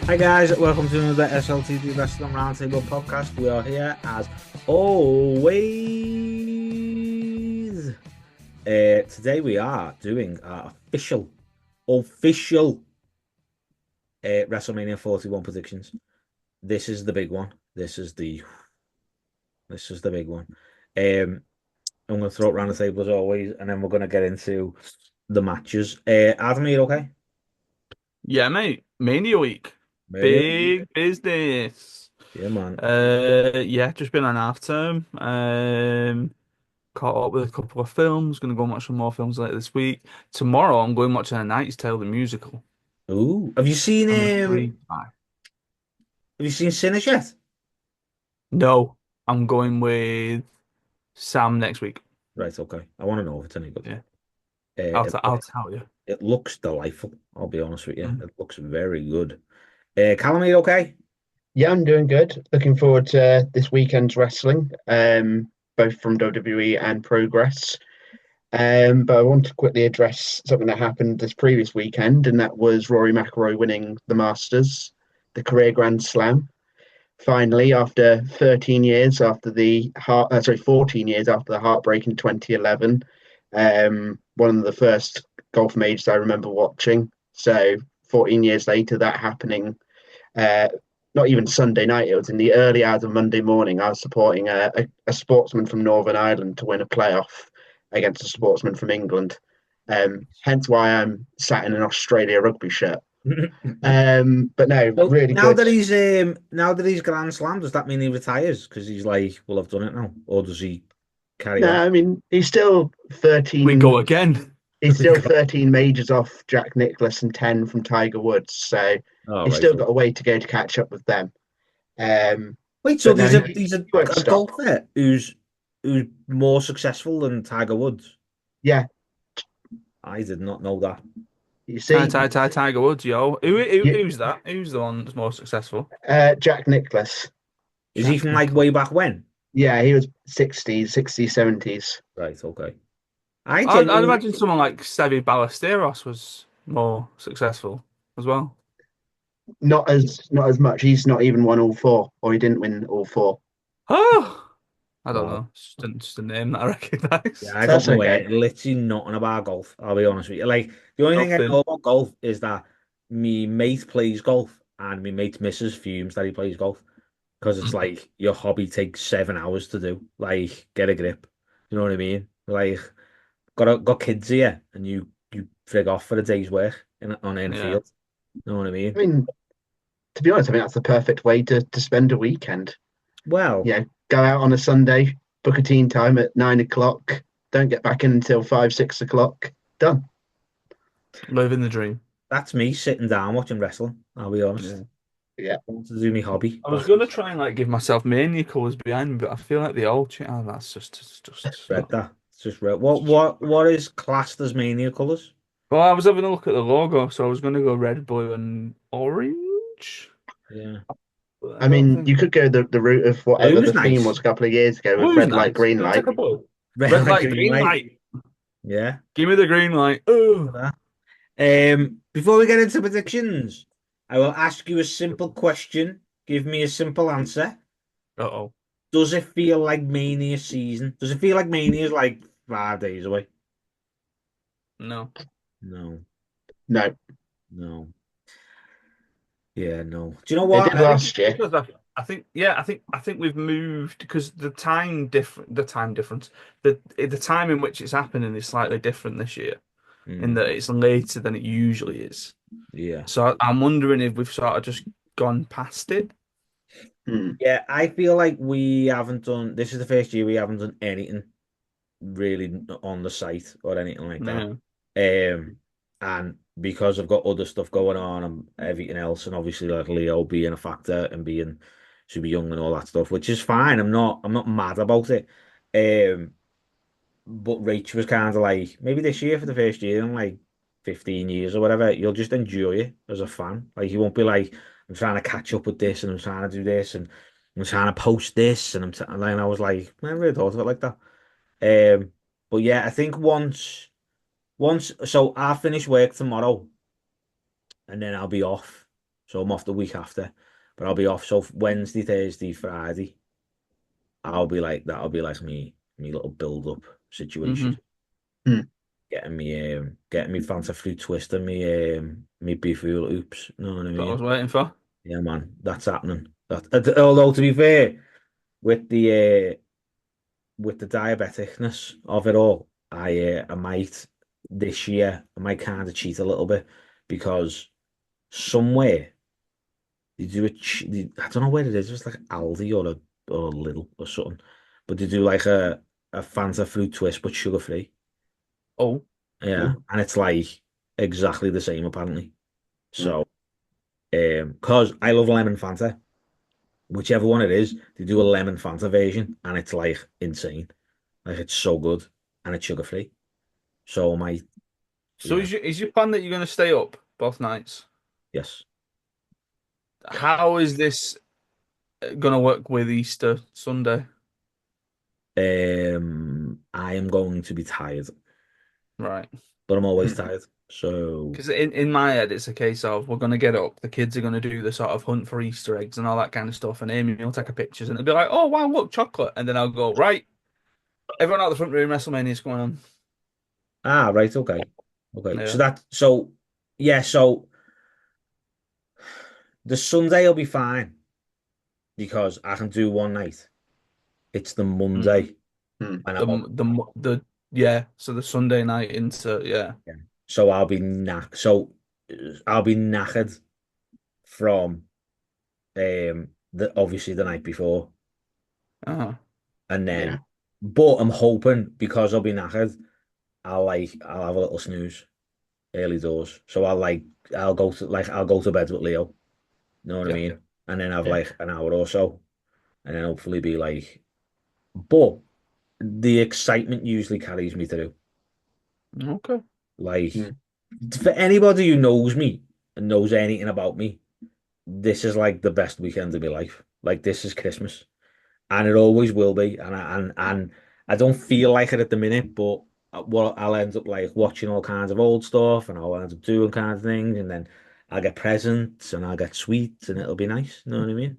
Hi guys, welcome to another SLTD Wrestling Roundtable podcast. We are here as always. Today we are doing our official WrestleMania 41 predictions. This is the big one. This is the big one. I'm going to throw it around the table as always, and then we're going to get into the matches. Adam, are you okay? Yeah, mate. Mania week. Mania. Big business. Yeah, man. Yeah, just been on half term. Caught up with a couple of films. Gonna go and watch some more films later this week. Tomorrow, I'm going watching A Knight's Tale, the musical. Ooh, have you seen I'm a free guy. Sinners yet? No, I'm going with Sam next week. Right, okay. I want to know if it's any good. Yeah, It I'll tell you. it looks delightful. I'll be honest with you. Mm. It looks very good. Callum, are you okay? Yeah, I'm doing good. Looking forward to this weekend's wrestling, both from WWE and Progress. But I want to quickly address something that happened this previous weekend, and that was Rory McIlroy winning the Masters, the career Grand Slam. Finally, after 13 years after the 14 years after the heartbreak in 2011, one of the first golf majors I remember watching. So 14 years later, that happening uh, not even Sunday night. It was in the early hours of Monday morning. I was supporting a sportsman from Northern Ireland to win a playoff against a sportsman from England. Hence why I'm sat in an Australia rugby shirt. But no, So really good. now that he's Grand Slam, does that mean he retires? Because he's like, well, I've done it now, or does he carry No, on? I mean he's still We 13. go again. He's still 13 majors off Jack Nicklaus and 10 from Tiger Woods. So Oh, he's right. still got a way to go to catch up with them. Um, Wait, so but no, there's a he there's a, won't a stop. golfer who's more successful than Tiger Woods. Yeah, I did not know that. you see, Tiger Woods, yo. you, Who's that? Who's the one that's more successful? Jack Nicklaus. Is he Jack from like way Nicklaus. back when? Yeah, he was 60s, 60s, 70s. Right, okay. I I'd genuinely imagine someone like Sevi Ballesteros was more successful as well. Not as much. He's not even won all four, or he didn't win all four. Oh, I don't wow. know. Just a name that I Yeah, recognise. I don't That's know okay. literally nothing about golf. I'll be honest with you. Like the only thing I Nothing. know about golf is that me mate plays golf and me mate missus fumes that he plays golf because it's like your hobby takes 7 hours to do. Like get a grip. You know what I mean? Like got kids here and you frig off for a day's work on Yeah. infield. You know what I I mean? mean, to be honest, I mean that's the perfect way to spend a weekend. Well, Yeah, go out on a Sunday, book a teen time at 9 o'clock. Don't get back in until 5, 6 o'clock. Done. Living the dream. that's me sitting down watching wrestling. I'll be honest. Yeah. Yeah. I want to do my hobby. I was That's gonna try and like give myself mania colours behind me, but I feel like the old shit. Oh, that's just red not. that. It's just red. It's just What is classed as mania colours? Well, I was having a look at the logo, so I was gonna go red, blue, and orange. Yeah. But I I don't mean, think you could go the route of whatever Blue's the theme nice. was a couple of years ago with blue's red light, nice. green You'll light. take a blue. Red Red light, light, green green light. light. Yeah. Give me the green light. Look Oh. at that. Before we get into predictions, I will ask you a simple question. Give me a simple answer. Uh-oh. Does it feel like Mania season? Does it feel like Mania is like 5 days away? No. No, No, no. Yeah, no. Do you know it what? did I think it's last year. because I think we've moved because the time difference, the time in which it's happening is slightly different this year, in Mm, that it's later than it usually is. yeah. So I'm wondering if we've sort of just gone past it. Hmm. Yeah, I feel like we haven't done, this is the first year we haven't done anything really on the site or anything like that. Yeah. Um, and because I've got other stuff going on and everything else, and obviously like Leo being a factor and being super young and all that stuff, which is fine. I'm not mad about it. Um, but Rach was kind of like maybe this year for the first year in like 15 years or whatever, you'll just enjoy it as a fan. Like you won't be like, I'm trying to catch up with this and I'm trying to do this and I'm trying to post this and then I was like, I never really thought of it like that. Um, but yeah, I think once so I'll finish work tomorrow and then I'll be off. So I'm off the week after, but I'll be off. So Wednesday, Thursday, Friday, that'll be like me little build up situation. Hmm. Mm. Getting me Fanta fruit twist and me beef hula hoops. You know what I That's what I was mean? waiting for. Yeah, man, that's happening. Although to be fair, with the diabeticness of it all, I might this year I might kind of cheat a little bit because somewhere they do I don't know where it is. It's like Aldi or Lidl or something, but they do like a Fanta fruit twist but sugar free. Oh, Yeah, Oh, and it's like exactly the same apparently. mm. So, because I love lemon Fanta, whichever one it is, they do a lemon Fanta version, and it's like insane. Like it's so good, and it's sugar free. So my so yeah, is your plan that you're going to stay up both nights? yes. How is this going to work with Easter Sunday? I am going to be tired, Right. but I'm always Mm. tired. So Because in my head, it's a case of we're going to get up, the kids are going to do the sort of hunt for Easter eggs and all that kind of stuff, and Amy will take her pictures and it'll be like, oh, wow, look, chocolate. And then I'll go, right, everyone out the front room, WrestleMania's going on. right, okay, okay. Yeah. Yeah, so the Sunday will be fine because I can do one night. It's the Mm. Monday Mm. when I'm up. Yeah, so the Sunday night into, yeah. Yeah. So I'll be knackered from the obviously the night before, Uh-huh. and Yeah. then but I'm hoping because I'll be knackered, I'll have a little snooze early doors. So I'll go to bed with Leo. You know what I Yeah. mean? And then have Yeah. like an hour or so, and then hopefully be like. But the excitement usually carries me through. Okay. Like Mm. for anybody who knows me and knows anything about me, this is like the best weekend of my life. Like this is Christmas, and it always will be. And I don't feel like it at the minute, but what I'll end up like watching all kinds of old stuff, and I'll end up doing kind of things, and then I'll get presents and I'll get sweets, and it'll be nice. You know what I mean?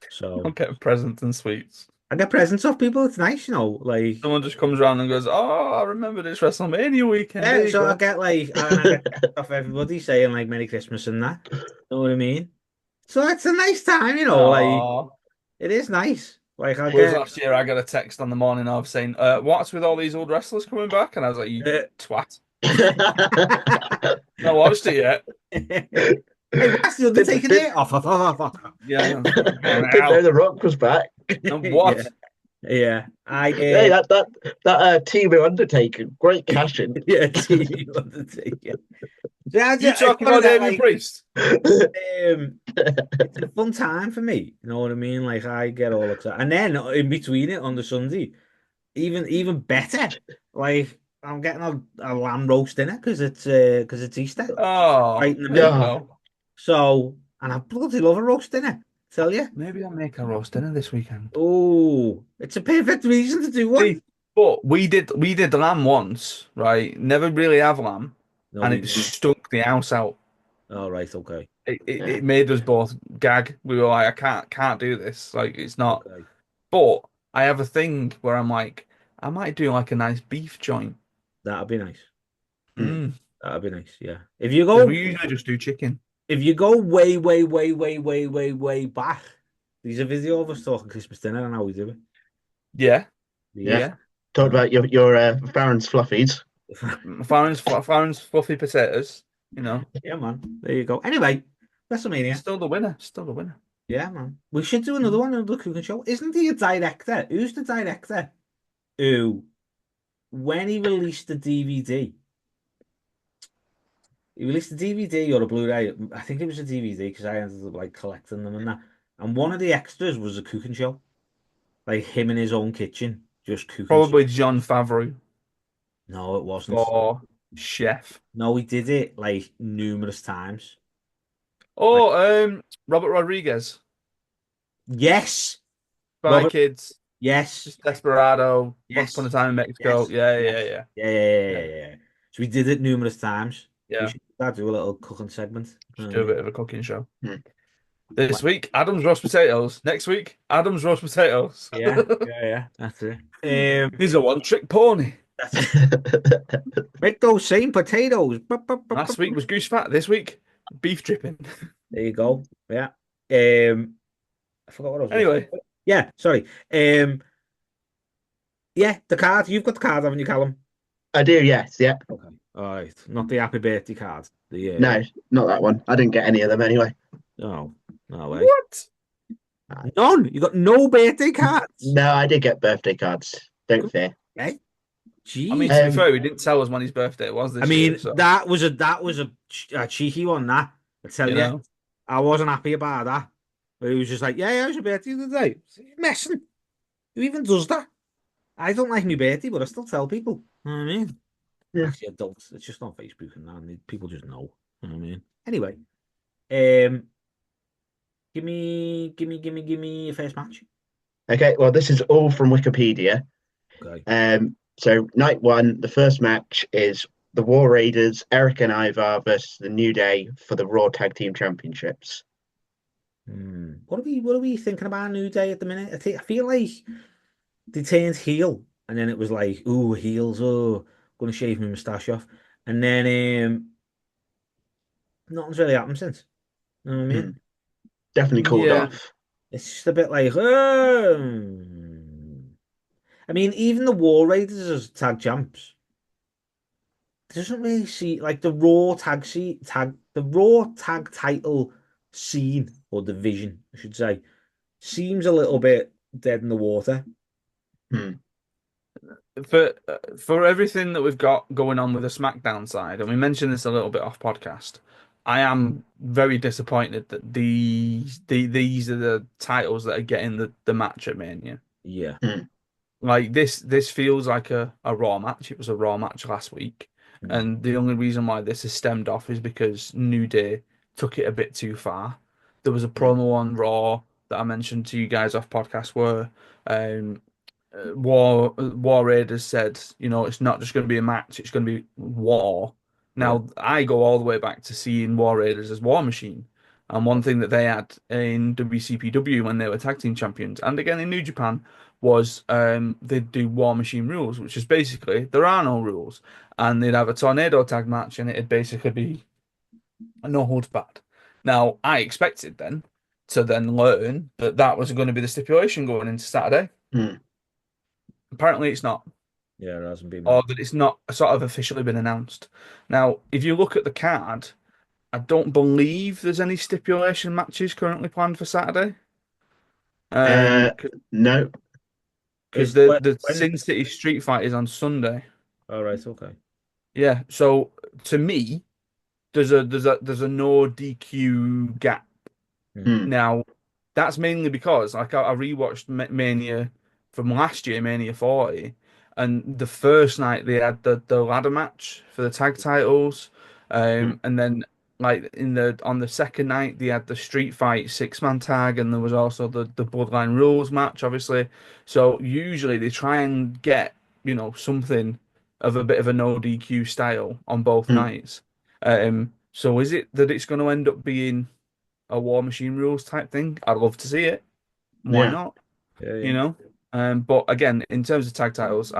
So Okay, presents and sweets. I get presents off people. It's nice, like. Someone just comes around and goes, oh, I remember this WrestleMania weekend. There Yeah, you so I go. get like, and I get text off everybody saying like Merry Christmas and that. You know what I mean? So it's a nice time, like Oh. it is nice. Like I Whereas get last year I got a text on the morning of saying, what's with all these old wrestlers coming back? And I was like, you uh, twat. Not watched it yet. hey, what's the Didn't Undertaker did, there? Off. Yeah. didn't know Now. The Rock was back. And Yeah, what? yeah. Hey, that team of Undertaker, great cash in. Yeah, TV Undertaker. Yeah, You it's talking one of about that Damien like Priest? um it's a fun time for me. You know what I mean? Like I get all excited. And then in between it on the Sunday, even better. Like I'm getting a lamb roast dinner because it's Easter, Oh, right in the there you middle. Yeah. go. So and I bloody love a roast dinner. Tell you. Maybe I'll make a roast dinner this weekend. Oh, it's a perfect reason to do one. See, but we did the lamb once, right? Never really have lamb, No, and we it Mm. stunk the house out. all right, okay, It Yeah. made us both gag. We were like, I can't do this. Like it's not. okay. But I have a thing where I'm like, I might do like a nice beef joint. That'd be nice. Mm. That'd be nice. Yeah. Because we usually just do chicken. If you go way, way, way, way, way, way, way back, there's a video of us talking Christmas dinner and how we do it. Yeah, Yeah. Yeah. yeah. Talked about your Farron's fluffies. Farron's fluffy potatoes. You know, Yeah, man. There you go. Anyway, WrestleMania. still the winner. Still the winner. Yeah, man. We should do another Mm. one, another cooking show. Isn't he a director? Who's the director who, when he released a DVD or a Blu-ray. I think it was a DVD because I ended up like collecting them and that. And one of the extras was a cooking show, like him in his own kitchen, just cooking stuff. Probably John Favreau No, it wasn't. for chef. No, he did it like numerous times. Like, Oh, Robert Rodriguez. yes, Spy Robert. Kids. Yes, Just Desperado. Once upon a yes, time in Mexico. yes, Yeah, yeah, yes. yeah. Yeah, yeah, yeah, Yeah. yeah, yeah. So we did it numerous times. Yeah, do a little cooking segment. You know just what I do a mean? bit of a cooking show. Hmm. This week, Adam's roast potatoes. Next week, Adam's roast potatoes. Yeah. That's it. He's a one-trick pony. That's it. Make those same potatoes. Last week was goose fat. This week, beef dripping. There you go. Yeah. I forgot what I was going to Anyway, say. Yeah, sorry. Yeah, the card. You've got the card, haven't you, Callum? I do, yes, yeah. Okay. All right. Not the happy birthday card. No, not that one. I didn't get any of them anyway. No, no way. what? None. You got no birthday cards. No, I did get birthday cards. Don't Good. fear. Okay. I mean, to be Jesus. Um, fair, he didn't tell us when his birthday was I this year, mean, so that was a cheeky one. That I tell you you, know. I wasn't happy about that. But he was just like, yeah, it was your birthday the other day. You're messing. Who even does that? I don't like my birthday, but I still tell people. You know what I mean? yeah. Actually, adults. It's just on Facebook and that. And people just know. You know what I mean? Anyway, um, give me your first match. Okay, well, this is all from Wikipedia. Okay. So night one, the first match is the War Raiders, Eric and Ivar versus the New Day for the Raw Tag Team Championships. What are we thinking about New Day at the minute? I feel like they turned heel, and then it was like, ooh, heels, oh, gonna shave my moustache off, and then nothing's really happened since. You know what I Hmm. mean? Definitely called Yeah. off. It's just a bit like, I mean, even the War Raiders as tag champs doesn't really see like the Raw tag title scene or division, I should say, seems a little bit dead in the water. Hmm. For everything that we've got going on with the SmackDown side, and we mentioned this a little bit off podcast, I am very disappointed that these are the titles that are getting the match at Mania. Yeah. Hmm. Like this feels like a Raw match. It was a Raw match last week, Mm. and the only reason why this is stemmed off is because New Day took it a bit too far. There was a Hmm. promo on Raw that I mentioned to you guys off podcast where um, War Raiders said, it's not just going to be a match; it's going to be war. Yeah. Now, I go all the way back to seeing War Raiders as War Machine, and one thing that they had in WCPW when they were tag team champions, and again in New Japan, was they'd do War Machine rules, which is basically there are no rules, and they'd have a tornado tag match, and it'd basically be a no holds barred. Now, I expected then to then learn that that was going to be the stipulation going into Saturday. Hmm. Apparently, it's not, Yeah, it hasn't been or no. that it's not sort of officially been announced. Now, if you look at the card, I don't believe there's any stipulation matches currently planned for Saturday. Uh, Because no. Is the when? Sin City Street Fight is on Sunday. All right, okay. Yeah, so to me, there's a no DQ gap. Mm. Hmm. Now, that's mainly because like I rewatched Mania from last year, Mania 40, and the first night they had the ladder match for the tag titles, Hmm. and then like in the on the second night they had the street fight six-man tag, and there was also the Bloodline rules match, obviously. So usually they try and get something of a bit of a no DQ style on both Hmm. nights. So is it that it's going to end up being a War Machine rules type thing? I'd love to see it. Why Yeah. not? Yeah, You yeah. know. But again, in terms of tag titles,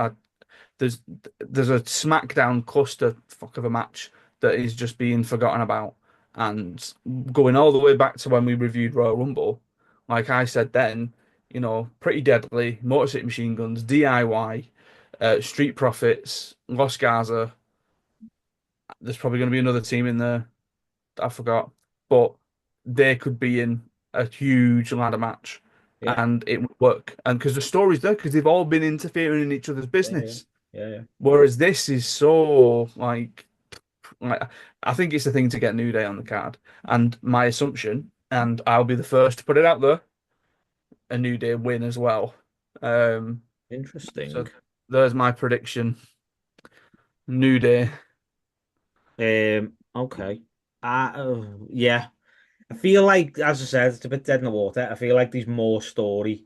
there's there's a SmackDown cluster fuck of a match that is just being forgotten about, and going all the way back to when we reviewed Royal Rumble, like I said then, pretty deadly, Motor City Machine Guns, DIY, Street Profits, Los Gaza. There's probably going to be another team in there I forgot, but they could be in a huge ladder match Yeah, and it would work. And because the story's there, because they've all been interfering in each other's yeah, yeah, business. yeah, yeah. Whereas this is so like I think it's the thing to get New Day on the card. And my assumption, and I'll be the first to put it out there, a New Day win as well. Um, Interesting. so there's my prediction. New Day. Okay. Yeah. I feel like, as I said, it's a bit dead in the water. I feel like there's more story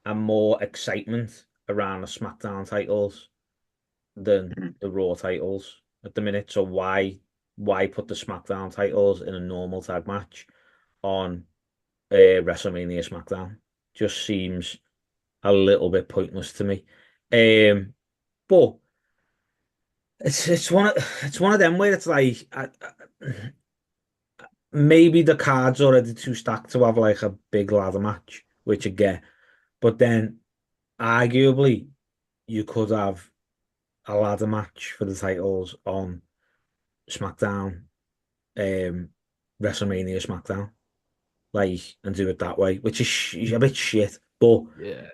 and more excitement around the SmackDown titles than Hmm. the Raw titles at the minute. So why? why put the SmackDown titles in a normal tag match on WrestleMania SmackDown? Just seems a little bit pointless to me. But it's one of them where it's like maybe the card's already too stacked to have like a big ladder match, which I get. But then arguably you could have a ladder match for the titles on SmackDown, um, WrestleMania SmackDown, like, and do it that way, which is a bit shit, but Yeah.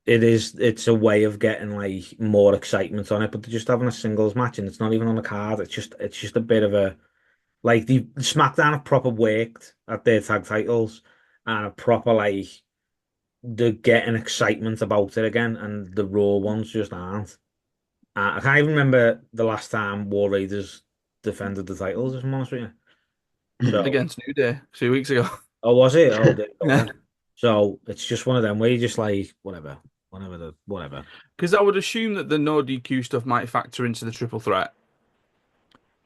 it's a way of getting like more excitement on it. But they're just having a singles match and it's not even on the card. It's just a bit of a like the SmackDown have proper worked at their tag titles and a proper like they're getting excitement about it again, and the Raw ones just aren't. I can't even remember the last time War Raiders defended the titles, if I'm honest with you. So, Against New Day 2 weeks ago. oh, was it? Oh, there you go Yeah. then. So it's just one of them where you just like whatever, whatever. Because I would assume that the no DQ stuff might factor into the triple threat,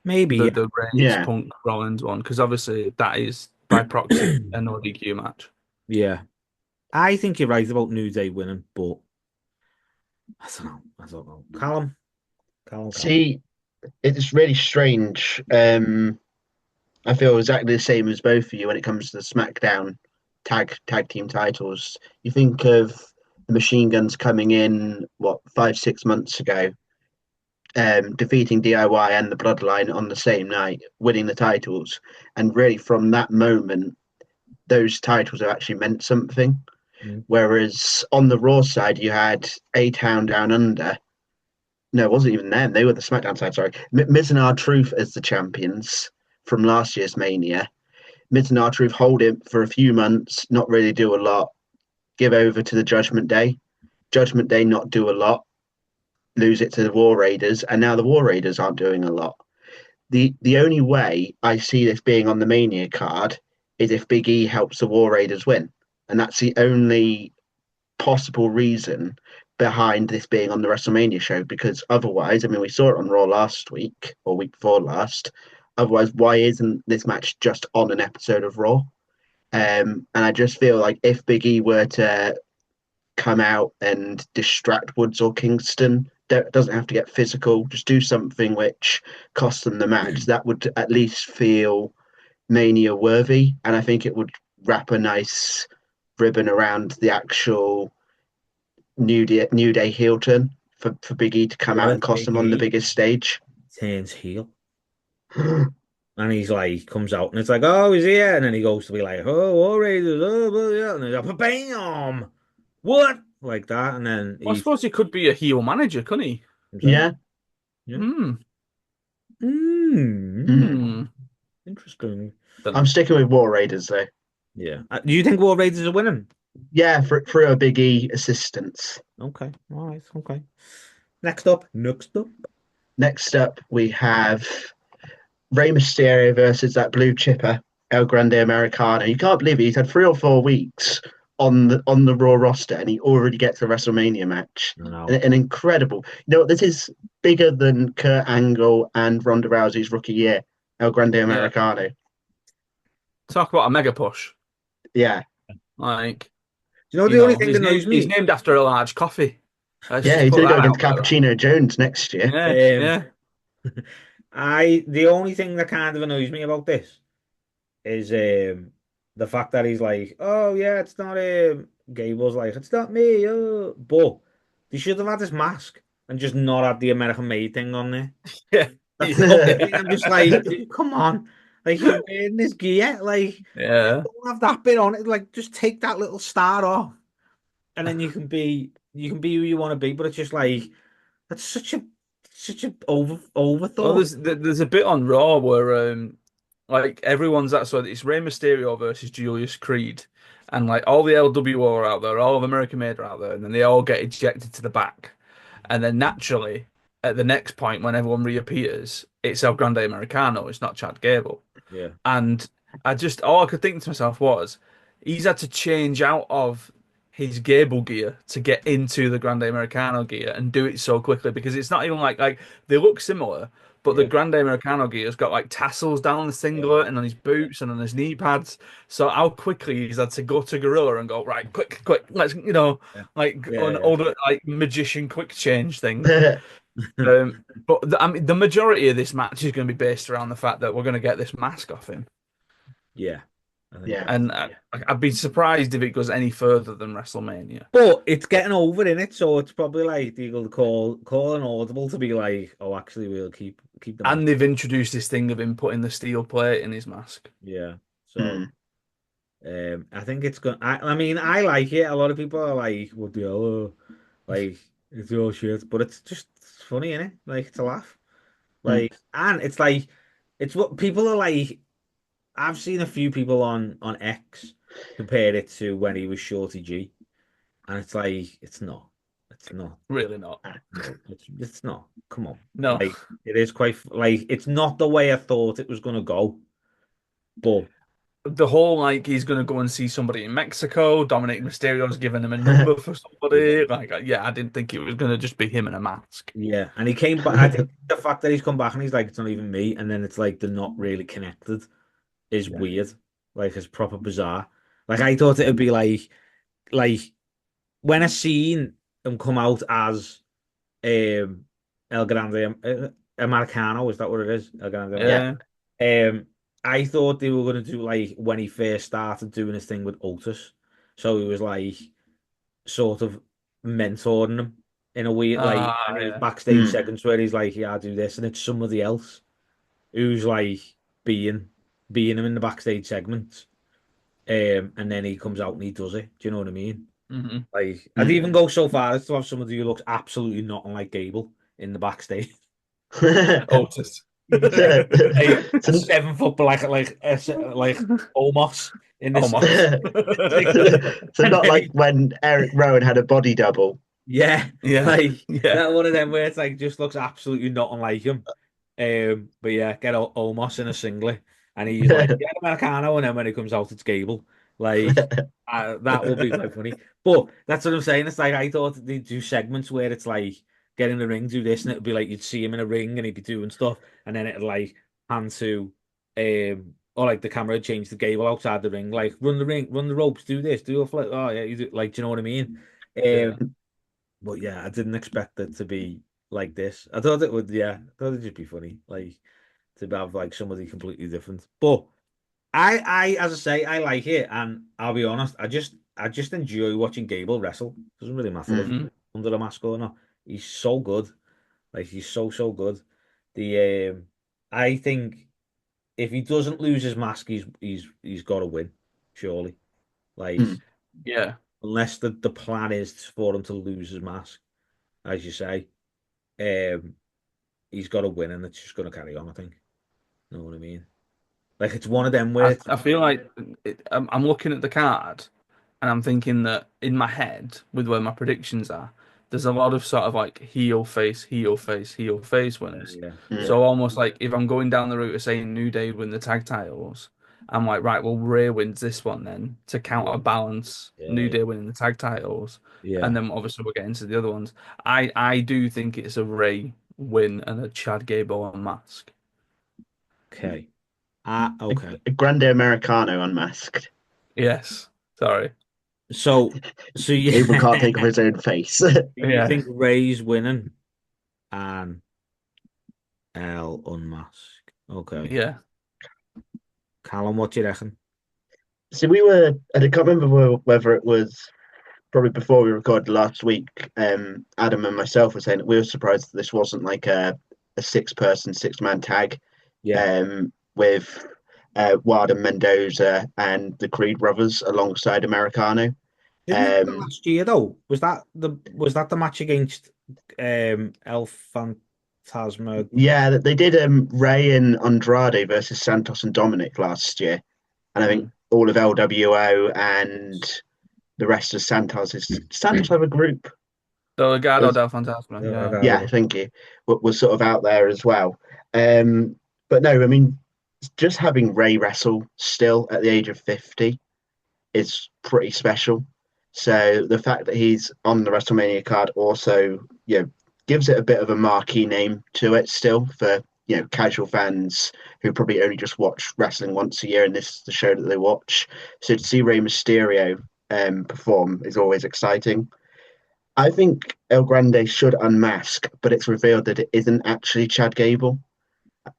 Maybe, the yeah, the Reigns Yeah. Punk Rollins one, because obviously that is by proxy a no DQ match. yeah. I think you're right about New Day winning, but I don't know. I don't know. Callum. See, it's really strange. I feel exactly the same as both of you when it comes to the SmackDown tag team titles. You think of the Machine Guns coming in, what, 5, 6 months ago, defeating DIY and the Bloodline on the same night, winning the titles. And really, from that moment, those titles have actually meant something. Mm. Whereas on the Raw side, you had A Town Down Under. No, it wasn't even them. They were the SmackDown side, sorry. Miz and R-Truth as the champions from last year's Mania. Miz and R-Truth hold it for a few months, not really do a lot, give over to the Judgment Day. Judgment Day not do a lot, lose it to the War Raiders, and now the War Raiders aren't doing a lot. The only way I see this being on the Mania card is if Big E helps the War Raiders win. And that's the only possible reason behind this being on the WrestleMania show because otherwise, I mean, we saw it on Raw last week or week before last. Otherwise, why isn't this match just on an episode of Raw? And I just feel like if Big E were to come out and distract Woods or Kingston, doesn't have to get physical, just do something which costs them the match, that would at least feel Mania worthy. And I think it would wrap a nice ribbon around the actual New Day heel turn for Big E to come out What and if cost Big them on the E biggest stage. turns heel? And he's like, comes out and it's like, oh, he's here. And then he goes to be like, oh, War Raiders, oh, blah, yeah. And he's like, bam, what? Like that. And then Well, I he suppose he could be a heel manager, couldn't he? comes out. Yeah. Yeah. Hmm. Mm. Hmm. Interesting. Don't I'm know. sticking with War Raiders though. Yeah. Do you think War Raiders are winning? Yeah, for a Big E assistance. Okay. All right. Okay. Next up. Next up, we have Rey Mysterio versus that blue chipper, El Grande Americano. You can't believe it. He's had 3 or 4 weeks on the Raw roster, and he already gets a WrestleMania match. I know. An incredible. You know, this is bigger than Kurt Angle and Ronda Rousey's rookie year. El Grande Yeah. Americano. Talk about a mega push. Yeah, Like, Do you know the only thing that annoys he's me? named after a large coffee. Let's yeah. just He's put going to go that against out there. Cappuccino Jones next year. Yeah, Um, yeah. the only thing that kind of annoys me about this is the fact that he's like, oh yeah, it's not Gable's like, it's not me, but they should have had his mask and just not had the American made thing on there. Yeah. That's the only thing I'm just like, dude, come on. Like you're wearing this gear, like Yeah. don't have that bit on it. Like just take that little star off and then you can be who you want to be. But it's just like that's such a Well, overthought. there's a bit on Raw where like everyone's at so it's Rey Mysterio versus Julius Creed, and like all the LWO are out there, all of American Made are out there, and then they all get ejected to the back, and then naturally at the next point when everyone reappears, it's El Grande Americano, it's not Chad Gable. Yeah. And I just all I could think to myself was he's had to change out of his Gable gear to get into the Grande Americano gear and do it so quickly because it's not even like they look similar, but the Yeah, Grande Americano gear's got like tassels down the yeah, singlet and on his boots and on his knee pads. So how quickly he's had to go to Gorilla and go, right, quick, quick, let's, yeah, like an yeah, older like magician quick change thing. Yeah. yeah. But I mean, the majority of this match is going to be based around the fact that we're going to get this mask off him. Yeah, I think Yeah. that's And I'd be surprised if it goes any further than WrestleMania. but it's getting over in it, so it's probably like you will call an audible to be like, oh, actually, we'll keep the match. And they've introduced this thing of him putting the steel plate in his mask. Yeah. So Mm. I think it's good. I mean, I like it. A lot of people are like, what the hell? Like it's all shit, but it's funny, isn't it? Like it's a laugh. Mm. Like, and it's like it's what people are like. I've seen a few people on X compare it to when he was Shorty G, and it's like it's not. Really not. No, it's not. Come on. No. Like it is quite like it's not the way I thought it was gonna go. But The whole like he's gonna go and see somebody in Mexico. Dominic Mysterio's giving him a Mm. number for yeah, somebody. Like, yeah, I didn't think it was gonna just be him in a mask. yeah. And he came back. I think the fact that he's come back and he's like, it's not even me, and then it's like they're not really connected is Yeah. weird. Like it's proper bizarre. Like I thought it'd be like when I seen him come out as um El Grande Americano, is that what it is? El Grande Yeah. Americano. Yeah. I thought they were gonna do like when he first started doing his thing with Otis. So he was like sort of mentoring him in a way, like, Ah, and there's yeah. backstage Mm. segments where he's like, "Yeah, I do this," and it's somebody else who's like being being him in the backstage segments. And then he comes out and he does it. Do you know what I mean? Hmm. Like, I'd Mm. even go so far as to have somebody who looks absolutely not like Gable in the backstage. Otis. Yeah, like a So, 7 foot like Omos in this, Almost. so and not then like he when Eric Rowan had a body double. yeah, Yeah. like Yeah. that one of them where it's like just looks absolutely not unlike him. But yeah, get Omos in a singlet, and he's like, yeah, Americano, and then when he comes out, it's Gable. Like that would be quite funny. But that's what I'm saying. It's like I thought they'd do segments where it's like get in the ring, do this, and it'd be like you'd see him in a ring and he'd be doing stuff, and then it'd like hand to or like the camera would change to Gable outside the ring, like run the ring, run the ropes, do this, do a flip. Oh yeah, you do like, do you know what I mean? Yeah. But yeah, I didn't expect it to be like this. I thought it would, yeah, I thought it'd just be funny, like to have like somebody completely different. But as I say, I like it, and I'll be honest, I just enjoy watching Gable wrestle. Doesn't really matter if Mm. Mm. under the mask or not. He's so good. Like he's so good. The I think if he doesn't lose his mask, he's got to win, surely. Like Mm. Yeah. unless the plan is for him to lose his mask, as you say, um, he's got to win, and it's just going to carry on. I think. Know what I mean? Like it's one of them where I feel like I'm looking at the card and I'm thinking that in my head, with where my predictions are, there's a lot of sort of like heel face, heel face, heel face winners. yeah, Mm. yeah, So almost like if I'm going down the route of saying New Day win the tag titles, I'm like, right, well, Ray wins this one then to yeah, counterbalance New yeah, Day winning the tag titles. And yeah. then obviously we'll get into the other ones. I do think it's a Ray win and a Chad Gable unmask. Okay. Ah, okay. A Grande Americano unmasked. Yes. Sorry. So, so Gable can't think of yeah, his own face. you Yeah. think Ray's winning and L unmask? Okay. Yeah. Callum, what do you reckon? So we were, and I can't remember whether it was probably before we recorded last week. Adam and myself were saying that we were surprised that this wasn't like a six-person, six-man tag Yeah. with Wilder Mendoza and the Creed brothers alongside Americano. Didn't they do that Um, last year though? Was that the match against El Fantasma? yeah, they did Ray and Andrade versus Santos and Dominic last year, and I think Mm. all of LWO and the rest of Santos is Santos have a group. Delegado Was del Fantasma. I Yeah. got yeah, it. thank you. Was sort of out there as well. Um, but no, I mean, just having Ray wrestle still at the age of 50 is pretty special. So the fact that he's on the WrestleMania card also, gives it a bit of a marquee name to it still for casual fans who probably only just watch wrestling once a year, and this is the show that they watch. So to see Rey Mysterio perform is always exciting. I think El Grande should unmask, but it's revealed that it isn't actually Chad Gable.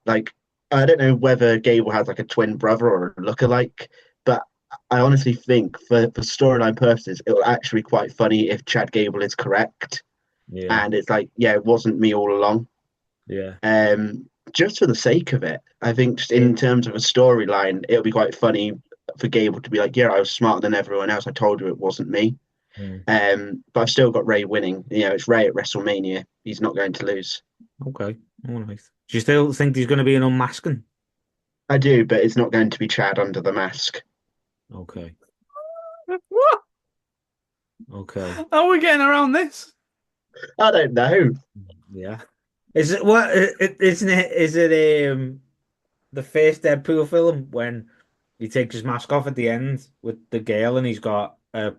Like, I don't know whether Gable has like a twin brother or a lookalike, but I honestly think for storyline purposes, it will actually be quite funny if Chad Gable is correct. Yeah, And it's like, yeah, it wasn't me all along. yeah. Just for the sake of it, I think just in terms of a storyline, it'll be quite funny for Gable to be like, yeah, I was smarter than everyone else. I told you it wasn't me. Mm. But I've still got Ray winning. It's Ray at WrestleMania. He's not going to lose. Okay. All right. Do you still think there's going to be an unmasking? I do, but it's not going to be Chad under the mask. Okay. What? Okay. How are we getting around this? I don't know. Yeah. Is it what? Isn't it? Is it the first Deadpool film when he takes his mask off at the end with the girl and he's got a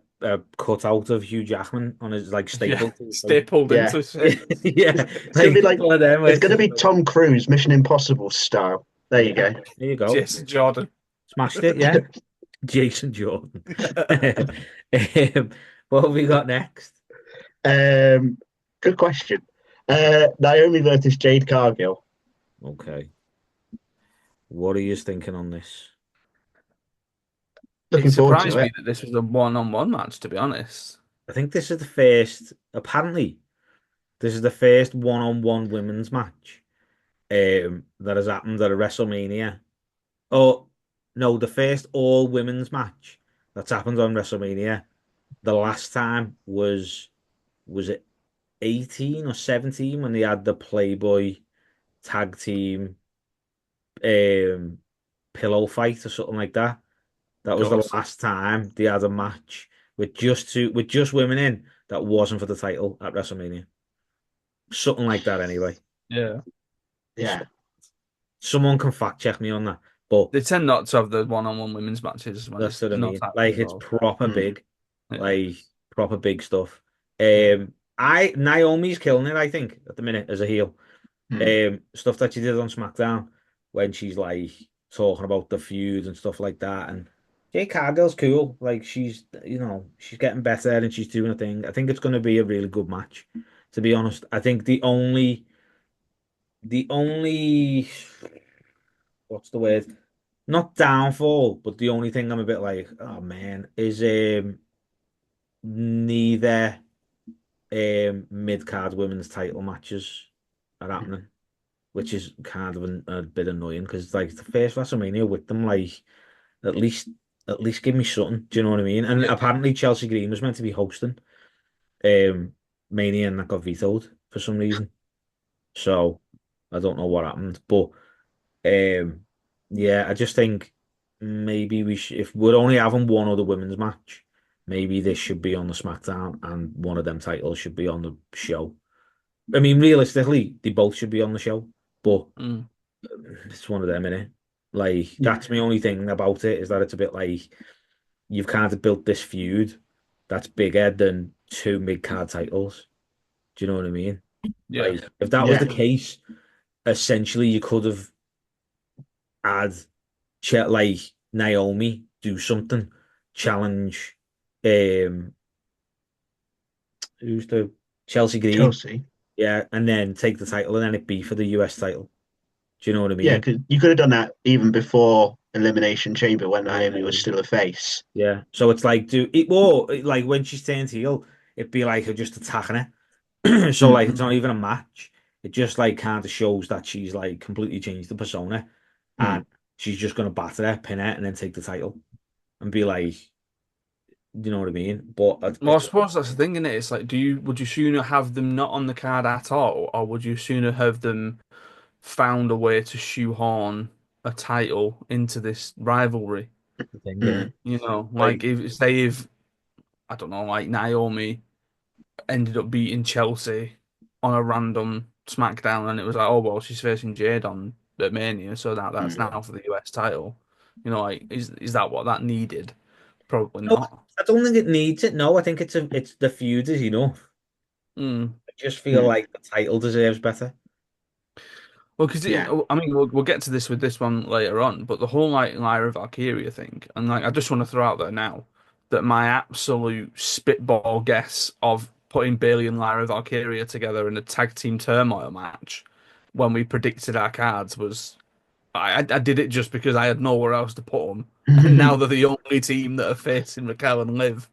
cutout of Hugh Jackman on his like Yeah, stapled to his face. stapled Yeah, into his Yeah, face. yeah, it's gonna be like like one of them. Where it's it's gonna just be like, Tom Cruise, Mission Impossible style. There you yeah, go. there you go. Jason Jordan. Smashed it. Yeah, Jason Jordan. What have we got next? Um, Good question. Naomi versus Jade Cargill. Okay, what are you thinking on this? It Looking forward to surprised me it. that this was a one-on-one match, to be honest. I think this is the first. Apparently, this is the first one-on-one women's match that has happened at a WrestleMania. Oh no, the first all women's match that's happened on WrestleMania. The last time was it 18 or 17 when they had the Playboy tag team um pillow fight or something like that. That Of was the course. last time they had a match with just women in that wasn't for the title at WrestleMania. Something like that anyway. Yeah. Yeah, Someone can fact check me on that. But They tend not to have the one-on-one women's matches when that's there's what I no mean. titles Like it's involved. proper mm, big. Yeah. Like proper big stuff. Yeah. I Naomi's killing it, I think, at the minute as a heel. mm, Stuff that she did on SmackDown when she's like talking about the feud and stuff like that. And Jay Cargill's cool. Like she's getting better and she's doing a thing. I think it's going to be a really good match. To be honest, I think the only what's the word? Not downfall, but the only thing I'm a bit like, oh man, is neither mid card women's title matches are happening, which is kind of a bit annoying because it's like the first WrestleMania with them, like at least at least give me something. Do you know what I mean? And Yeah. apparently Chelsea Green was meant to be hosting um Mania and that got vetoed for some reason. So I don't know what happened, but um yeah, I just think maybe we should if we're only having one other women's match, maybe this should be on the SmackDown and one of them titles should be on the show. I mean, realistically, they both should be on the show, but Mm. it's one of them, innit? Like, yeah, that's my only thing about it is that it's a bit like you've kind of built this feud that's bigger than two mid-card titles. Do you know what I mean? Yeah. Like, if that was the yeah. case, essentially you could have had like Naomi do something, challenge um who's the Chelsea Green, Chelsea. yeah, and then take the title and then it be for the US title. Do you know what I Yeah, mean? because you could have done that even before Elimination Chamber when Yeah, Naomi was still a face. yeah. So it's like do it or like when she's turned heel, it'd be like her just attacking her. So like Mm, it's not even a match. It just like kind of shows that she's like completely changed the persona mm. and she's just gonna batter her, pin her, and then take the title and be like, you know what I mean? But Well, I suppose that's the thing, isn't it? It's like, would you sooner have them not on the card at all, or would you sooner have them found a way to shoehorn a title into this rivalry? the thing, innit? Mm. Like Like, if I don't know, like Naomi ended up beating Chelsea on a random SmackDown, and it was like, oh well, she's facing Jade on the Mania, so that's Mm. now for the US title. Like is that what that needed? Probably no, not. I don't think it needs it. No, I think it's the feud is enough. Mm. I just feel Mm. like the title deserves better. Well, because Yeah. I mean, we'll get to this with this one later on, but the whole like Lyra Valkyria thing, and like I just want to throw out there now that my absolute spitball guess of putting Bailey and Lyra Valkyria together in a tag team turmoil match when we predicted our cards was I did it just because I had nowhere else to put them, and now they're the only team that are facing Raquel and Liv.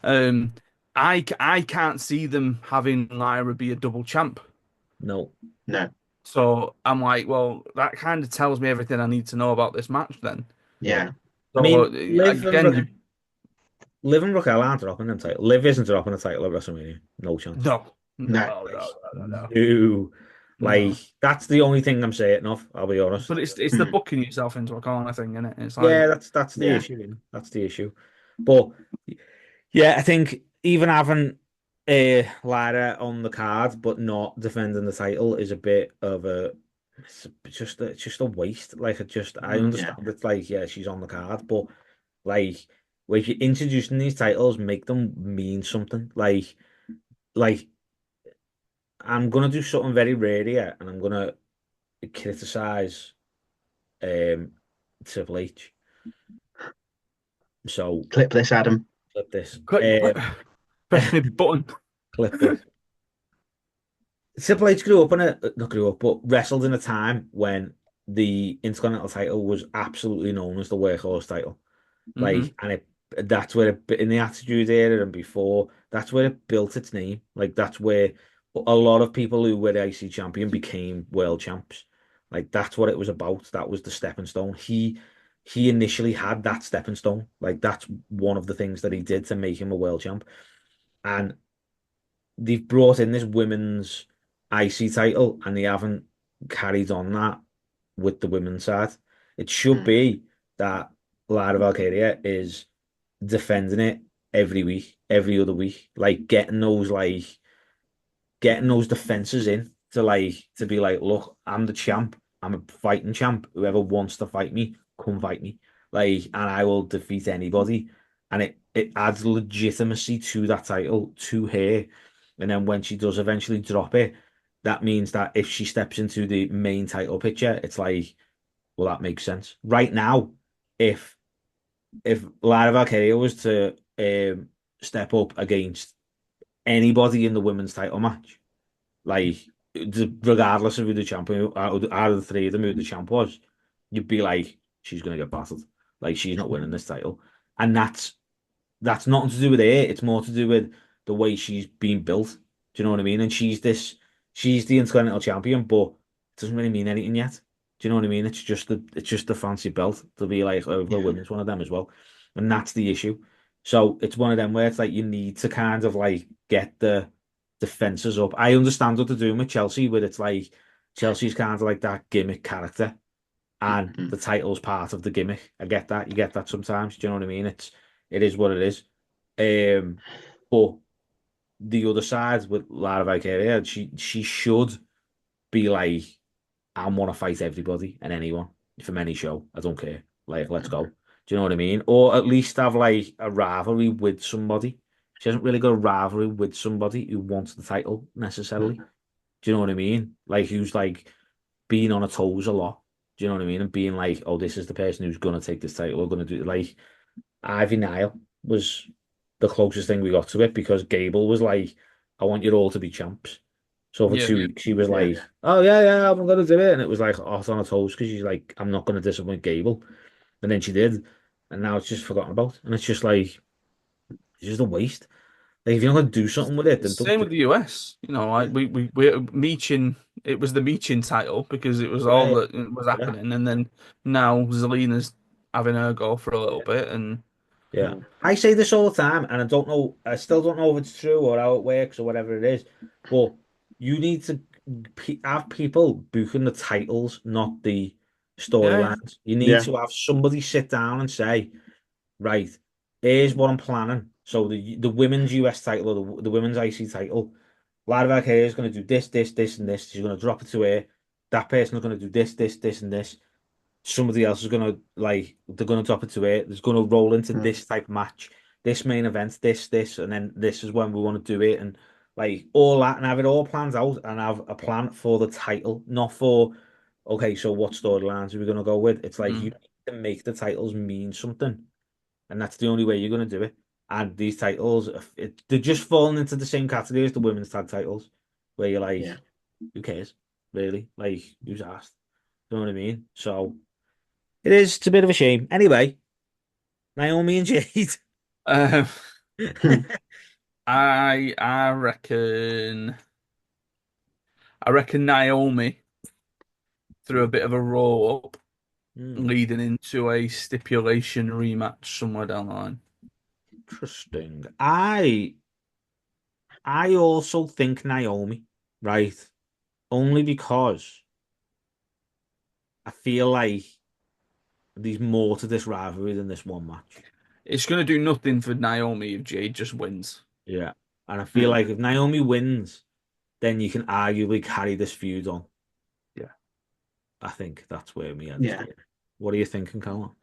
Um, I can't see them having Lyra be a double champ. No. No. So I'm like, well, that kind of tells me everything I need to know about this match then. Yeah. Yeah. I So mean, again, you Liv and Raquel aren't dropping them title. Liv isn't dropping the title at WrestleMania. No chance. no, No. no, Like, no, no, no, no, no. Like, no. that's the only thing I'm saying of, I'll be honest. But it's the Mm. booking yourself into a corner thing, isn't it? It's like, Yeah, that's the Yeah. issue. That's the issue. But yeah, I think even having Lara on the card but not defending the title is a bit of a it's just a waste. Like I mm, Yeah. understand it's like yeah, she's on the card, but like when you're introducing these titles, make them mean something. Like I'm gonna do something very rare here, and I'm gonna criticize um Triple H. So Clip this, Adam. clip this. press me button. Clip this. Triple H grew up in not grew up, but wrestled in a time when the Intercontinental title was absolutely known as the workhorse title. Hmm. And that's where in the Attitude Era and before, that's where it built its name. Like that's where a lot of people who were the IC champion became world champs. Like that's what it was about. That was the stepping stone. He initially had that stepping stone. Like that's one of the things that he did to make him a world champ. And they've brought in this women's IC title and they haven't carried on that with the women's side. It should Mm. be that Lara Valkyria is defending it every week, every other week, like getting those defenses in to to be like, look, I'm the champ. I'm a fighting champ. Whoever wants to fight me, come fight me. And I will defeat anybody. And it adds legitimacy to that title, to her. And then when she does eventually drop it, that means that if she steps into the main title picture, it's like, well, that makes sense. Right now, if Lara Valkyria was to step up against anybody in the women's title match, like regardless of who the champion out of the three of them who the champ was, you'd be like, she's gonna get battered. Like she's not winning this title. And that's nothing to do with her. It's more to do with the way she's been built. Do you know what I mean? And she's the Intercontinental champion, but it doesn't really mean anything yet. Do you know what I mean? It's just the fancy belt to be like, oh, the Yeah. women's one of them as well. And that's the issue. So it's one of them where it's like you need to kind of like get the defenses up. I understand what they're doing with Chelsea, where it's like Chelsea's kind of like that gimmick character, and Mm. the title's part of the gimmick. I get that. You get that sometimes. Do you know what I mean? It is what it is. Um, but the other side with Lara Valkyria, she should be like, I want to fight everybody and anyone from any show. I don't care. Like, let's go. Do you know what I mean? Or at least have like a rivalry with somebody. She hasn't really got a rivalry with somebody who wants the title necessarily. Mm. Do you know what I mean? Like who's like being on her toes a lot. Do you know what I mean? And being like, oh, this is the person who's gonna take this title. We're gonna do like Ivy Nile was the closest thing we got to it because Gable was like, I want you all to be champs. So for Yeah. 2 weeks, she was Yeah. like, oh, yeah, I'm going to do it. And it was like hot on her toes because she's like, I'm not going to disappoint Gable. And then she did. And now it's just forgotten about. And it's just like, it's just a waste. Like, if you're not going to do something with it, then don't Same do with it. the US. You know, like Yeah, we Meechin. It was the Meechin title because it was all yeah, that was yeah. happening, and then now Zelina's having her go for a little Yeah. bit, and Yeah. Mm. I say this all the time, and I still don't know if it's true or how it works or whatever it is, but you need to have people booking the titles, not the yeah, storylines. You need Yeah. to have somebody sit down and say, right, here's what I'm planning. So the women's US title or the women's IC title, Lara Valkyria is going to do this, this, this, and this. She's going to drop it to her. That person is going to do this, this, this, and this. Somebody else is gonna like they're gonna drop it to it. There's gonna roll into Mm. this type of match, this main event, this, and then this is when we want to do it, and like all that, and have it all planned out, and have a plan for the title, not for. okay, so what storylines are we gonna go with? It's like you Mm. need to make the titles mean something, and that's the only way you're gonna do it. And these titles, they're just falling into the same category as the women's tag titles, where you're like, Yeah. who cares, really? Like, who's asked? You know what I mean? So it is. It's a bit of a shame. Anyway, Naomi and Jade. Um, I reckon Naomi threw a bit of a roll up, Hmm, leading into a stipulation rematch somewhere down the line. interesting. I also think Naomi, right? Only because I feel like there's more to this rivalry than this one match. It's gonna do nothing for Naomi if Jade just wins. Yeah. And I feel Mm. like if Naomi wins, then you can arguably carry this feud on. Yeah. I think that's where my head's Yeah. going. What are you thinking, Callum?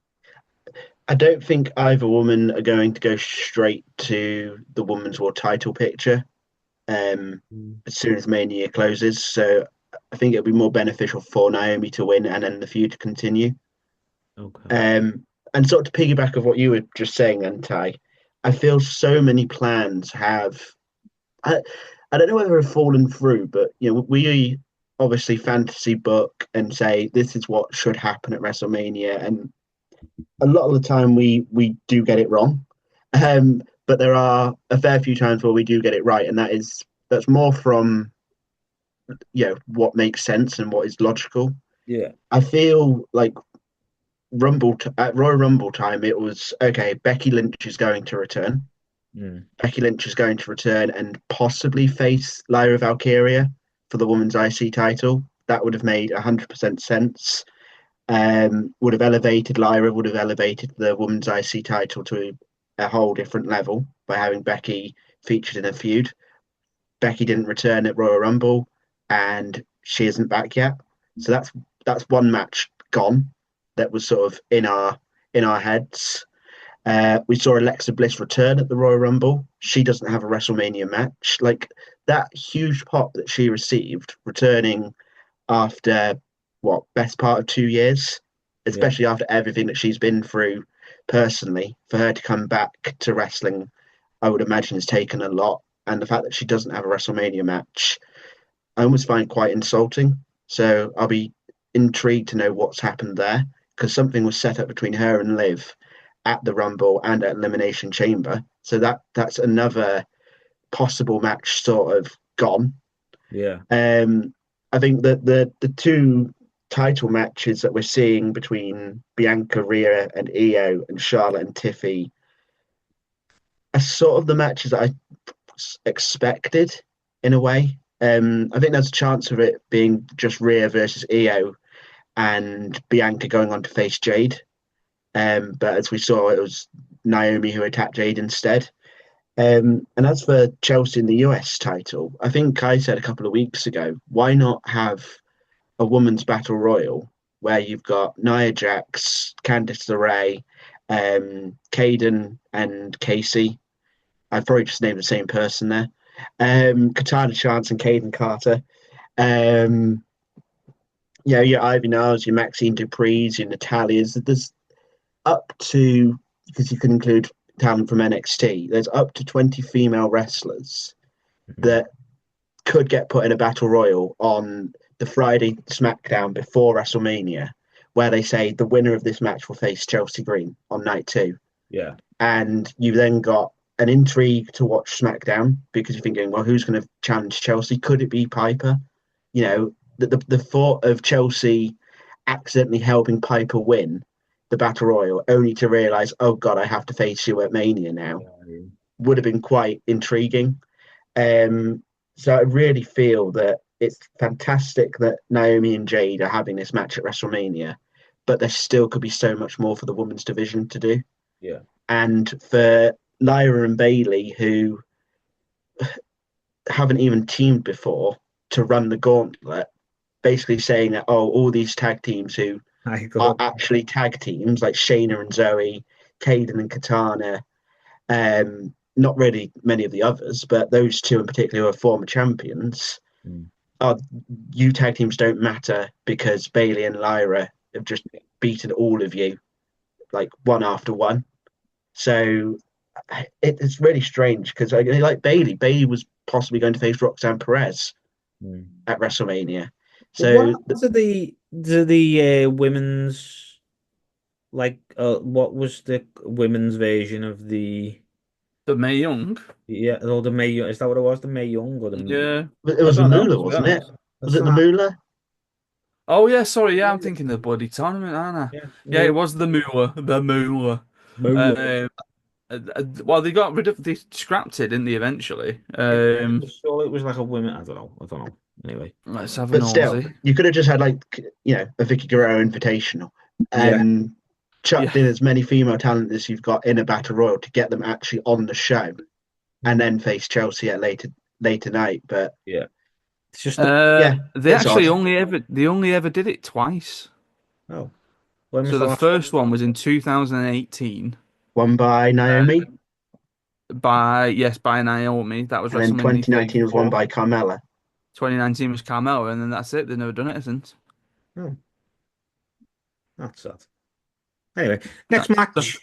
I don't think either woman are going to go straight to the women's world title picture Mm. as soon as Mania closes. So I think it'll be more beneficial for Naomi to win and then the feud to continue. Okay. And sort of to piggyback of what you were just saying, then Ty, I feel so many plans have. I, I don't know whether have fallen through, but we obviously fantasy book and say this is what should happen at WrestleMania, and a lot of the time we do get it wrong. But there are a fair few times where we do get it right, and that's more from what makes sense and what is logical. Yeah. I feel like at Royal Rumble time, it was okay. Becky Lynch is going to return. Mm. Becky Lynch is going to return and possibly face Lyra Valkyria for the women's IC title. That would have made 100% sense. Would have elevated Lyra, would have elevated the women's IC title to a whole different level by having Becky featured in a feud. Becky didn't return at Royal Rumble, and she isn't back yet. So that's one match gone that was sort of in our heads. We saw Alexa Bliss return at the Royal Rumble. She doesn't have a WrestleMania match. Like that huge pop that she received returning after what best part of 2 years, Yeah. especially after everything that she's been through personally, for her to come back to wrestling, I would imagine has taken a lot. And the fact that she doesn't have a WrestleMania match, I almost find quite insulting. So I'll be intrigued to know what's happened there because something was set up between her and Liv at the Rumble and at Elimination Chamber. So that's another possible match sort of gone. Yeah. Um, I think that the two title matches that we're seeing between Bianca, Rhea, and Io, and Charlotte and Tiffy are sort of the matches that I expected in a way. I think there's a chance of it being just Rhea versus Io and Bianca going on to face Jade. But as we saw, it was Naomi who attacked Jade instead. And as for Chelsea in the US title, I think I said a couple of weeks ago, why not have a women's battle royal where you've got Nia Jax, Candice LeRae, Caden, and Casey. I've probably just named the same person there. Katana Chance and Caden Carter. Um, your Ivy Nars, your Maxine Dupree's, your Natalia's. There's up to, because you can include talent from NXT, there's up to 20 female wrestlers Mhm. that could get put in a battle royal on the Friday SmackDown before WrestleMania, where they say the winner of this match will face Chelsea Green on night two. Yeah. And you've then got an intrigue to watch SmackDown because you're thinking, well, who's going to challenge Chelsea? Could it be Piper? Yeah. The thought of Chelsea accidentally helping Piper win the Battle Royal only to realize, oh God, I have to face you at Mania now, Yeah. would have been quite intriguing. Um, so I really feel that it's fantastic that Naomi and Jade are having this match at WrestleMania, but there still could be so much more for the women's division to do. Yeah. And for Lyra and Bailey, who haven't even teamed before, to run the gauntlet, basically saying that, oh, all these tag teams who I are got. actually tag teams, like Shayna and Zoe, Kaden and Katana, not really many of the others, but those two in particular who are former champions, Mm. oh, you tag teams don't matter because Bailey and Lyra have just beaten all of you like one after one. So it's really strange because like Bailey was possibly going to face Roxanne Perez Hmm. at WrestleMania. What So happened to the women's what was the women's version of the The May Young. or the May Young? Is that what it was? The May Young or the Yeah. it I was the don't know, Moolah, to be wasn't it? honest. Was that's it the that? Moolah? Oh yeah, sorry, yeah, I'm thinking the bloody tournament, aren't I? Yeah, Yeah, it Moolah. was the Moolah. The Moolah. Moolah. Well, they got rid of they scrapped it, didn't they, eventually? Yeah, I'm sure it was like a women. I don't know. I don't know. Anyway. Let's have a But still, nosy. you could have just had like a Vicky Guerrero Invitational Yeah. and chucked Yeah. in as many female talent as you've got in a battle royal to get them actually on the show, and then face Chelsea at later night. But Yeah. It's just the yeah, They it's actually odd. only ever did it twice. oh. When was So the the last one? first one was in 2018 One by uh, Naomi, by Naomi. That was and then WrestleMania 2019 was one 34. by Carmella. 2019 was Carmella, and then that's it. They've never done it since. Oh, that's sad. Anyway, next That's match.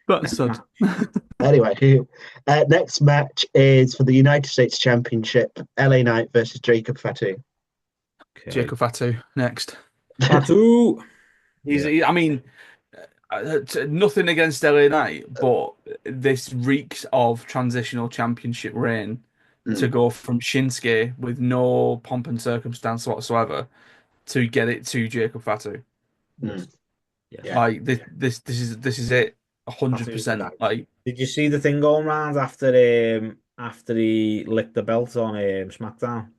that's Next sad. match. Anyway, next match is for the United States Championship: LA Knight versus Jacob Fatu. Okay. Jacob Fatu next. Fatu. Yeah. I mean, nothing against LA Knight, but this reeks of transitional championship reign to Mm, go from Shinsuke with no pomp and circumstance whatsoever to get it to Jacob Fatu. mm, Yes. Yes. yeah. Like this is it, Fatu's the 100%. guy. Like Did you see the thing going around after he licked the belt on SmackDown?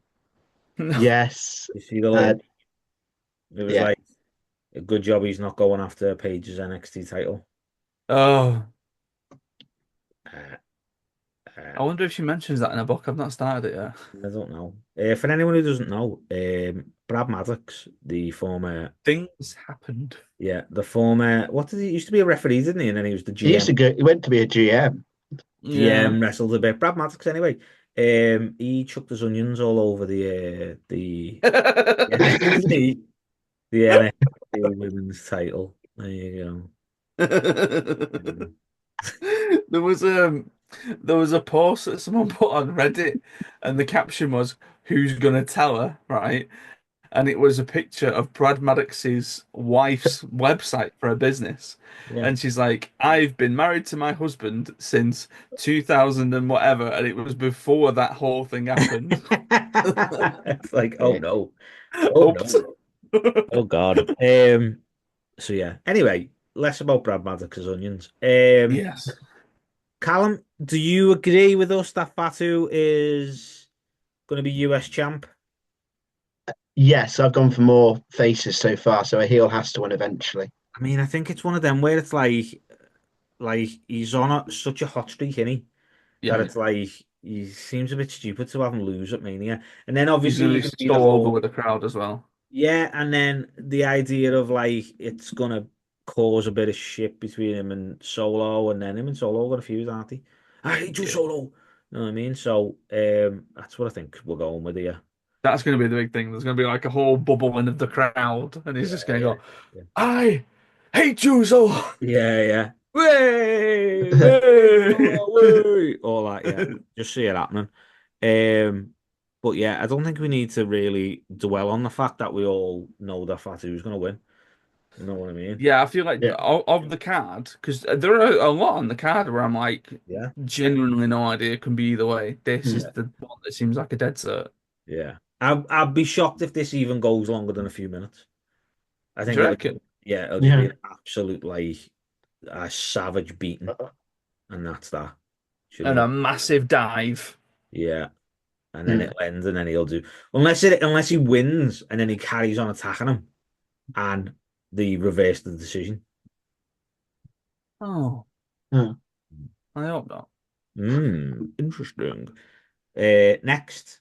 Yes. You see the Uh, link? It was yeah. like a good job he's not going after Paige's NXT title. oh, Uh, uh, I wonder if she mentions that in a book. I've not started it yet. I don't know. For anyone who doesn't know, Brad Maddox, the former, Things happened. yeah, the former, what did he used to be a referee, didn't he? And then he was the He used GM. to go. He went to be a GM. Yeah. GM wrestled a bit. Brad Maddox, anyway. He chucked his onions all over the NXT, the NXT women's title. There you go. There was there was a post that someone put on Reddit, and the caption was, "Who's gonna tell her?" Right, and it was a picture of Brad Maddox's wife's website for her business, Yeah. and she's like, "I've been married to my husband since 2000 and whatever," and it was before that whole thing happened. It's like, oh Yeah. no. Oh Oops. no. Oh God. So yeah. Anyway, less about Brad Maddox's onions. Yes. Callum, do you agree with us that Fatu is going to be US champ? Yes, I've gone for more faces so far, so a heel has to win eventually. I mean, I think it's one of them where it's like he's on such a hot streak, isn't he? That Yeah. it's like he seems a bit stupid to have him lose at Mania. And then He's obviously gonna you be can see the so over whole with the crowd as well. yeah, and then the idea of like it's gonna cause a bit of shit between him and Solo, and then him and Solo are gonna fuse, aren't they? I hate you, Yeah. Solo. You know what I mean? So that's what I think we're going with here. That's going to be the big thing. There's going to be like a whole bubbling of the crowd, and he's just Yeah, going to yeah, go, yeah, "I hate you so." yeah, yeah. Way, I way, way, all that. Yeah, just see it happening. Um, but yeah, I don't think we need to really dwell on the fact that we all know that Fatu's gonna win. You know what I mean? Yeah, I feel like Yeah. of the card, because there are a lot on the card where I'm like, Yeah, genuinely no idea, can be either way. This Mm. is the one that seems like a dead cert. yeah. I'd be shocked if this even goes longer than a few minutes. I Do think you it'll, reckon? yeah, it'll just be Yeah. an absolute like a savage beating, and that's that. Do you And know? a massive dive. Yeah, and then Mm. it'll end, and then he'll do unless he wins, and then he carries on attacking him, and they reverse the decision. Oh, Mm. I hope not. Interesting. Next.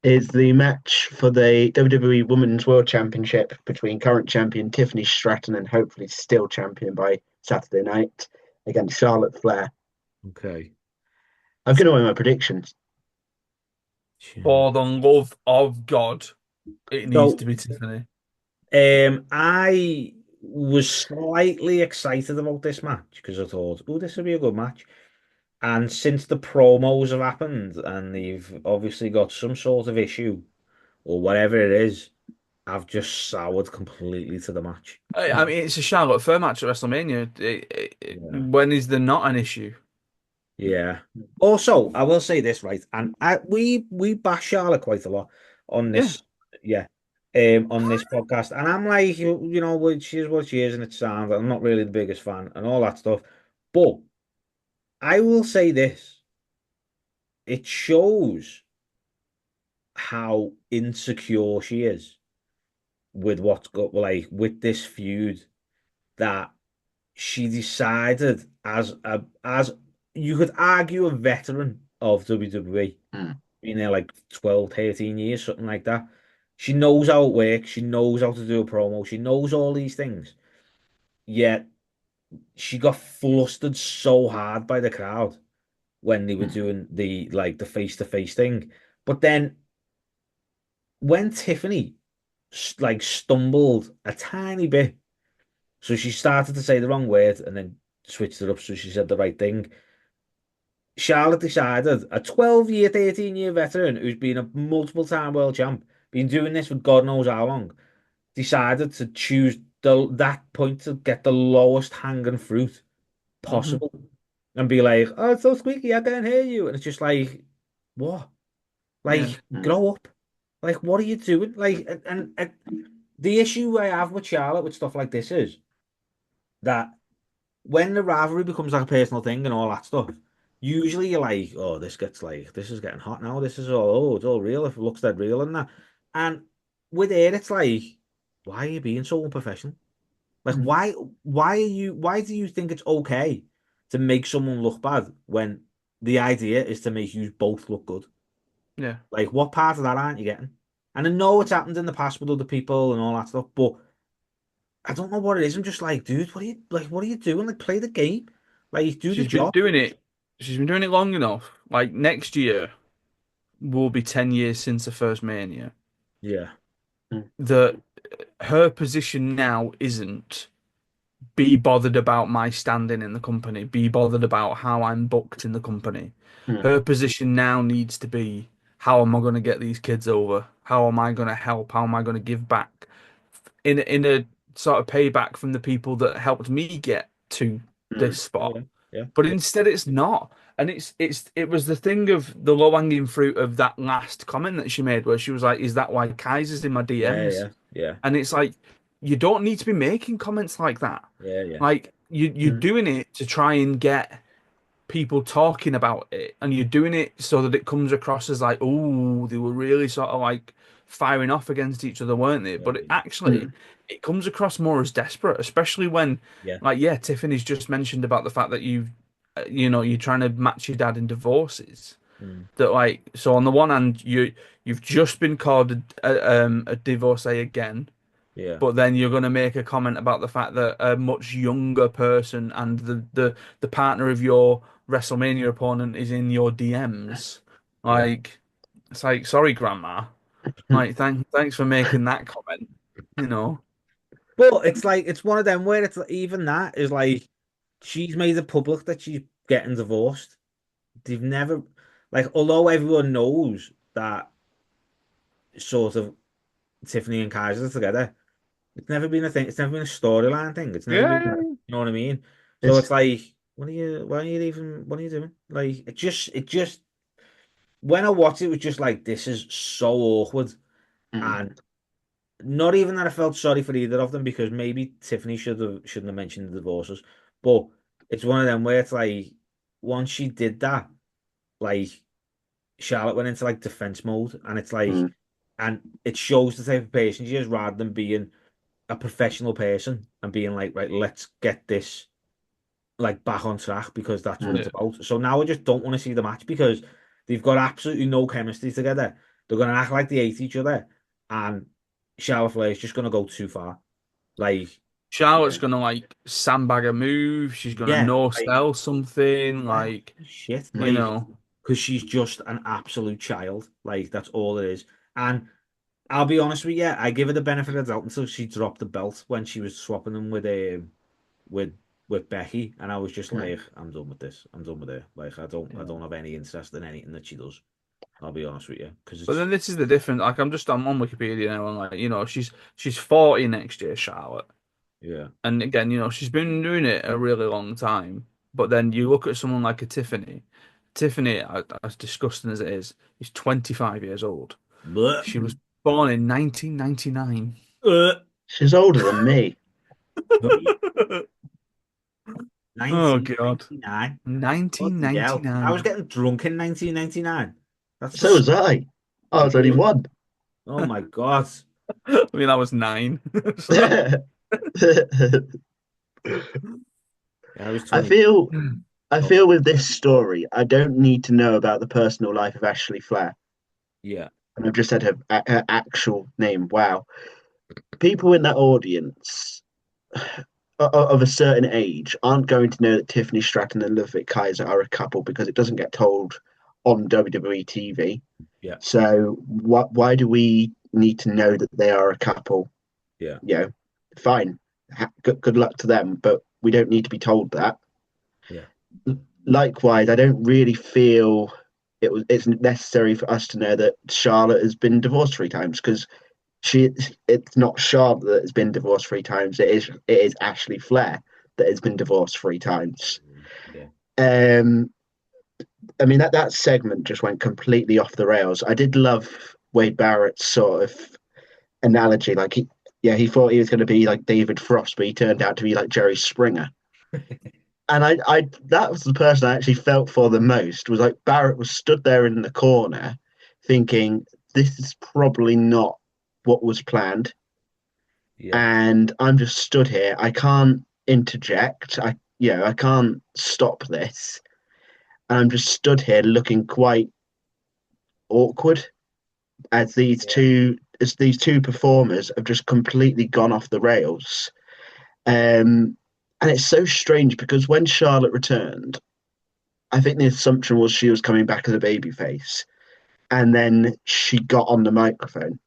Is the match for the WWE Women's World Championship between current champion Tiffany Stratton and hopefully still champion by Saturday night against Charlotte Flair. Okay. I'm going to win my predictions. For the love of God, it needs So, to be Tiffany. I was slightly excited about this match because I thought, oh, this will be a good match. And since the promos have happened and they've obviously got some sort of issue or whatever it is, I've just soured completely to the match. I mean, it's a Charlotte Flair match at WrestleMania. Yeah. When is there not an issue? Yeah. Also, I will say this, right? And we bash Charlotte quite a lot on Yeah. this, yeah, on this podcast. And I'm like, well, she is what she is, and it sounds. I'm not really the biggest fan and all that stuff. But I will say this: it shows how insecure she is with what's got like with this feud that she decided as you could argue a veteran of WWE, Mm. been there like 12, 13 years, something like that. She knows how it works, she knows how to do a promo, she knows all these things. Yet she got flustered so hard by the crowd when they were Mm. doing the face-to-face thing. But then when Tiffany like stumbled a tiny bit, so she started to say the wrong word and then switched it up so she said the right thing. Charlotte decided, a 12-year, 13-year veteran who's been a multiple time world champ, been doing this for God knows how long, decided to choose that point to get the lowest hanging fruit Hmm. possible and be like, oh, it's so squeaky, I can't hear you. And it's just like, what? Yeah. Like, grow up. Like, what are you doing? Like, and the issue I have with Charlotte with stuff like this is that when the rivalry becomes like a personal thing and all that stuff, usually you're like, oh, this is getting hot now. This is all, oh, it's all real. If it looks dead real and that. And with it, it's like, why are you being so unprofessional? Like, Mm. why do you think it's okay to make someone look bad when the idea is to make you both look good? Yeah. Like, what part of that aren't you getting? And I know it's happened in the past with other people and all that stuff, but I don't know what it is. I'm just like, dude, what are you doing? Like, play the game. Like, do the She's been job. doing it. She's been doing it long enough. Like next year will be 10 years since the first Mania. Yeah, Mm. That her position now isn't be bothered about my standing in the company, be bothered about how I'm booked in the company. Mm. Her position now needs to be how am I going to get these kids over? How am I going to help? How am I going to give back in a sort of payback from the people that helped me get to Mm. this yeah, spot? yeah, yeah, But instead, it's not. And it was the thing of the low hanging fruit of that last comment that she made, where she was like, "Is that why Kaiser's in my yeah, DMs?" yeah, yeah, And it's like, you don't need to be making comments like that. yeah, yeah, Like you're Mm. doing it to try and get people talking about it, and you're doing it so that it comes across as like, oh, they were really sort of like firing off against each other, weren't they? yeah, But yeah, actually, Mm. it comes across more as desperate, especially when, yeah. like, yeah, Tiffany's just mentioned about the fact that you're trying to match your dad in divorces. Mm, That like, so on the one hand, you've just been called a divorcee again, yeah, but then you're going to make a comment about the fact that a much younger person and the partner of your WrestleMania opponent is in your DMs. yeah. Like, it's like, sorry, Grandma. Like, thanks for making that comment. You know? But it's like it's one of them where it's like, even that is like she's made it public that she's getting divorced. They've never like although everyone knows that sort of Tiffany and Kaiser are together. It's never been a thing. It's never been a storyline thing. It's never Yeah, been, yeah, you know what I mean? So It's it's like, why are you even, what are you doing? Like, when I watched it, it was just like, this is so awkward. mm. And not even that I felt sorry for either of them because maybe Tiffany shouldn't have mentioned the divorces. But it's one of them where it's like, once she did that, like, Charlotte went into like defense mode. And it's like, Mm. and it shows the type of person she is rather than being a professional person and being like, right, let's get this like back on track because that's what Mm. it's yeah. about. So now I just don't want to see the match because they've got absolutely no chemistry together. They're gonna act like they hate each other, and Charlotte Flair is just gonna go too far. Like, Charlotte's gonna like sandbag a move. She's gonna yeah, no like sell something. yeah, Like, shit. you Mm. know. because she's just an absolute child. Like that's all it is. And I'll be honest with you, I give her the benefit of the doubt until she dropped the belt when she was swapping them with with Becky, and I was just Mm. like, I'm done with this. I'm done with her. Like I Yeah. don't have any interest in anything that she does. I'll be honest with you, because But it's then this is the difference. Like I'm on Wikipedia now, and like she's 40 next year, Charlotte. yeah. And again, she's been doing it a really long time. But then you look at someone like a Tiffany. Tiffany, as disgusting as it is 25 years old. But She was born in 1999. She's older than me. Oh God, 1999. Bloody hell. I was 1999. getting drunk in 1999. That's So was I. I was only really, one. oh my God. I mean, I was nine. So, Yeah, I was I 20. feel I Oh, feel with this story, I don't need to know about the personal life of Ashley Flair. yeah. And I've just said her actual name. Wow. People in that audience of a certain age aren't going to know that Tiffany Stratton and Ludwig Kaiser are a couple because it doesn't get told on WWE TV. Yeah. So why do we need to know that they are a couple? Yeah. You know, fine. Good luck to them, but we don't need to be told that. Yeah. Likewise, I don't really feel it's necessary for us to know that Charlotte has been divorced 3 times because she it's not Charlotte that has been divorced 3 times. It is Ashley Flair that has been divorced 3 times. Yeah. Um, I mean that segment just went completely off the rails. I did love Wade Barrett's sort of analogy. Like he thought he was going to be like David Frost, but he turned out to be like Jerry Springer. And I that was the person I actually felt for the most. Was like Barrett was stood there in the corner, thinking this is probably not what was planned, Yeah. and I'm just stood here. I can't interject. I can't stop this. And I'm just stood here looking quite awkward as Yeah. these two performers have just completely gone off the rails. Um, and it's so strange because when Charlotte returned, I think the assumption was she was coming back as a babyface, and then she got on the microphone.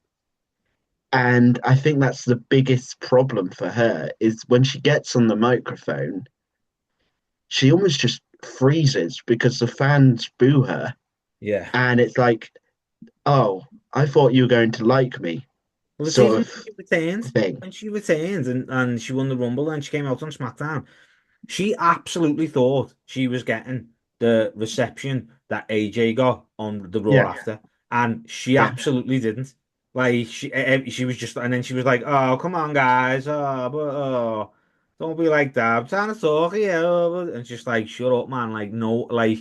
And I think that's the biggest problem for her is when she gets on the microphone, she almost just freezes because the fans boo her. Yeah. And it's like, oh, I thought you were going to like me, Well, it's sort even of thing. when she retained and she won the Rumble and she came out on SmackDown. She absolutely thought she was getting the reception that AJ got on the Raw Yeah, after, and she yeah, absolutely didn't. Like she was just, and then she was like, "Oh, come on, guys! Don't be like that. I'm trying to talk here." And it's just like, "Shut up, man! Like, no, like,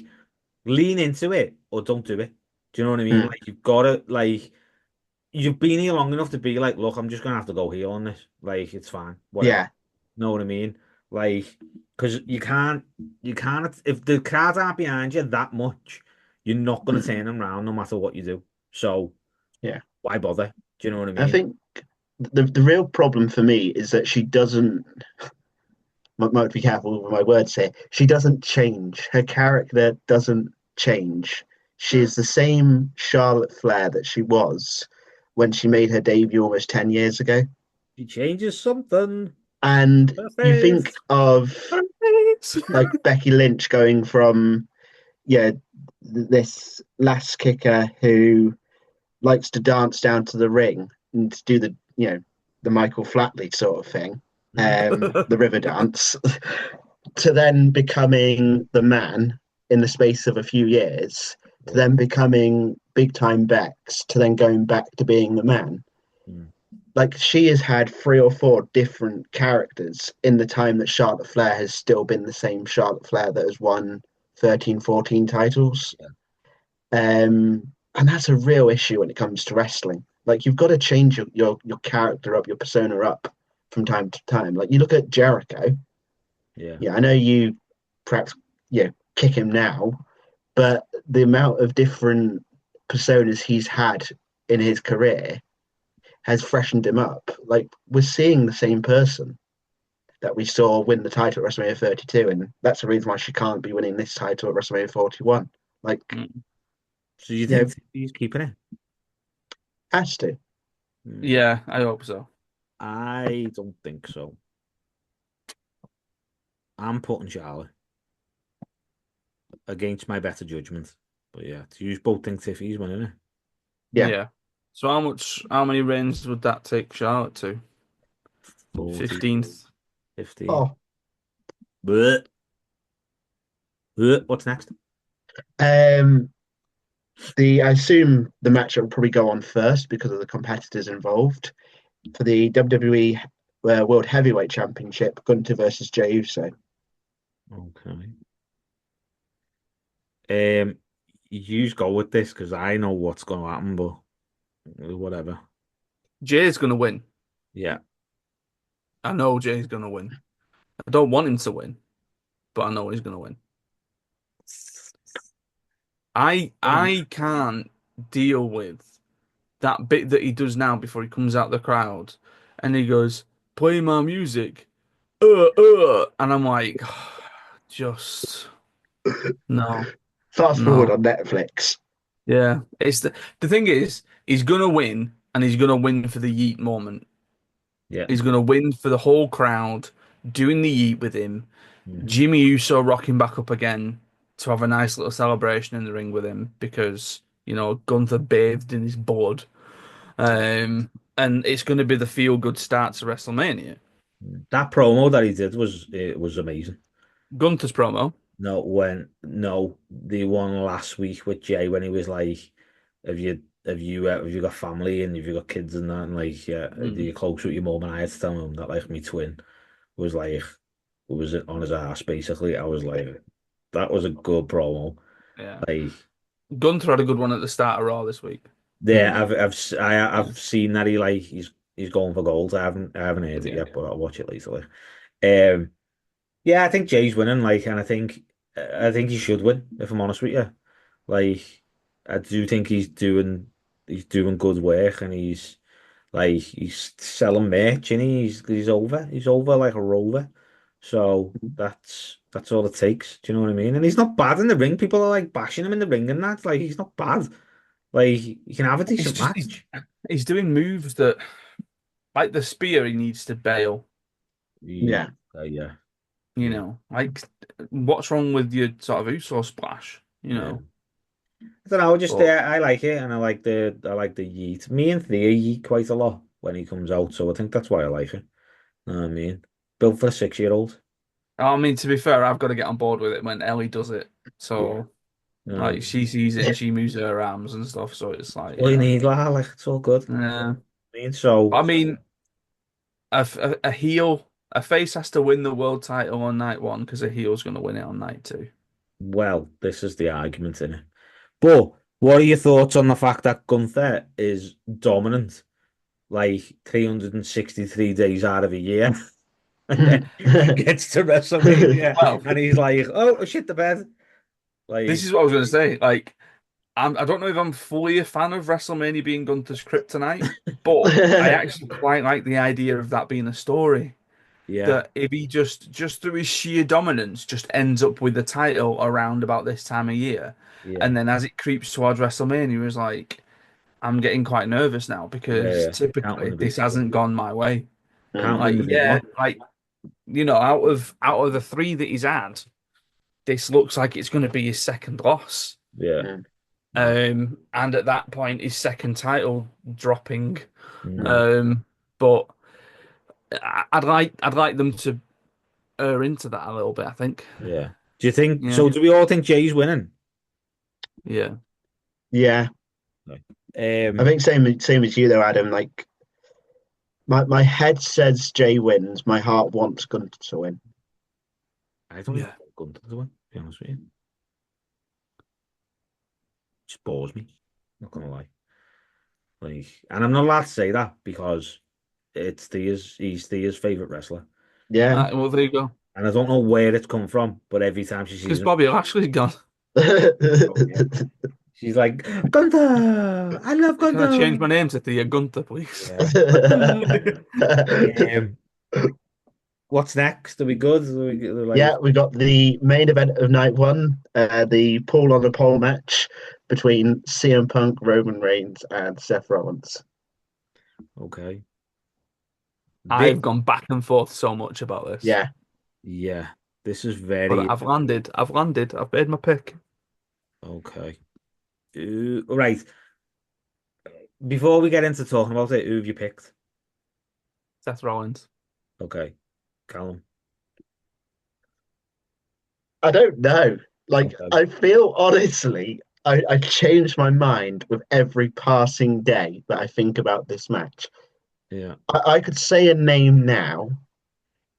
lean into it or don't do it." Do you know what I mean? mm, Like, you've got to like. You've been here long enough to be like, look, I'm just gonna have to go heel on this. Like, it's fine, whatever. yeah, Know what I mean? Like, because you can't, if the cards aren't behind you that much, you're not gonna mm, turn them around no matter what you do. So yeah. why bother? Do you know what I I mean? think the real problem for me is that she doesn't. Might be careful with my words here. She doesn't change. Her character doesn't change. She is the same Charlotte Flair that she was when she made her debut almost 10 years ago. She changes something. And Her you think face. of her face. like Becky Lynch going from, yeah, this last kicker who likes to dance down to the ring and to do the Michael Flatley sort of thing, the river dance, to then becoming the man in the space of a few years, to Yeah. then becoming big time Bex, to then going back to being the man. Mm. Like she has had 3 or 4 different characters in the time that Charlotte Flair has still been the same Charlotte Flair that has won 13, 14 titles. Yeah. And that's a real issue when it comes to wrestling. Like you've got to change your character up, your persona up from time to time. Like you look at Jericho. Yeah. Yeah, I know you perhaps kick him now, but the amount of different personas he's had in his career has freshened him up. Like we're seeing the same person that we saw win the title at WrestleMania 32, and that's the reason why she can't be winning this title at WrestleMania 41. Like Mm. So you Yeah, think he's keeping it? has to. Hmm. Yeah, I hope so. I don't think so. I'm putting Charlie against my better judgment. But yeah, you both think Tiffy's winning it. Yeah. Yeah. So how many reigns would that take Charlotte to? 40, 15th. 15. Oh, Blech. Blech. What's next? um, I assume the matchup will probably go on first because of the competitors involved for the WWE World Heavyweight Championship, Gunter versus Jey Uso. Okay. You go with this because I know what's going to happen, but whatever. Jay's gonna win. Yeah. I know Jay's gonna win. I don't want him to win, but I know he's gonna win. I can't deal with that bit that he does now before he comes out the crowd and he goes, play my music. And I'm like, just no, Fast forward no. on Netflix. Yeah. It's the thing is, he's gonna win and he's gonna win for the yeet moment. Yeah. He's gonna win for the whole crowd doing the yeet with him. Hmm. Jimmy Uso rocking back up again to have a nice little celebration in the ring with him because, Gunther bathed in his blood. And it's going to be the feel good start to WrestleMania. That promo that he did was amazing. Gunther's promo. No, the one last week with Jay when he was like, have you got family and have you got kids and that and like yeah, are Mm, you close with your mum and I had to tell him that like my twin was like was on his ass basically. I was like that was a good promo. yeah. Like Gunther had a good one at the start of Raw this week. yeah, Mm. I've seen that he's going for gold. I haven't heard it Yeah. yet, but I'll watch it later. Like. Um yeah, I think Jay's winning, like, and I think he should win, if I'm honest with you. Like, I do think he's doing good work, and he's selling merch, and he's over like a rover. So that's all it takes. Do you know what I mean? And he's not bad in the ring. People are like bashing him in the ring, and that's like he's not bad. Like, he can have a He's decent just he's, match. he's doing moves that, like the spear, he needs to bail. He, Yeah. yeah, You yeah, know, like what's wrong with your sort of Uso splash? yeah. I don't know, just But I like it, and I like the yeet. Me and Thea yeet quite a lot when he comes out, so I think that's why I like it. Know what I mean, built for a 6-year-old. I mean, to be fair, I've got to get on board with it when Ellie does it. Yeah, So like no, she sees it and she moves her arms and stuff. So it's like, all you yeah, need, like it's all good. yeah. I mean, so I mean, a heel, a face has to win the world title on night one because a heel's going to win it on night two. well, this is the argument in it. But what are your thoughts on the fact that Gunther is dominant, like 363 days out of a year, and then he gets to WrestleMania Well, and he's like, "Oh shit, the bed." this Like, is what I was going to say. Like, I don't know if I'm fully a fan of WrestleMania being Gunther's kryptonite, but I actually quite like the idea of that being a story. yeah, That if he just through his sheer dominance just ends up with the title around about this time of year, yeah, and then as it creeps towards WrestleMania, is like I'm getting quite nervous now yeah, because yeah. Can't win typically the this big, hasn't gone my way. Mm. can't win Like the big yeah, one. like out of the three that he's had, this looks like it's going to be his second loss. Yeah. Mm. Mm. And at that point, his second title dropping. Mm. Um, but I'd like them to err into that a little bit. I think. Yeah. Do you think Yeah, so? Do we all think Jay's winning? yeah, Yeah. Right. I think same as you though, Adam. Like my head says Jay wins. My heart wants Gunter to win. I don't even yeah. want Gunther to win, to be honest with you. Just bores me. Not gonna lie. Like, and I'm not allowed to say that because he's Thea's favorite wrestler, Yeah. Well, there you go. and I don't know where it's come from, but every time she sees Because him, Bobby Lashley's gone. oh yeah, she's like Gunther. I love Can I change Gunther. my name to Thea Gunther, please? Yeah. Um, what's next? Are we good? Are we like Yeah, we got the main event of night one, the pool on the pole match between CM Punk, Roman Reigns, and Seth Rollins. okay? This, I've gone back and forth so much about this, Yeah, yeah, this is but very I've landed. I've landed. I've made my pick. okay. Right. Before we get into talking about it, who have you picked? Seth Rollins. Okay, Callum. I don't know. Like, Okay, I feel honestly, I change my mind with every passing day that I think about this match. yeah. I could say a name now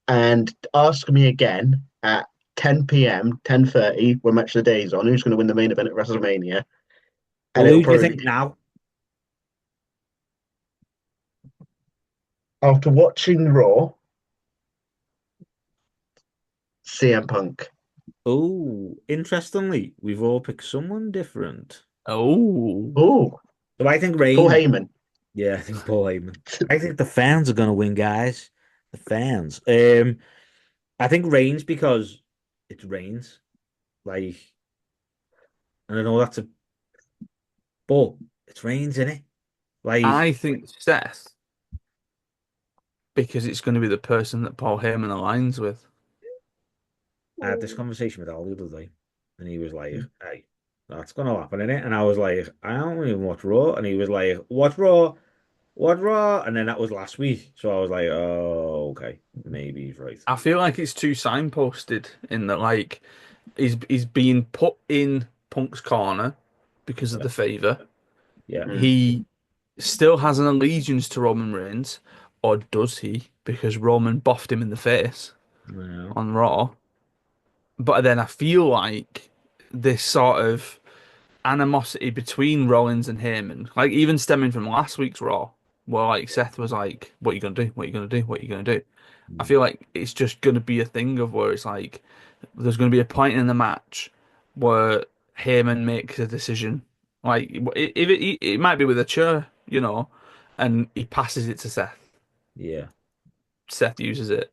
and ask me again at 10 p.m., 10:30, when Match of the Day's on, who's going to win the main event at WrestleMania. And Well, it'll who do you probably think be, now? after watching Raw, CM Punk. Oh, interestingly, we've all picked someone different. Oh, Oh, So I think Paul Reigns. Heyman. Yeah, I think Paul Heyman. I think the fans are gonna win, guys. The fans. I think Reigns because it's Reigns. Like, and I know that's a but it's Reigns, isn't it? Like, I think Seth because it's going to be the person that Paul Heyman aligns with. I had this conversation with Al the other day, and he was like, "Hey, that's gonna happen, innit?" And I was like, "I don't even watch Raw," and he was like, "What Raw? What Raw?" And then that was last week, so I was like, "Oh, okay, maybe he's right." I feel like it's too signposted in that like he's being put in Punk's corner because of Yeah, the favor. yeah, Mm, He still has an allegiance to Roman Reigns, or does he? Because Roman boffed him in the face yeah, on Raw. But then I feel like this sort of animosity between Rollins and Heyman, like even stemming from last week's Raw, where like Seth was like, "What are you gonna do? What are you gonna do? What are you gonna do?" I mm, feel like it's just gonna be a thing of where it's like there's gonna be a point in the match where Heyman makes a decision, like if it might be with a chair, and he passes it to Seth. yeah. Seth uses it.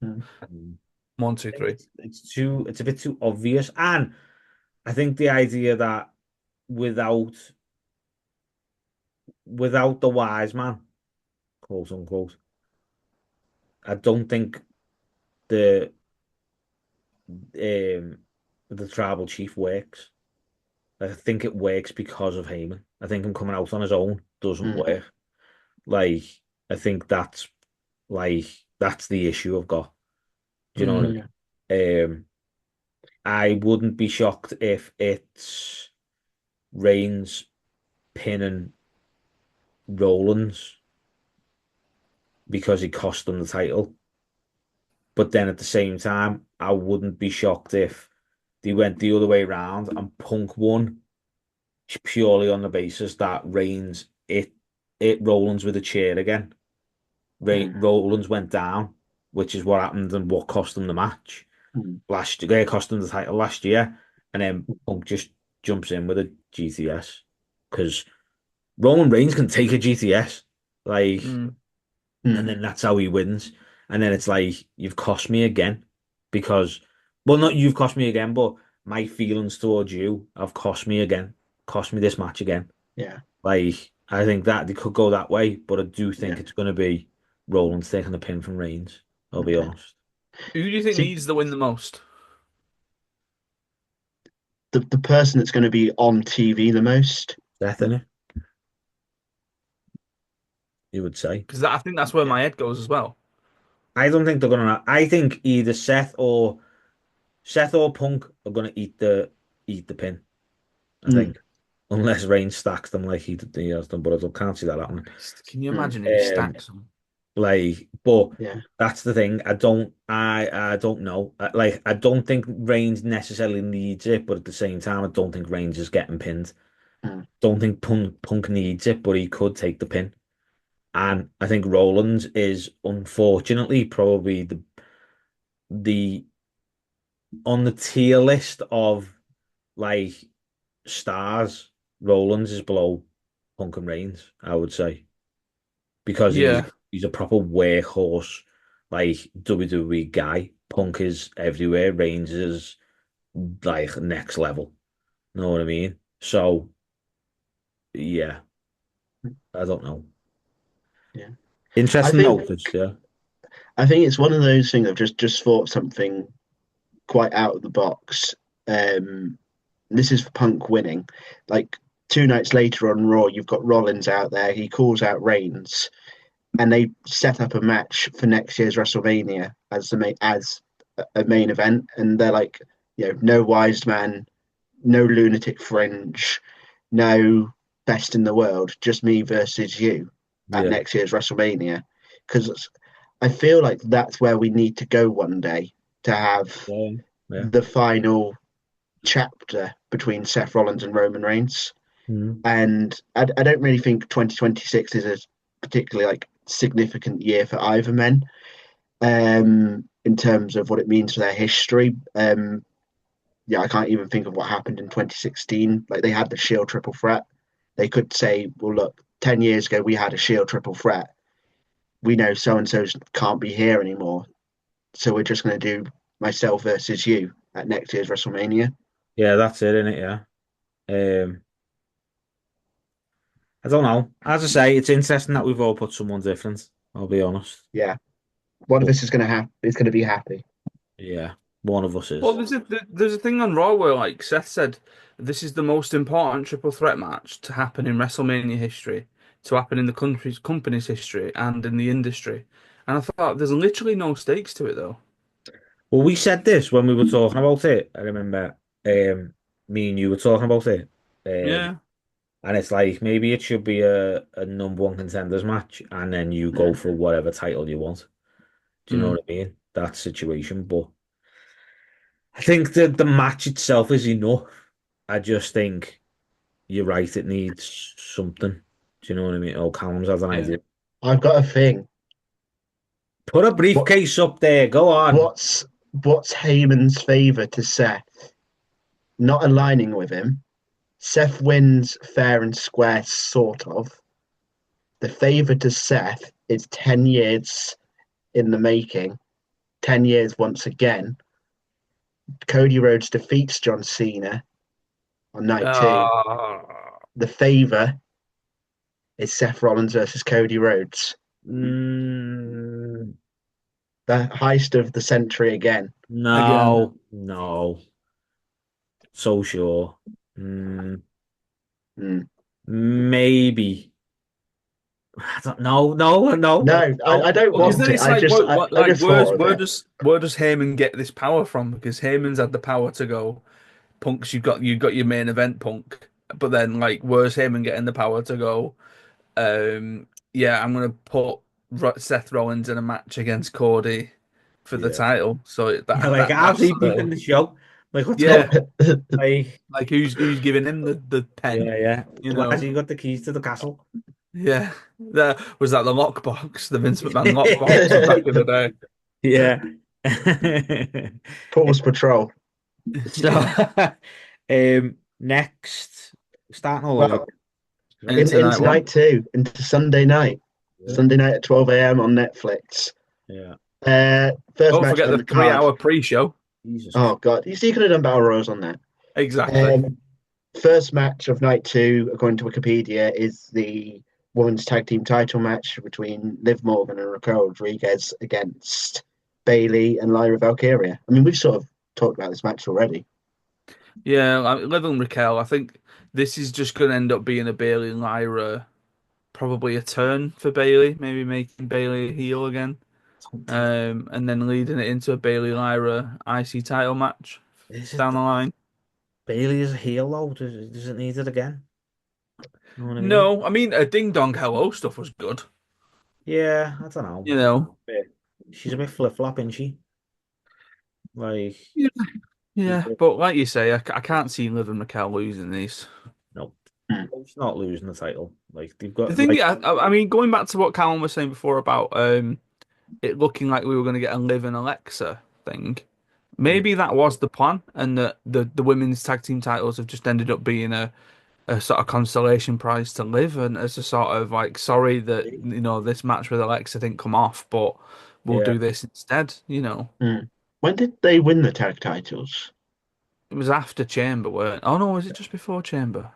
mm, Mm. One, two, I think three. it's a bit too obvious, and I think the idea that without without the wise man, quote unquote, I don't think the um the tribal chief works. I think it works because of Heyman. I think him coming out on his own doesn't mm, work. Like, I think like that's the issue I've got. Do you know what Mm. yeah. I mean? I wouldn't be shocked if it's Reigns pinning Rollins because he cost them the title. But then at the same time, I wouldn't be shocked if they went the other way around and Punk won purely on the basis that Reigns it Rollins with a chair again. Mm, Rollins went down, which is what happened and what cost them the match mm, last year. They cost them the title last year, and then Punk just jumps in with a GTS because Roman Reigns can take a GTS, like, Mm. and mm, then that's how he wins. And then it's like you've cost me again because, well, not you've cost me again, but my feelings towards you have cost me again, cost me this match again. yeah, Like, I think that they could go that way, but I do think yeah. it's going to be Rollins taking the pin from Reigns. I'll be Okay. honest. Who do you think See, needs the win the most? the person that's going to be on TV the most. Death in it, you would say. Because I think that's where Yeah. my head goes as well. I don't think they're gonna. I think either Seth or Punk are gonna eat the pin. I Mm, think unless Reigns stacks them like he has done, but I can't see that happening. Christ, can you mm, imagine if he Um, stacks them? but yeah. that's the thing. I don't know. I don't think Reigns necessarily needs it, but at the same time, I don't think Reigns is getting pinned. Mm, Don't think Punk needs it, but he could take the pin. And I think Rollins is unfortunately probably the on the tier list of like stars. Rollins is below Punk and Reigns, I would say, because Yeah. he's a proper workhorse like WWE guy. Punk is everywhere. Reigns is like next level. Know what I mean? So yeah, I don't know. Yeah. I Interesting think notice, yeah. I think it's one of those things. I've just thought something quite out of the box. Um, this is for Punk winning. Like 2 nights later on Raw, you've got Rollins out there. He calls out Reigns, and they set up a match for next year's WrestleMania as a main event. And they're like, no wise man, no lunatic fringe, no best in the world, just me versus you at Yeah, next year's WrestleMania. Because I feel like that's where we need to go one day to have yeah, yeah. the final chapter between Seth Rollins and Roman Reigns. Mhm. And I don't really think 2026 is a particularly like significant year for either men in terms of what it means for their history. Yeah, I can't even think of what happened in 2016. Like they had the Shield triple threat. They could say, well, look, 10 years ago, we had a Shield triple threat. We know so and so can't be here anymore. So we're just going to do myself versus you at next year's WrestleMania. Yeah, that's it, isn't it? Yeah. Um, I don't know. As I say, it's interesting that we've all put someone different. I'll be honest. Yeah, one of But us is going to have is going to be happy. yeah, one of us Well, is. there's a thing on Raw where like Seth said this is the most important triple threat match to happen in WrestleMania history, to happen in the company's history and in the industry. And I thought there's literally no stakes to it though. Well, we said this when we were talking about it. I remember me and you were talking about it. Um, Yeah. and it's like maybe it should be a number one contenders match, and then you go Mm. for whatever title you want. Do you know Mm. what I mean? That situation. But I think the match itself is enough. I just think you're right, it needs something. Do you know what I mean? Oh, Callum's has an Yeah. idea. I've got a thing. Put a What briefcase up there. Go on. what's Heyman's favor to Seth? Not aligning with him. Seth wins fair and square, sort of. The favor to Seth is 10 years in the making. 10 years once again. Cody Rhodes defeats John Cena on night two. Ah. The favor is Seth Rollins versus Cody Rhodes. Mm, The heist of the century again. Again. no, no. So sure. Mm, Mm. maybe. I don't know. No, no, No, I no. don't Well, because want then it. it's like, I like, just thought of it. where does Heyman get this power from? Because Heyman's had the power to go, Punk's, you've got your main event, Punk, but then like, where's Heyman getting the power to go? Yeah, I'm gonna put Seth Rollins in a match against Cody for the Yeah. title. So Yeah, that like that how's that's he the booking the show? Like what's going yeah, on? Like, like who's giving him the pen? yeah, yeah. You Why has know? he got the keys to the castle? Yeah, was that the lockbox, the Vince McMahon lockbox from back in the day? Yeah. Pause patrol. So, Yeah, next, starting all over. Well, and tonight into one. night two, into Sunday night. Yeah. Sunday night at 12 a.m. on Netflix. Yeah. First Don't match forget on the the card. 3 hour pre-show. Jesus Oh Christ. God, you see, you could have done Battle Royals on that. Exactly. Um, First match of night two, according to Wikipedia, is the women's tag team title match between Liv Morgan and Raquel Rodriguez against Bailey and Lyra Valkyria. I mean, we've sort of talked about this match already. Yeah, Liv and Raquel. I think this is just going to end up being a Bailey Lyra, probably a turn for Bailey, maybe making Bailey a heel again, Don't think and then leading it into a Bailey Lyra IC title match is down it the line. Bailey is a heel though. Does it need it again? You know what I mean? No, I mean a Ding Dong Hello stuff was good. Yeah, I don't know. You know. She's a bit flip-flop, isn't she? Like, Yeah, she's a yeah, bit, but like you say, I can't see Liv and Raquel losing these. no, Hmm. she's not losing the title. Like they've The got thing, like, I mean, going back to what Callum was saying before about it looking like we were going to get a Liv and Alexa thing. yeah, Maybe that was the plan, and that the women's tag team titles have just ended up being a sort of consolation prize to Liv, and as a sort of like, sorry that this match with Alexa didn't come off, but we'll Yeah, do this instead. You know, Mm. When did they win the tag titles? it was after Chamber, weren't? Oh no, was it just before Chamber?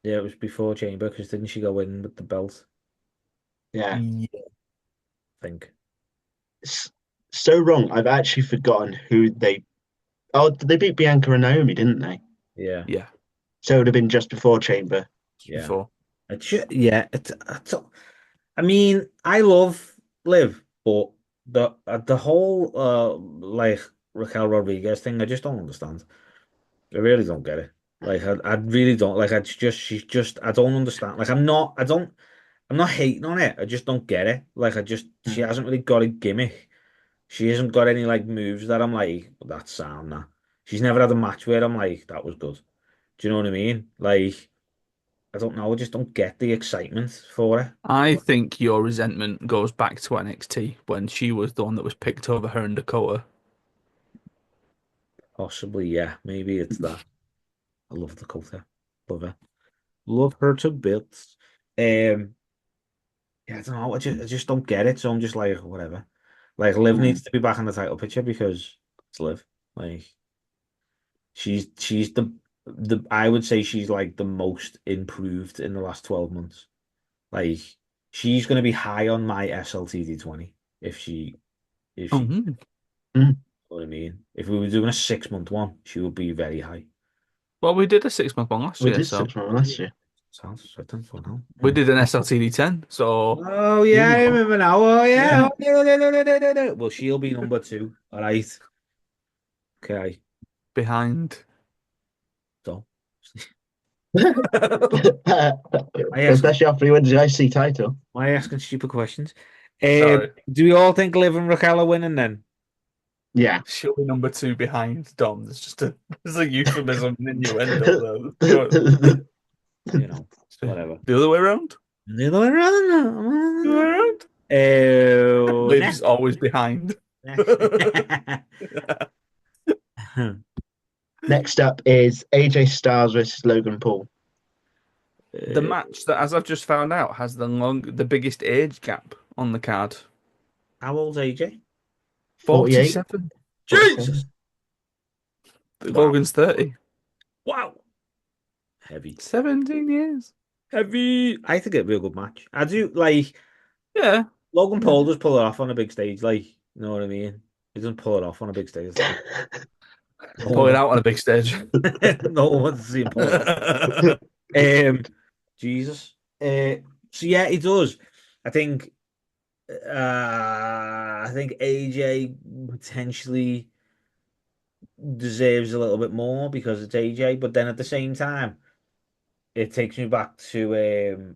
yeah, it was before Chamber because didn't she go in with the belt? Yeah. Yeah, I think. It's so wrong. I've actually forgotten who they. Oh, they beat Bianca and Naomi, didn't they? Yeah, yeah, So it would have been just before Chamber. just yeah. before. Yeah, I mean, I love Liv, but the whole like Raquel Rodriguez thing, I just don't understand. I really don't get it. Like I really don't like. It's just she's just I don't understand. Like I'm not hating on it. I just don't get it. Like she Mm. hasn't really got a gimmick. She hasn't got any like moves that I'm like that's sound that. She's never had a match where I'm like that was good. Do you know what I mean? Like I don't know. I just don't get the excitement for it. I think your resentment goes back to NXT when she was the one that was picked over her and Dakota. Possibly, yeah. Maybe it's that. I love Dakota. Love her. Love her to bits. Um, yeah, I don't know. I just don't get it. So I'm just like, whatever. Like, Liv Mm. needs to be back in the title picture because it's Liv. Like, she's the I would say she's like the most improved in the last 12 months. Like, she's gonna be high on my SLTD 20 if she Oh, Mm. what I mean. If we were doing a 6 month one, she would be very high. well, we did a 6 month one last We year, did so 6 months last year. Sounds so done for now. we did an SLTD 10. So Oh here yeah, we I go. remember now. Oh yeah. Yeah, Oh, no, no, no, no, no, no, no. Well, she'll be number two. All right. Okay. behind. So, I asking, Especially after he wins the IC title. I asking stupid questions. Sorry, Do we all think Liv and Raquel are winning then? Yeah. she'll be number two behind Dom. There's a euphemism, and innuendo there. You know, You know, whatever. the other way around. The other way The other way around. around. Liv's Next. always behind. Next. Next up is AJ Styles versus Logan Paul. The Uh, match that, as I've just found out, has the biggest age gap on the card. how old's AJ? 48, 47. Jesus. 47. Wow. Logan's 30. Wow. Heavy. 17 years. Heavy. I think it'd be a good match. I do like Yeah. Logan Yeah. Paul does pull it off on a big stage, like you know what I mean. He doesn't pull it off on a big stage. It's like no Pull one it wants, out on a big stage. no one wants to see him pull it off. Um, Jesus. So yeah, he does. I think. I think AJ potentially deserves a little bit more because it's AJ, but then at the same time, it takes me back to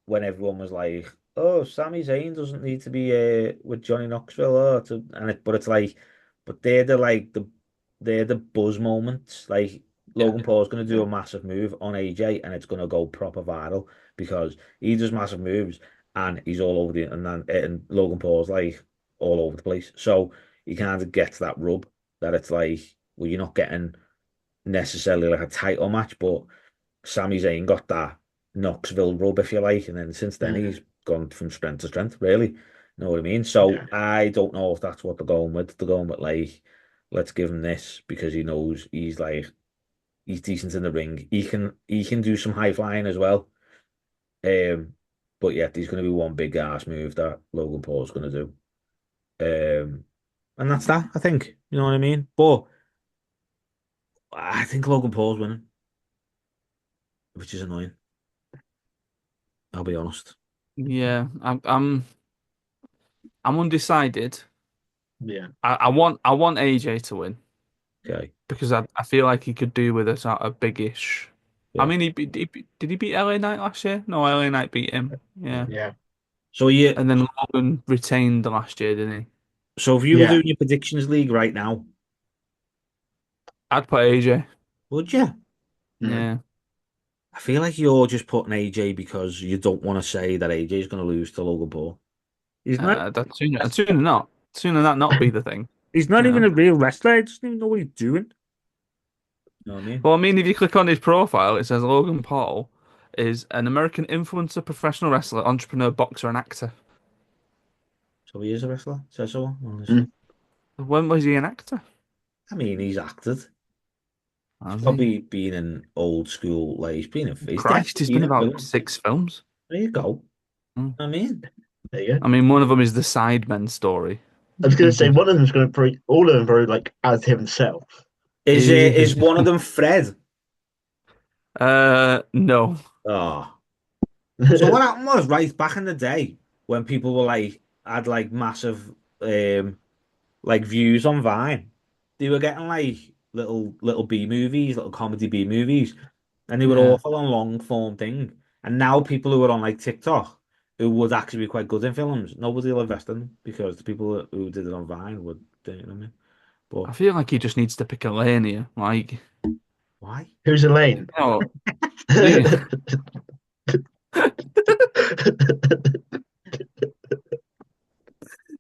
when everyone was like, "Oh, Sami Zayn doesn't need to be with Johnny Knoxville," but it's like, but they're the buzz moments. Like Yeah. Logan Paul's going to do Yeah. a massive move on AJ, and it's going to go proper viral because he does massive moves and he's all over and Logan Paul's like all over the place. So you kind of get to that rub that it's like, well, you're not getting necessarily like a title match, but Sami Zayn got that Knoxville rub, if you like, and then since then Mm. he's gone from strength to strength, really. You know what I mean? So Yeah. I don't know if that's what they're going with. They're going with like, let's give him this because he knows he's decent in the ring. He can do some high flying as well. Um, but yeah, there's going to be one big ass move that Logan Paul's going to do. And that's that. I think you know what I mean. But I think Logan Paul's winning, which is annoying. I'll be honest. Yeah. I'm undecided. Yeah. I want AJ to win Okay. because I feel like he could do with a sort of biggish. I Yeah. mean, did he beat LA Knight last year? No, LA Knight beat him. Yeah. Yeah. Yeah. So you And then Logan retained last year, didn't he? so if you were Yeah. doing your predictions league right now, I'd put AJ. would you? Mm. Yeah. I feel like you're just putting AJ because you don't want to say that AJ is going to lose to Logan Paul. He's not. I'd sooner that not be the thing, He's not you even know. a real wrestler. He doesn't even know what he's doing. You know what I mean? Well, I mean, if you click on his profile, it says Logan Paul is an American influencer, professional wrestler, entrepreneur, boxer, and actor. So he is a wrestler. Says so on his Mm. thing. When was he an actor? I mean, he's acted. He's Has he? probably been in old school. Like he's Christ, definitely he's been been in about films. 6 films. There you go. Hmm. I mean, There you go. I mean, one of them is the Sidemen story. I was going to say one of them's going to probably all of them are like as himself. is Eh, one of them Fred? no. Oh. So what happened was, right, back in the day when people were like had like massive like views on Vine, they were getting like little B movies, little comedy B movies, and they were Yeah. awful on long form thing. And now people who are on like TikTok who would actually be quite good in films, nobody will invest in them because the people who did it on Vine would do it, you know what I mean? But I feel like he just needs to pick a lane here. Like, why? Who's Elaine? oh, the,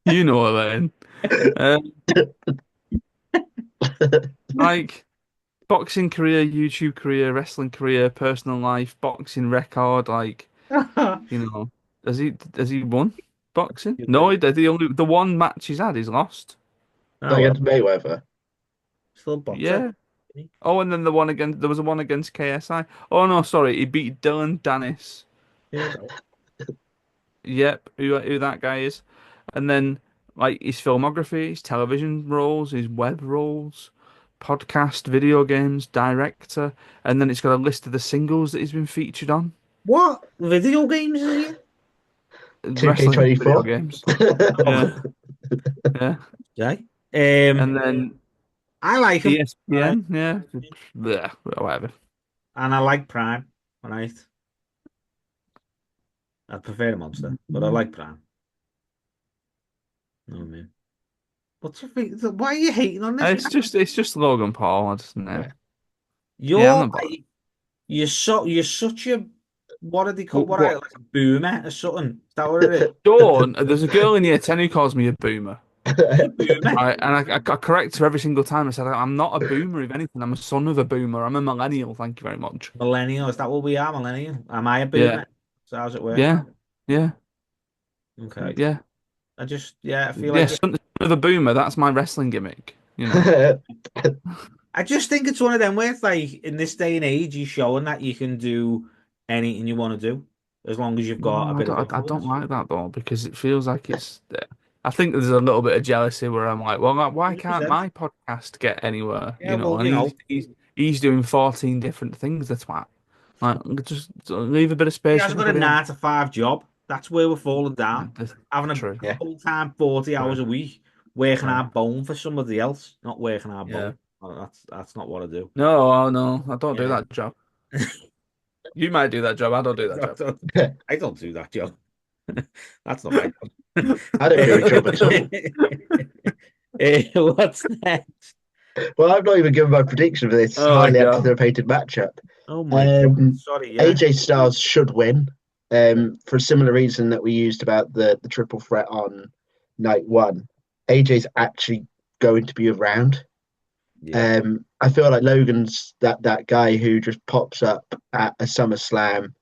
you know a lane. Um, like, boxing career, YouTube career, wrestling career, personal life, boxing record. Like, you know, has he won boxing? You No, do. the one match he's had, he's lost. Oh Against well, Mayweather. still a boxer. Yeah. Oh, and then there was a one against KSI. Oh no, sorry, he beat Dylan Dennis. There you go. Yep, who that guy is. And then like his filmography, his television roles, his web roles, podcast, video games, director, and then it's got a list of the singles that he's been featured on. What video games is he in? Wrestling video 2K24. games. Oh, Yeah, yeah. okay. And then I like him. All right. ESPN, yeah. Blech, whatever. And I like Prime. All right. I prefer the Monster, but I like Prime. You know what I mean? What's your thing? Why are you hating on this guy? It's just Logan Paul. I just know. Right. Yeah, I'm You're not bothered. like, you're such a what do they call what I What? like a boomer or something? Is that what it is? Dawn, there's a girl in year 10 who calls me a boomer. You're a boomer. I correct her every single time. I said, I'm not a boomer, if anything. I'm a son of a boomer. I'm a millennial. Thank you very much. Millennial. Is that what we are? Millennial? Am I a Yeah, boomer? So how's it work? yeah, yeah, Okay. yeah. Yeah, I feel Yeah, like son of a boomer. That's my wrestling gimmick, you know. I just think it's one of them where it's like in this day and age, you're showing that you can do anything you want to do as long as you've got a No, bit of I don't influence. like that though because it feels like it's. I think there's a little bit of jealousy where I'm like, well, like, why can't 100%. my podcast get anywhere? Yeah, You know, well, and he's doing 14 different things. That's why. Like, just leave a bit of he space for hasn't got a everybody else. 9 to 5 job. That's where we're falling down. That's Having true. a Yeah. full-time 40 True. hours a week, working True. our bone for somebody else, not working our Yeah. bone. Oh, that's not what I do. No, oh, no, I don't do Yeah. that job. You might do that job. I don't do that job. I don't do that job. That's not my job. I don't do a job at all. What's next? Well, I've not even given my prediction for this Oh my highly God. anticipated matchup. Oh my God. Um, Sorry, yeah. AJ Styles should win for a similar reason that we used about the triple threat on night one. AJ's actually going to be around. Yeah. I feel like Logan's that guy who just pops up at a SummerSlam,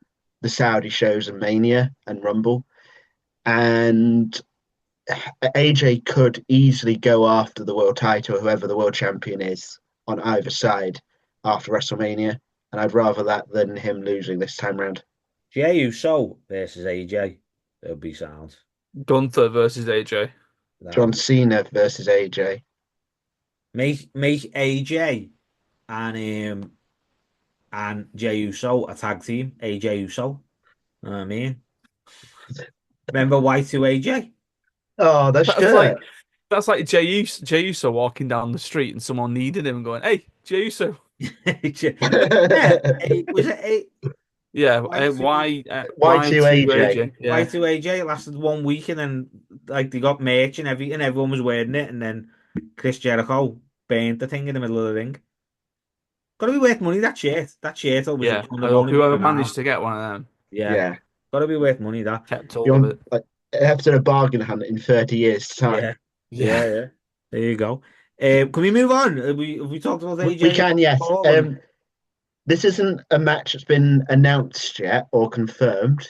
the Saudi shows, and Mania and Rumble, and AJ could easily go after the world title, whoever the world champion is, on either side after WrestleMania. And I'd rather that than him losing this time round. Jey Uso versus AJ. That would be sound. Gunther versus AJ. That John would be Cena versus AJ. make AJ and Jey Uso a tag team. AJ Uso. Know what I mean, remember Y2AJ? Oh, that's That's like good. Jey Uso walking down the street and someone needed him and going, "Hey, Jey Uso." Yeah, was it Yeah, Y2 Y2 Y2AJ. AJ. Yeah, Y2AJ? It lasted 1 week and then like they got merch and everything. Everyone was wearing it, and then Chris Jericho burned the thing in the middle of the ring. Got to be worth money. That shirt. That shirt was yeah. would have only been Whoever an hour. managed to get one of them Yeah, Yeah. got to be worth money. That. kept hold of Beyond it. like an episode of Bargain Hunt in 30 years' time. Yeah, Yeah. yeah. There you go. Can we move on? Have we talked about We AJ can, yes. Paul and This isn't a match that's been announced yet or confirmed.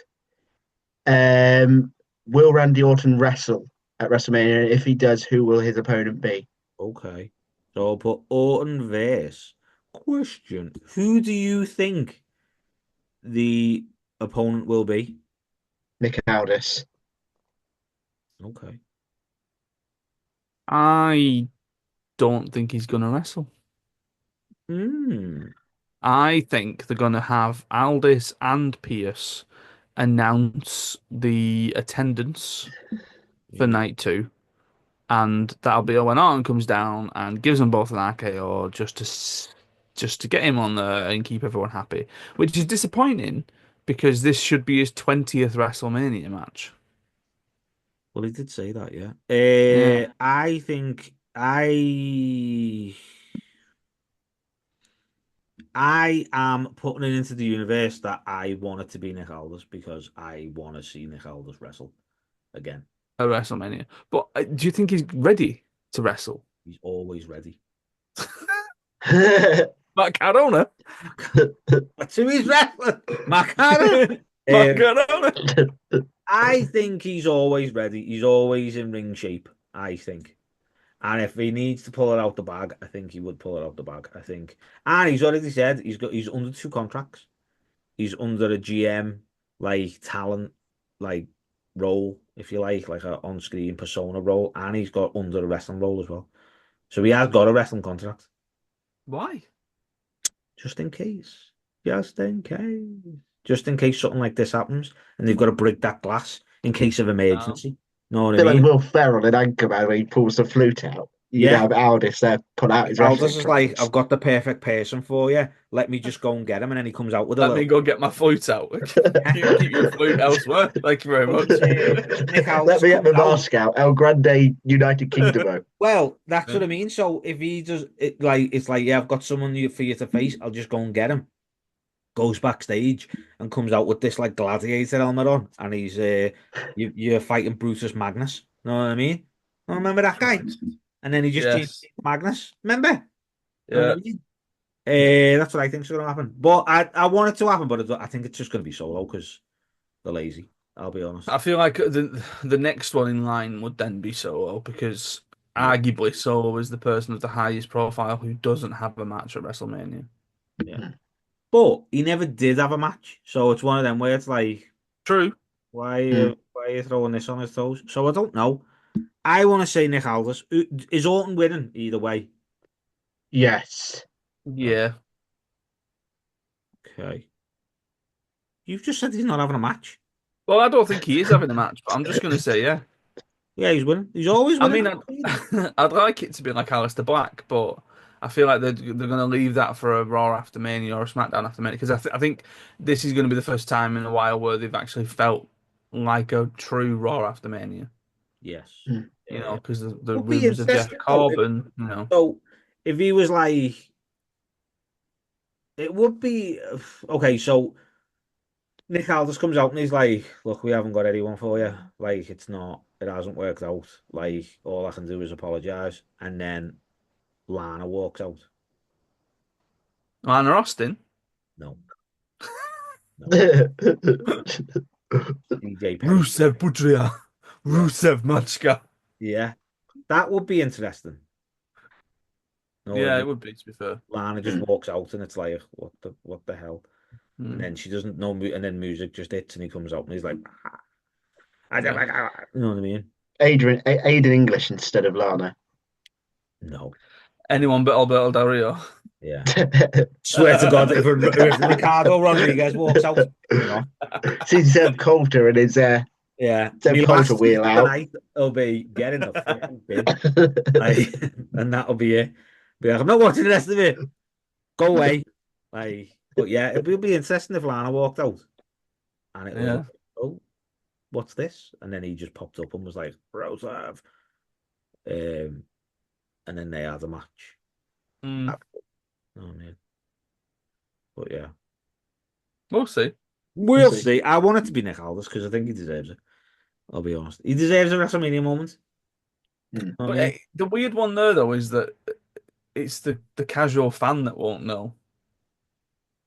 Will Randy Orton wrestle at WrestleMania? If he does, who will his opponent be? Okay. So I'll put Orton versus question. Who do you think the opponent will be? Nick Aldis. Okay. I don't think he's gonna wrestle. Hmm. I think they're gonna have Aldis and Pierce announce the attendance for Yeah. night two, and that'll be when Orton comes down and gives them both an RKO just to get him on there and keep everyone happy, which is disappointing because this should be his 20th WrestleMania match. Well, he did say that, yeah. Yeah, I think I am putting it into the universe that I want it to be Nick Aldis because I want to see Nick Aldis wrestle again. at WrestleMania. But do you think he's ready to wrestle? He's always ready. Matt Cardona? That's who he's wrestling. Makara. Matt Um, Cardona? I think he's always ready. He's always in ring shape, I think. And if he needs to pull it out the bag, I think he would pull it out the bag. I think. And he's already said he's under two contracts. He's under a GM like talent like role, if you like a on-screen persona role, and he's got under a wrestling role as well. So he has got a wrestling contract, Why? just in case. Just in case. Just in case something like this happens and they've got to break that glass in case of No. emergency. Know what I Bit like mean? Will Ferrell in Anchorman when he pulls the flute out. You'd Yeah. have Aldis there pull out his Aldous wrestling is like, trunks. I've got the perfect person for you. Let me just go and get him. And then he comes out with a Let me little. go get my flute out. Keep your flute elsewhere. Thank you very much. Nick Let Aldis me get comes my out. mask out. El Grande United Kingdom. Well, that's Yeah. what I mean. So if he does it, like it's like, yeah, I've got someone for you to face. I'll just go and get him. Goes backstage and comes out with this like gladiator helmet on, and he's you're fighting Brutus Magnus. Know what I mean? I remember that guy. Christ. And then he just changed Yes. to Magnus. Remember? Know what I Yeah. mean? That's what I think is going to happen. But I want it to happen, but I think it's just going to be solo because they're lazy. I'll be honest. I feel like the next one in line would then be Solo because Yeah, arguably Solo is the person of the highest profile who doesn't have a match at WrestleMania. yeah. But he never did have a match, so it's one of them where it's like, True. why are you throwing this on his toes? So I don't know. I want to say Nick Aldis. Is Orton winning either way? Yes. Right. Yeah. Okay. You've just said he's not having a match. Well, I don't think he is having a match, but I'm just going to say yeah. Yeah, he's winning. He's always I winning. mean, I'd like it to be like Aleister Black, but I feel like they're going to leave that for a Raw after Mania or a SmackDown after Mania because I think this is going to be the first time in a while where they've actually felt like a true Raw after Mania. Yes. You Yeah. know, because the Would be rumors of Jeff interesting though. Corbin, you know. So if he was like, it would be okay. So Nick Aldis comes out and he's like, "Look, we haven't got anyone for you. Like, it hasn't worked out. Like, all I can do is apologize." And then Lana walks out. Lana Austin, No, no. DJ Perry. Rusev Budria, Yeah, Rusev Machka. yeah. That would be interesting. Know what I Yeah, mean? it would be to be fair. Lana just walks out and it's like, what the hell? And Hmm. then she doesn't know, and then music just hits and he comes out and he's like, Yeah. you know what I mean? Aiden English instead of Lana. No, Anyone but Alberto Del Rio. yeah. Swear to God, if Ricardo Rodriguez walks out, bring on. See Zeb Coulter and his Yeah, Zeb my Coulter last tweet wheel of the out. night will be get in the fucking bin, like, and that'll be it. Be like, I'm not watching the rest of it. Go away. Like, but yeah, it would be interesting if Lana walked out and it was like, Yeah. oh, what's this? And then he just popped up and was like, Rosav. Um, and then they had a match. Mm. Oh man, but yeah, We'll see. We'll we'll see. see. I want it to be Nick Aldis because I think he deserves it. I'll be honest. He deserves a WrestleMania moment. Mm. I But mean, the weird one there though is that it's the casual fan that won't know.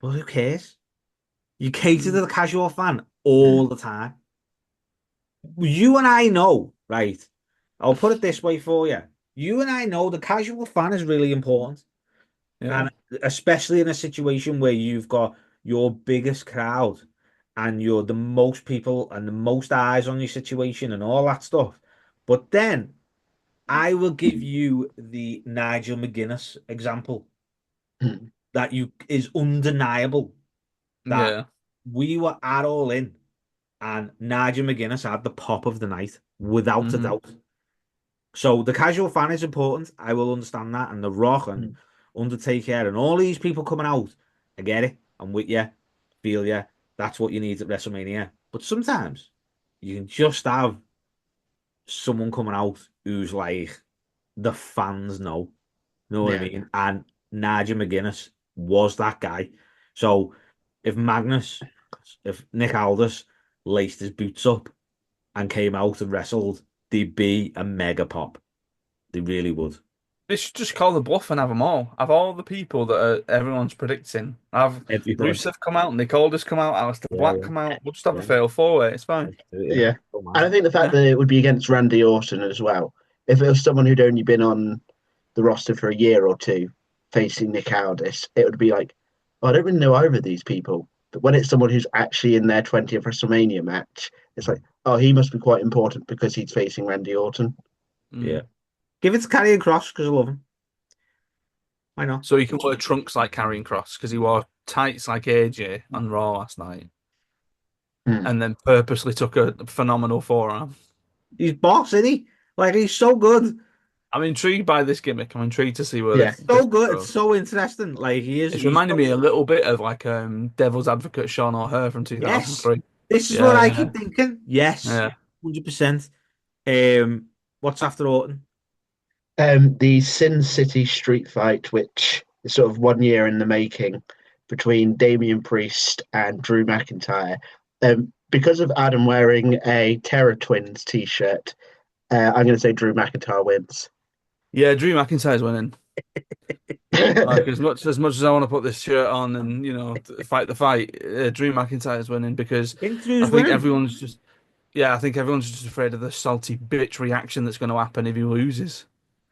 but who cares? You cater to Mm. the casual fan Mm. all the time. You and I know, right? I'll put it this way for you. You and I know the casual fan is really important. Yeah. And especially in a situation where you've got your biggest crowd and you're the most people and the most eyes on your situation and all that stuff. But then I will give you the Nigel McGuinness example that you is undeniable that Yeah. we were at all in and Nigel McGuinness had the pop of the night without a Hmm. doubt. So the casual fan is important. I will understand that. And The Rock and Undertaker and all these people coming out, I get it. I'm with you. Feel you. That's what you need at WrestleMania. But sometimes you can just have someone coming out who's like the fans know. Know what I Yeah. mean? And Nigel McGuinness was that guy. So if Magnus, if Nick Aldis laced his boots up and came out and wrestled, they'd be a mega pop. They really would. They should just call the bluff and have them all. Have all the people that everyone's predicting. Have Everyone. Rusev come out, Nick Aldis come out, Alistair Yeah, Black yeah, come out. We'll just have a yeah. fatal four-way. It's fine. Let's do it, yeah. Yeah. Oh, And man. I think the fact Yeah. that it would be against Randy Orton as well, if it was someone who'd only been on the roster for a year or two facing Nick Aldis, it would be like, oh, I don't really know either of these people. But when it's someone who's actually in their 20th WrestleMania match, it's like, oh, he must be quite important because he's facing Randy Orton. Yeah. Mm. Give it to Karrion Cross because I love him. Why not? So he can wear trunks like Karrion Cross because he wore tights like AJ on Raw last night, Hmm. and then purposely took a phenomenal forearm. He's boss, isn't he? Like he's so good. I'm intrigued by this gimmick. I'm intrigued to see where Yeah. this So good. It's goes. so interesting. Like he is. It's He's reminding so me a little bit of like Devil's Advocate Sean O'Hare from yes. 2003. This is what I Yeah, keep thinking. Yes. yeah. 100%. What's after Orton? The Sin City street fight, which is sort of 1 year in the making between Damian Priest and Drew McIntyre. Because of Adam wearing a Terror Twins t-shirt, I'm going to say Drew McIntyre wins. Yeah, Drew McIntyre's winning. Like as much as I want to put this shirt on and fight the fight, Drew McIntyre's winning because I think I Drew's think winning. everyone's just yeah, I think everyone's just afraid of the salty bitch reaction that's going to happen if he loses.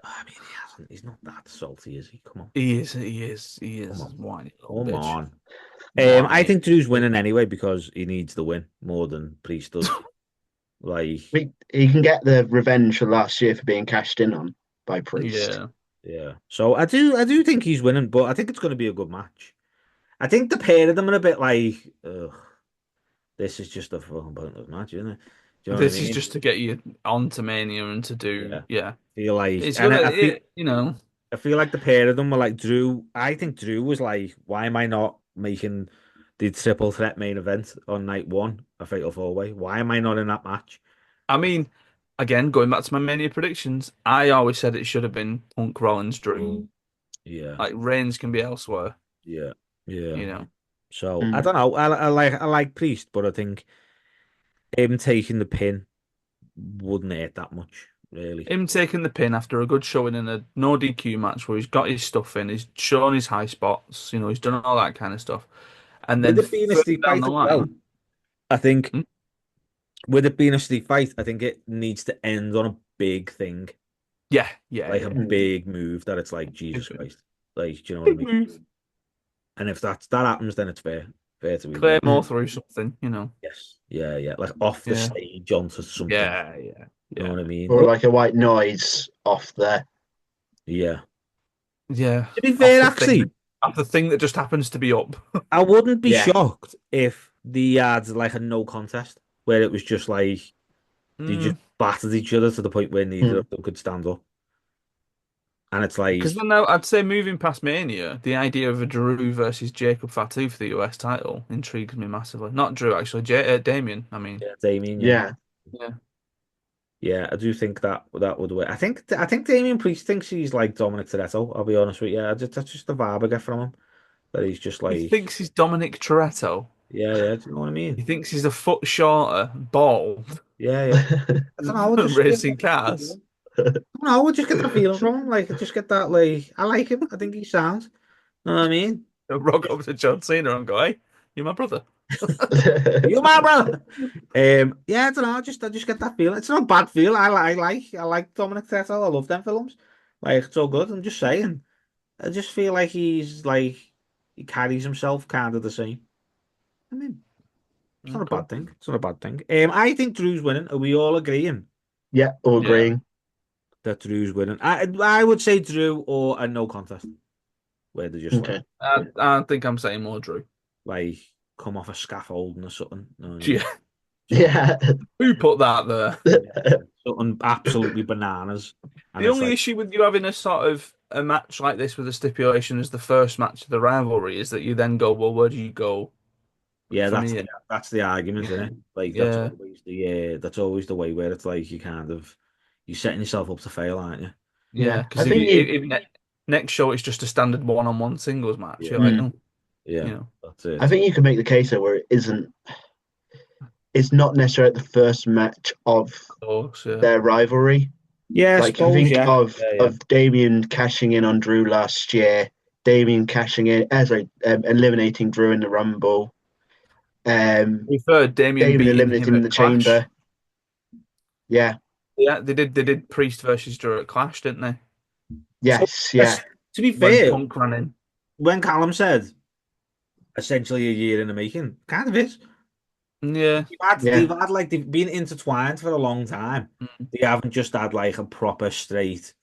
I mean, he hasn't. He's not that salty, is he? Come on. He is, he is, he Come is on. whiny little Come bitch, on. I whiny. think Drew's winning anyway because he needs the win more than Priest does. Like, He can get the revenge for last year for being cashed in on by Priest. Yeah, yeah. So I do think he's winning, but I think it's going to be a good match. I think the pair of them are a bit like, ugh, this is just a fucking pointless match, isn't it? Do you know what I this is mean? just to get you on to Mania and to do Yeah. yeah. Feel like, It's and gonna I feel, I feel like the pair of them were like Drew. I think Drew was like, why am I not making the triple threat main event on night one, a fatal four way? Why am I not in that match? I mean, again, going back to my Mania predictions, I always said it should have been Punk Rollins Drew. Yeah, Like Reigns can be elsewhere, yeah, yeah. you know. So I Mm. don't know. I like Priest, but I think him taking the pin wouldn't hurt that much, really. Him taking the pin after a good showing in a no DQ match where he's got his stuff in, he's shown his high spots, he's done all that kind of stuff. And With then it being a further street down fight the as well, line, I think hmm? with it being a street fight, I think it needs to end on a big thing, Yeah, yeah, like a yeah. Mm. big move that it's like Jesus Big move. Christ. Like, do you know what I Big mean? move. And if that happens, then it's fair. Fair to be fair. Claymore Mm. through something. Yes. Yeah, yeah. Like off the Yeah, stage onto something. yeah, yeah, You know yeah, what I mean? Or like a white noise off there. Yeah. yeah. To be Off fair, the thing, actually, off the thing that just happens to be up. I wouldn't be Yeah. shocked if the had like a no contest where it was just like they just Mm. battered each other to the point where neither Mm. of them could stand up. And it's like, Because then I'd say moving past Mania, the idea of a Drew versus Jacob Fatu for the US title intrigues me massively. Not Drew, actually, Damien. I mean, yeah, Damien, yeah. Yeah. yeah. Yeah, I do think that would work. I think Damien Priest thinks he's like Dominic Toretto, I'll be honest with you. That's just the vibe I get from him. That he's just He like, thinks he's Dominic Toretto. yeah, yeah, do you know what I He mean? thinks he's a foot shorter, bald, Yeah, yeah. I don't know, I just get racing cars. no, I just get that feeling from him. Like I just get that like I like him. I think he sounds. Know what I mean? Rock up to John Cena and go, hey. You're my brother. You my brother. Yeah, I don't know. I just get that feeling. It's not a bad feel. I like Dominic Toretto. I love them films. Like it's all good. I'm just saying. I just feel like he carries himself kind of the same. I mean, it's not a Okay. bad thing. It's not a bad thing. I think Drew's winning. Are we all agreeing Yeah, all Yeah. agreeing. that Drew's winning? I would say Drew or a no contest where they just Okay. I think I'm saying more Drew. like come off a scaffolding or something. You know what I Yeah. mean? Something, Yeah. Who put that there? yeah, something absolutely bananas, and The it's only like, issue with you having a sort of a match like this with a stipulation as the first match of the rivalry is that you then go, well, where do you go yeah, from that's here? the argument, isn't it? Like Yeah. that's always the way where it's like you kind of you're setting yourself up to fail, aren't you? Yeah. Yeah. I Because if think you you if next show it's just a standard one-on-one singles match, you're Yeah, like, mm, oh, yeah, you know, that's I it. think you can make the case though where it's not necessarily the first match of of course, yeah. their rivalry. Yeah, I Like you suppose. think Yeah, of yeah, yeah, of Damien cashing in on Drew last year, Damien cashing in as eliminating Drew in the Rumble, To um, be fair, Damien Damien beating him eliminating him in at the Clash. chamber. Yeah. Yeah, they did Priest versus Drew at Clash, didn't they? So Yes. Yeah. yes, to be When fair, Punk ran in. when Callum said essentially a year in the making, kind of is. Yeah. Yeah. They've been intertwined for a long time. Mm. They haven't just had like a proper straight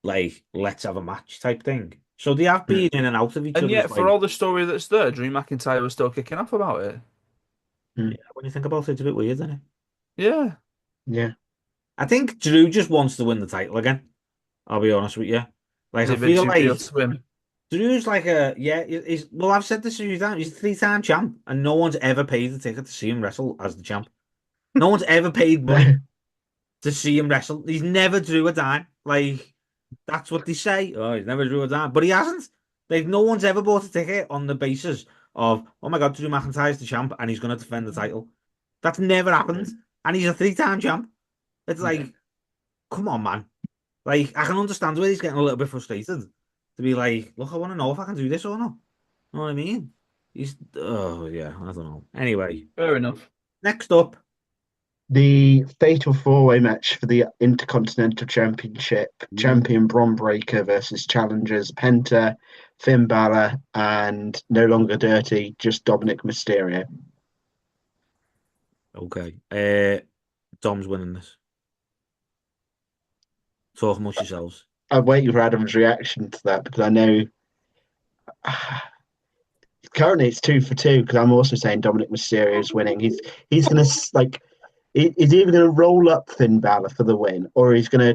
like let's have a match type thing. So they have Mm, been in and out of each And other's yet, for like, all the story that's there, Drew McIntyre was still kicking off about it. yeah, mm, when you think about it, it's a bit weird, isn't it? Yeah. yeah. I think Drew just wants to win the title again. I'll be honest with you. Like Is I it a bit feel too real like to him? Drew's like he's well, I've said this a few times. He's a three-time champ, and no one's ever paid the ticket to see him wrestle as the champ. No one's ever paid money No. to see him wrestle. He's never drew a dime. Like that's what they say. Oh, he's never drew a dime, but he hasn't. Like no one's ever bought a ticket on the basis of, oh my God, Drew McIntyre's the champ and he's going to defend the title. That's never happened, and he's a three-time champ. It's like, come on, man. Like I can understand where he's getting a little bit frustrated to be like, look, I want to know if I can do this or not. You know what I mean? He's, oh yeah, I don't know. Anyway, Fair enough. next up, The fatal four-way match for the Intercontinental Championship, ooh, champion Bron Breakker versus challengers Penta, Finn Balor, and no longer dirty, just Dominic Mysterio. okay, Dom's winning this. Talk amongst yourselves. I'm waiting for Adam's reaction to that because I know currently it's 2 for 2 because I'm also saying Dominic Mysterio is winning. He's gonna like he's either gonna roll up Finn Balor for the win or he's gonna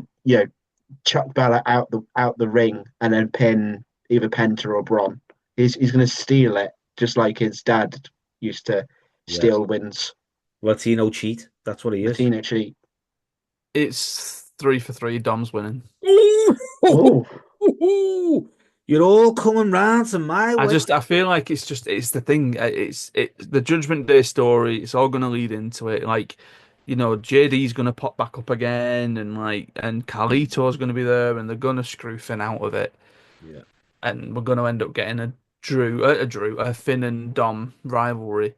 chuck Balor out the ring and then pin either Penta or Braun. He's gonna steal it just like his dad used to Yeah, steal wins. Latino cheat. That's what he is. Latino cheat. It's 3 for 3. Dom's winning. Oh, You're all coming round to my way. I feel like it's the thing. It's the Judgment Day story. It's all gonna lead into it. Like, JD's gonna pop back up again, and Carlito's gonna be there, and they're gonna screw Finn out of it, Yeah. and we're gonna end up getting a Finn and Dom rivalry.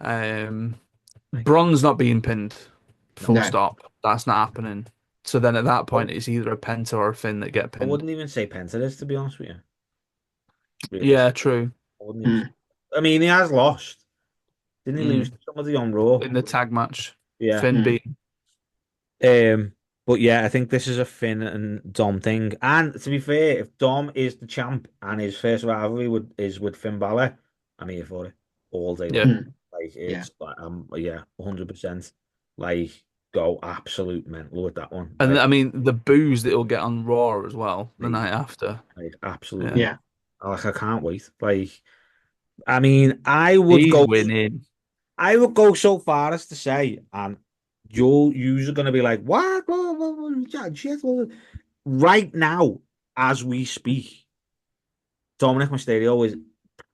Um, Braun's not being pinned. No, Full no. stop. That's not happening. So then at that I point, it's either a Penta or a Finn that get pinned. wouldn't even say Penta this, to be honest with you. Yeah, Realistically, true. I wouldn't even. Mm, I mean, he has lost. Didn't he lose Mm. to somebody on Raw? In the tag match, Yeah. Finn mm, beat. But yeah, I think this is a Finn and Dom thing. And to be fair, if Dom is the champ and his first rivalry is with Finn Balor, I'm here for it all day Yeah. long. mm, Like yeah. it's like yeah, 100%. Like go absolute mental with that one. And Like I mean, the booze that he'll get on Raw as well the night amazing. after. Like Yeah. absolutely. Yeah. Like I can't wait. Like I mean, He's winning. I would go so far as to say, and you're gonna be like, what? Yeah, shit, right now, as we speak, Dominic Mysterio is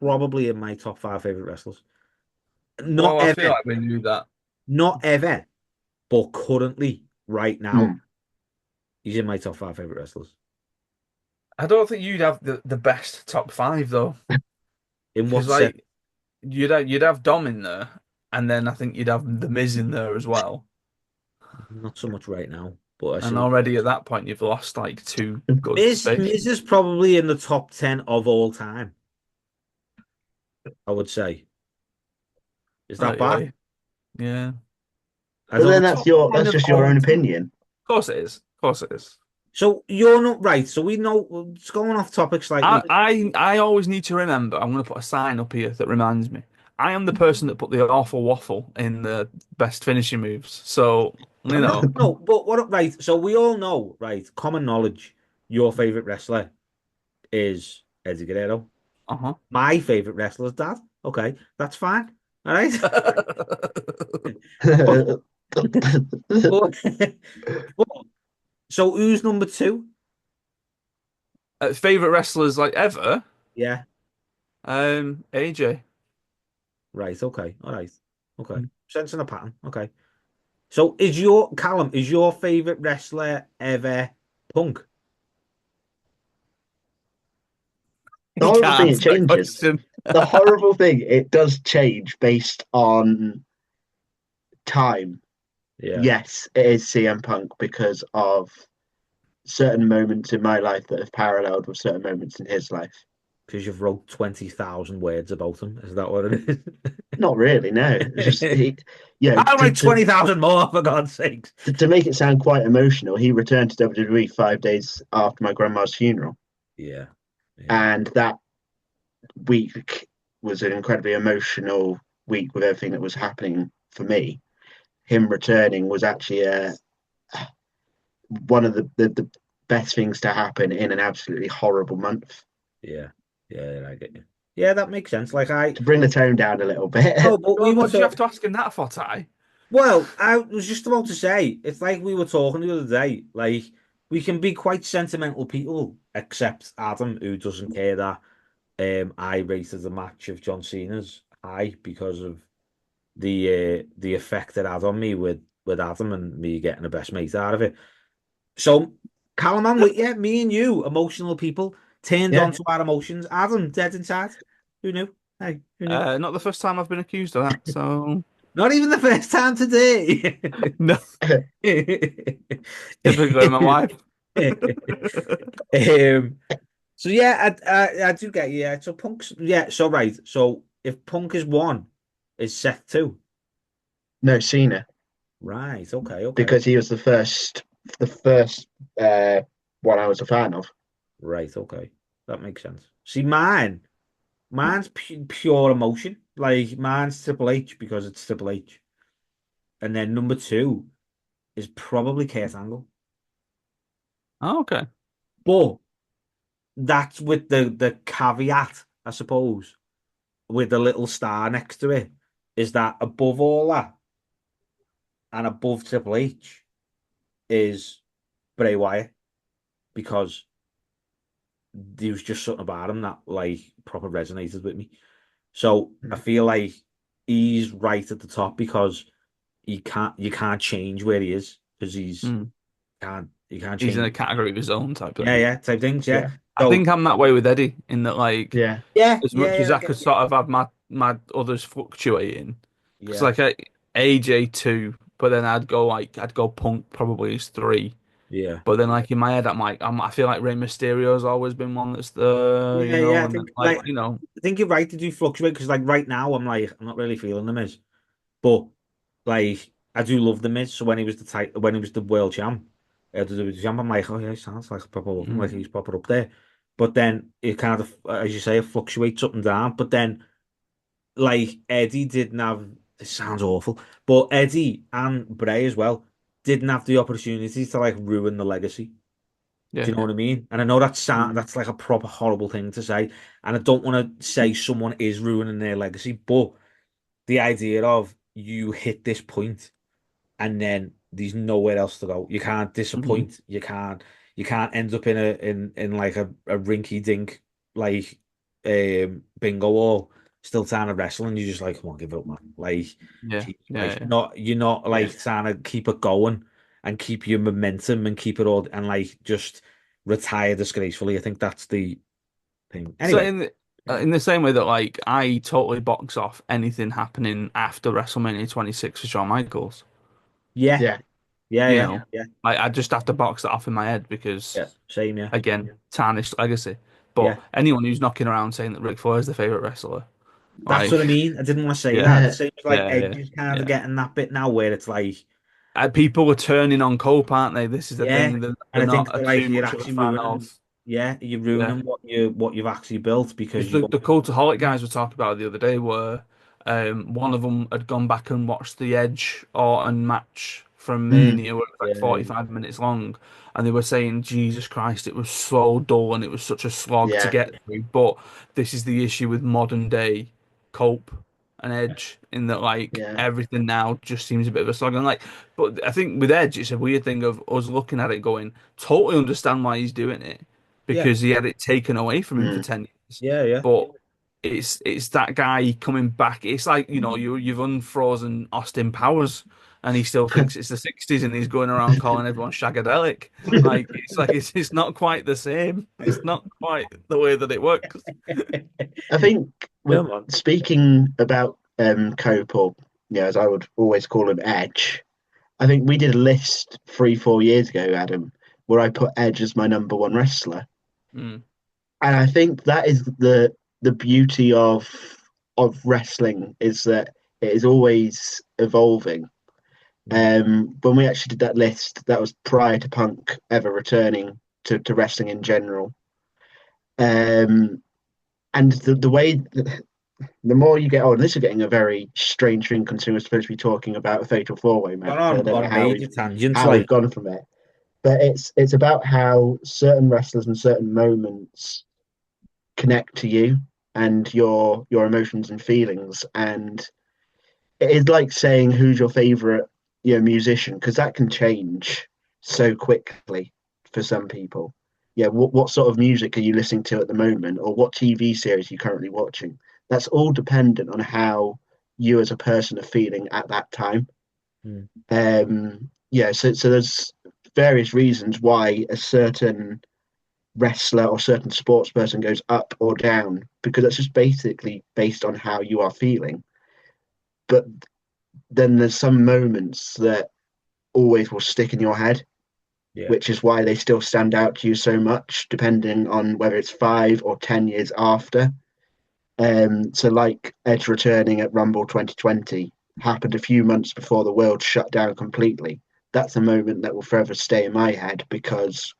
probably in my top five favorite wrestlers. Not Well, I feel ever, like we knew that. not ever, but currently, right now, Mm. he's in my top five favorite wrestlers. I don't think you'd have the best top five though, In because what sense? you'd have Dom in there, and then I think you'd have the Miz in there as well. Not so much right now, but I see And what you mean. already at that point, you've lost like two good Miz faces. is probably in the top 10 of all time, I would say. Is that Right, bad? yeah, yeah. I But don't then know. Top ten that's of just your all own time. opinion. Of course it is. Of course it is. So you're not right. So we know it's going off topic I, slightly. I I always need to remember. I'm going to put a sign up here that reminds me. I am the person that put the awful waffle in the best finishing moves. So you No, know, no, but what right? So we all know, right? Common knowledge, your favorite wrestler is Eddie Guerrero. uh-huh. My favorite wrestler is Dad. Okay, that's fine. All right. But, but, but so who's number two? Favorite wrestlers like ever. Yeah. AJ. Right. Okay. All right. Okay. Sensing a pattern. Okay. So is your Callum, is your favorite wrestler ever Punk? The You horrible can't thing, it answer that changes. question. The horrible thing, it does change based on time. Yeah. Yes, it is CM Punk because of certain moments in my life that have paralleled with certain moments in his life. Because you've wrote 20,000 words about him. Is that what it Not really, no. It's just is? he, you know, I'll write 20,000 more, for God's sakes. to make it sound quite emotional, he returned to WWE 5 days after my grandma's funeral, Yeah. Yeah. and that week was an incredibly emotional week with everything that was happening for me. Him returning was actually one of the best things to happen in an absolutely horrible month. Yeah. Yeah, I get you. Yeah, that makes sense. Like I To bring the tone down a little no, bit. but we God, were what did you have talking. to ask him that for, Ty? Well, I was just about to say, it's like we were talking the other day. Like we can be quite sentimental people, except Adam, who doesn't care that I rated the match of John Cena's high because of the effect it had on me with Adam and me getting the best mate out of it. So, Callum, I'm with you. Me and you, emotional people, turned on Yeah. to our emotions. Adam, dead inside. Who knew? Hey, who knew? Not the first time I've been accused of that. So Not even the first time today. no, typically my wife. um, so yeah, I do get you. Yeah. So Punk's yeah. So right. So if Punk is one, is Seth two? No, Cena, Right. Okay. Okay. because he was the first uh, one I was a fan of. Right. Okay. That makes sense. See, mine's pure emotion. Like mine's Triple H because it's Triple H, and then number two is probably Kurt Angle. Oh, okay. But that's with the caveat, I suppose, with the little star next to it, is that above all that and above Triple H is Bray Wyatt because there was just something about him that like proper resonated with me. So I Mm. feel like he's right at the top because you can't change where he is because Hmm. you can't He's in change. a category of his own type Yeah, thing. yeah, type things, yeah. Yeah, I So think I'm that way with Eddie in that, like, yeah, yeah, as yeah, much yeah, as I I could get you. sort of have my others fluctuating, because Yeah, like AJ two, but then I'd go Punk probably as three, yeah. but then like in my head I feel like Rey Mysterio's always been one that's the Yeah, yeah. I and then think like you know I think you're right to do fluctuate because like right now I'm not really feeling the Miz, but like I do love the Miz. So when he was the world champ, the champ, I'm like, oh yeah, he sounds like a proper love him, like mm, he's proper up there. But then it kind of, as you say, it fluctuates up and down. But then like Eddie didn't have. This sounds awful, but Eddie and Bray as well didn't have the opportunity to like ruin the legacy. Do yeah. you know what I mean? And I know mm, that's like a proper horrible thing to say, and I don't want to say someone is ruining their legacy, but the idea of you hit this point and then there's nowhere else to go. You can't Mhm. disappoint. You can't end up in like a rinky dink like bingo hall still trying to wrestle and you're just like, come on, give it up, man. Like, Yeah, Jesus yeah, Christ. yeah. You're not yeah. like trying to keep it going and keep your momentum and keep it all and like just retire disgracefully. I think that's the thing. So Anyway, in the same way that like I totally box off anything happening after WrestleMania 26 for Shawn Michaels. Yeah, Yeah, yeah, You yeah, know, yeah, I just have to box that off in my head because yeah. Same, yeah, again, tarnished legacy. But yeah. anyone who's knocking around saying that Ric Flair is the favorite wrestler, That's what I like, mean. I didn't want to say that. The yeah, yeah. same as like yeah, Edge yeah, is kind of yeah. getting that bit now where it's like, People are turning on Cope, aren't they? This is the yeah, thing that and they're I think not they're like too you're much of a actually fan ruining, of. yeah, you're Yeah. ruining what you've actually built because Because you the don't. Cultaholic guys were talking about it the other day were one of them had gone back and watched the Edge Orton match from Mm, Mania, where it was like Yeah, 45 minutes long, and they were saying, Jesus Christ, it was so dull and it was such a slog to yeah, get through. But this is the issue with modern day Cope and Edge, in that like yeah, everything now just seems a bit of a slog. And like, but I think with Edge, it's a weird thing of us looking at it going, totally understand why he's doing it yeah, because he had it taken away from him for mm, 10 years. yeah, yeah, But it's that guy coming back. It's like, you've unfrozen Austin Powers and he still thinks it's the 60s and he's going around calling everyone shagadelic. Like it's not quite the same. It's not quite the way that it works. I think yeah, with man. speaking about Cope, or as I would always call him, Edge. I think we did a list 3, 4 years ago, Adam, where I put Edge as my number one wrestler, Mm, and I think that is the beauty of wrestling, is that it is always evolving. Mm. When we actually did that list, that was prior to Punk ever returning to wrestling in general. Um, and the way the more you get on, this is getting a very strange thing considering we're supposed to be talking about a fatal four-way Gone match. I don't know on major tangents, how we've like, gone from it, but it's about how certain wrestlers and certain moments connect to you and your emotions and feelings. And it is like saying who's your favorite, musician, because that can change so quickly for some people. Yeah, what sort of music are you listening to at the moment, or what TV series are you currently watching? That's all dependent on how you as a person are feeling at that time. mm, Yeah, so there's various reasons why a certain wrestler or certain sports person goes up or down, because that's just basically based on how you are feeling. But then there's some moments that always will stick in your head, yeah, which is why they still stand out to you so much, depending on whether it's 5 or 10 years after. So like Edge returning at Rumble 2020 happened a few months before the world shut down completely. That's a moment that will forever stay in my head because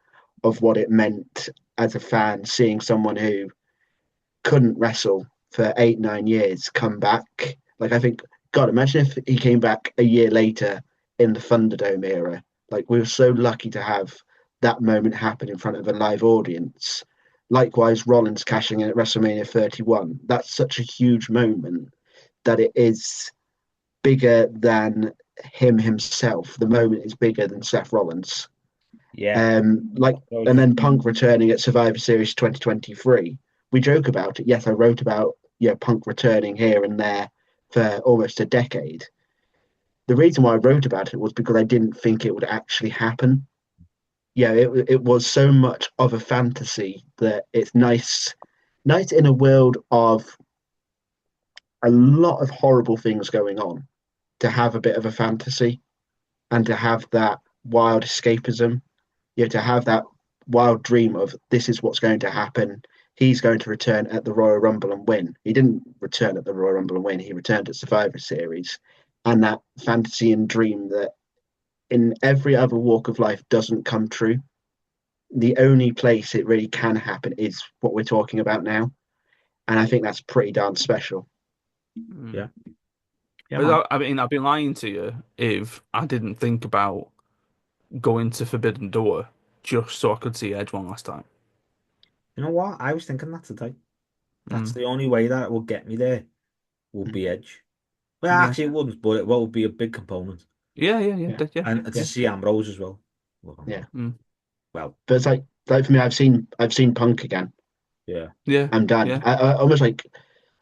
of what it meant as a fan, seeing someone who couldn't wrestle for 8, 9 years come back. Like, I think, God, imagine if he came back a year later in the Thunderdome era. Like, we were so lucky to have that moment happen in front of a live audience. Likewise, Rollins cashing in at WrestleMania 31. That's such a huge moment that it is bigger than him himself. The moment is bigger than Seth Rollins. yeah. Like, and then Punk returning at Survivor Series 2023. We joke about it. Yes, I wrote about Punk returning here and there for almost a decade. The reason why I wrote about it was because I didn't think it would actually happen. Yeah, it was so much of a fantasy that it's nice in a world of a lot of horrible things going on, to have a bit of a fantasy and to have that wild escapism, to have that wild dream of this is what's going to happen. He's going to return at the Royal Rumble and win. He didn't return at the Royal Rumble and win. He returned at Survivor Series. And that fantasy and dream that in every other walk of life doesn't come true. The only place it really can happen is what we're talking about now. And I think that's pretty darn special. mm. Yeah, yeah, But man. I mean, I'd be lying to you if I didn't think about going to Forbidden Door just so I could see Edge one last time. You know what? I was thinking that today. That's Mm. the only way that it will get me there. Will be Edge. Well, Yeah. actually, it wouldn't, but it will be a big component. Yeah, yeah, yeah, Yeah, yeah, And to yeah, see Ambrose as well. yeah. mm. Well, But it's like for me, I've seen Punk again. yeah, Yeah, I'm done. yeah. I almost like,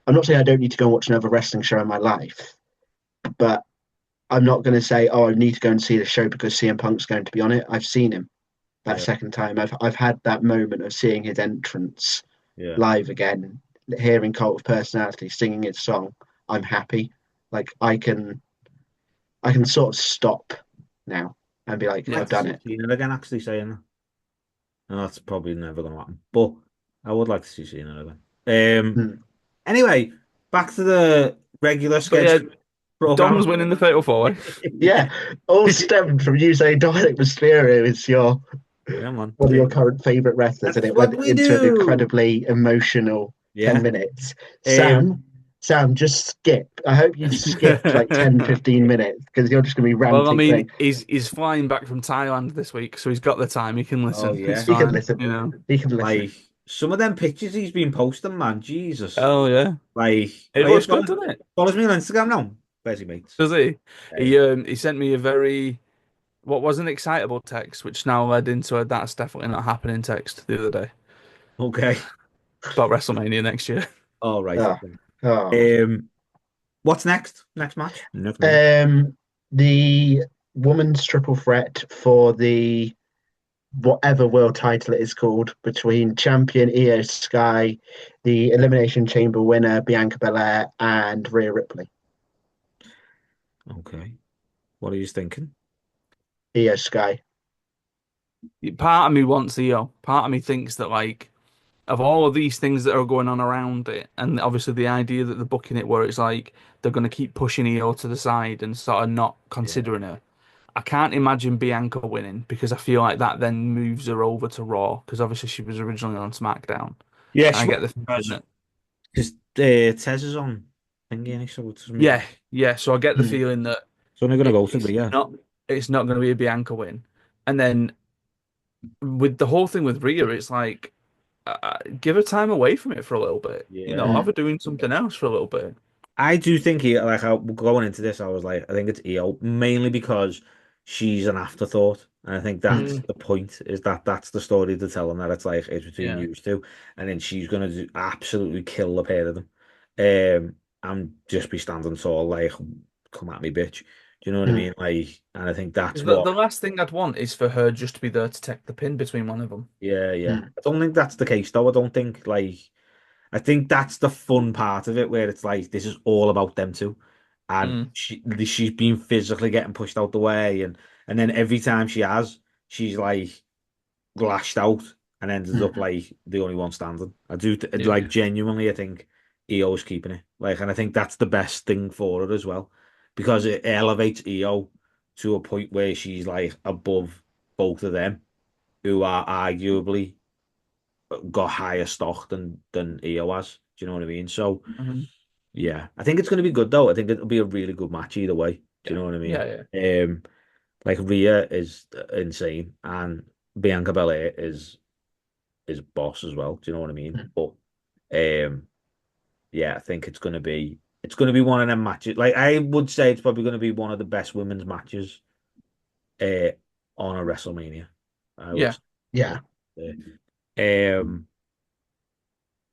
I'm not saying I don't need to go and watch another wrestling show in my life, but I'm not going to say, oh, I need to go and see the show because CM Punk's going to be on it. I've seen him that yeah, second time. I've had that moment of seeing his entrance yeah, live again. hearing Cult of Personality singing his song, I'm happy. Like I can sort of stop now and be like, I'd Yeah. I've like to done see it. Cena again, actually saying that. No, that's probably never going to happen. But I would like to see Cena again. Mm. Anyway, back to the regular So yeah, schedule program. Dom's winning the Fatal 4-Way. Yeah, all stemmed from you saying Dominic Mysterio is your Yeah, man. one of your current favorite wrestlers, and That's it what went we into an do. incredibly emotional 10 Yeah. minutes. Um, Sam, just skip. I hope you skip like 10, 15 minutes because you're just going to be Well, I ranting mean, thing. he's flying back from Thailand this week, so he's got the time. He can oh listen. It's yeah. He can fine, listen. you know. He can listen. Like some of them pictures he's been posting, man. Jesus. Oh yeah, Like, it oh, you looks good, doesn't it? follows me on Instagram now. Where's he, mates? Does he? Hey. He sent me a very what was an excitable text, which now led into a that's definitely not happening text the other day Okay. about WrestleMania next year. All right. Oh, Okay. oh. What's next? Next match? Next match. Um, the women's triple threat for the whatever world title it is called between champion Io Sky, the Elimination Chamber winner Bianca Belair, and Rhea Ripley. Okay. What are you thinking? Io Sky. Part of me wants EO. Part of me thinks that like of all of these things that are going on around it, and obviously the idea that they're booking it where it's like they're going to keep pushing EO to the side and sort of not Yeah. considering her. I can't imagine Bianca winning because I feel like that then moves her over to Raw because obviously she was originally on SmackDown, Yeah, and I get the feeling that because Tez is on thingy, so it doesn't make yeah, yeah. So I get the Mm. feeling that it's only going to go to it's Rhea. not going to be a Bianca win, and then with the whole thing with Rhea, it's like give her time away from it for a little bit. You know, have Yeah. her doing something else for a little bit. I do think going into this, I was like, I think it's EO mainly because she's an afterthought, and I think that's Mm, the point is that that's the story to tell them that it's like it's between yeah. you two, and then she's gonna absolutely kill the pair of them, and just be standing tall like, come at me, bitch. Do you know what I Mm. mean? Like, and I think that's 'Cause what. the last thing I'd want is for her just to be there to take the pin between one of them. Yeah, yeah. Mm. I don't think that's the case though. I don't think like. I think that's the fun part of it, where it's like this is all about them two, and Mm, she's been physically getting pushed out the way, and then every time she has, she's like lashed out and ended up Mm. like the only one standing. I do like yeah. genuinely, I think EO's keeping it, like, and I think that's the best thing for her as well, because it elevates EO to a point where she's like above both of them, who are arguably got higher stock than EO has. Do you know what I mean? So Mhm. yeah, I think it's going to be good though. I think it'll be a really good match either way. Do you Yeah. know what I mean? Yeah. Yeah. Like Rhea is insane, and Bianca Belair is boss as well. Do you know what I mean? Mm. But um, yeah, I think it's going to be one of them matches. Like I would say, it's probably going to be one of the best women's matches uh, on a WrestleMania. I would. Yeah. Say. I Yeah. would say.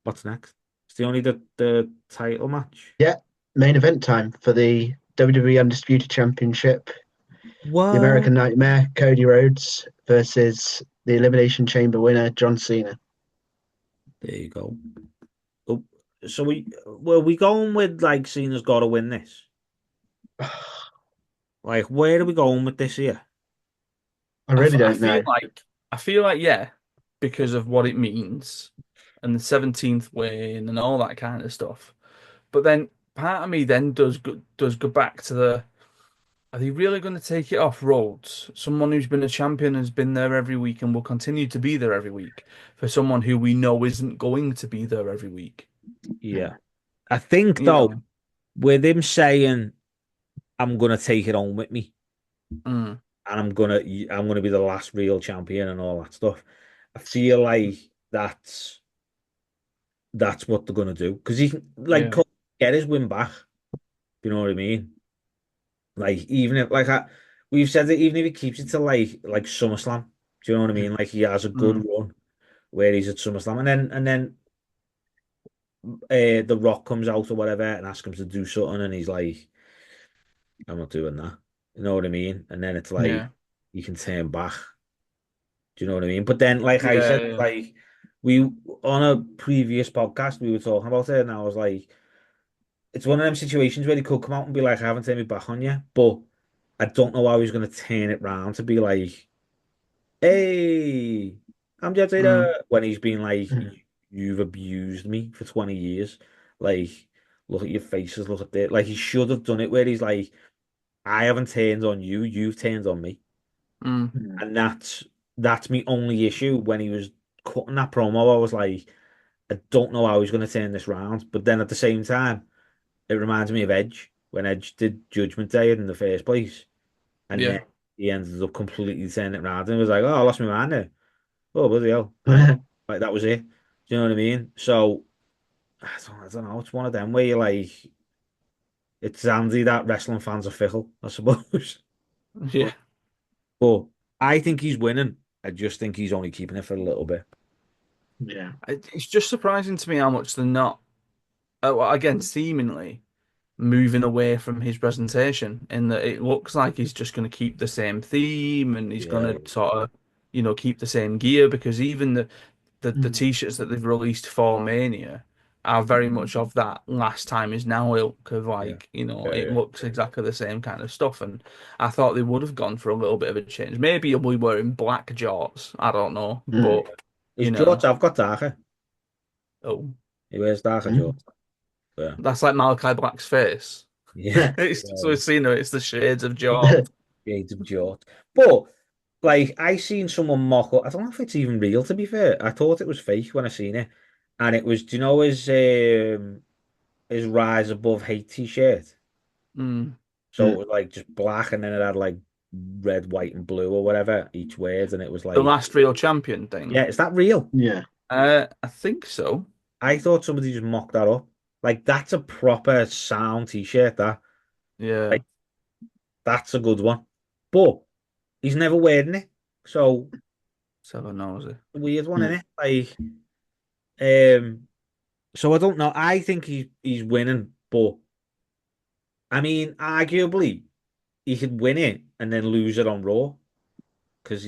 What's next? It's the only the title match. Yeah. Main event time for the WWE Undisputed Championship. The What? American Nightmare, Cody Rhodes versus the Elimination Chamber winner, John Cena. There you go. Oh, so we going with like Cena's got to win this? Like, where are we going with this here? I really I don't feel know. like yeah, because of what it means and the 17th win and all that kind of stuff. But then part of me then does go back to the are they really going to take it off Rhodes? Someone who's been a champion has been there every week and will continue to be there every week for someone who we know isn't going to be there every week. Mm. Yeah, I think You though, know. with him saying, "I'm gonna take it on with me," Mm, and I'm gonna be the last real champion and all that stuff. I feel like that's what they're gonna do, because he can like yeah. get his win back. You know what I mean? Like even if we've said that even if he keeps it to like SummerSlam, do you know what I mean? Like he has a good Mm, run where he's at SummerSlam, and then The Rock comes out or whatever and asks him to do something, and he's like, "I'm not doing that." You know what I mean? And then it's like yeah. you can turn back. Do you know what I mean? But then, like I Yeah. said, Yeah. like we on a previous podcast we were talking about it, and I was like, it's one of them situations where he could come out and be like, I haven't turned my back on you, but I don't know how he's going to turn it round to be like, hey, I'm Jet Mm, Taylor, when he's been like, Mm. you've abused me for 20 years. Like, look at your faces, look at it. Like, he should have done it where he's like, I haven't turned on you, you've turned on me. mm, Mm. And that's my only issue when he was cutting that promo. I was like, I don't know how he's going to turn this round. But then at the same time, it reminds me of Edge when Edge did Judgment Day in the first place, and then yeah, he ended up completely turning it around and was like, "Oh, I lost my mind there. Oh, bloody hell!" And like that was it. Do you know what I mean? So I don't know. It's one of them where you like, it's handy that wrestling fans are fickle, I suppose. yeah. But I think he's winning. I just think he's only keeping it for a little bit. Yeah. It's just surprising to me how much they're not. Well, again, seemingly moving away from his presentation, in that it looks like he's just going to keep the same theme and he's going Yeah, to sort of, keep the same gear because even the Mm. t-shirts that they've released for Mania are very much of that last time is now ilk of yeah, like, yeah, it yeah. looks exactly the same kind of stuff. And I thought they would have gone for a little bit of a change. Maybe he'll be wearing black jorts. I don't know. Mm. But, His you jorts know, have got darker. oh, He wears darker Mm. jorts. Yeah, that's like Malachi Black's face. yeah, It's just yeah. we've seen it, it's the shades of jort. Shades of jorts. But like I seen someone mock up. I don't know if it's even real to be fair. I thought it was fake when I seen it. And it was, do you know his Rise Above Hate t-shirt? Mm. So it was like just black and then it had like red, white, and blue or whatever each word, and it was The like, last real champion thing. yeah, is that real? Yeah. I think so. I thought somebody just mocked that up. Like that's a proper sound t-shirt, that. Yeah. Like that's a good one. But he's never wearing it. So So knows it. a weird one, Mm. innit? Like so I don't know. I think he's winning, but I mean, arguably he could win it and then lose it on Raw because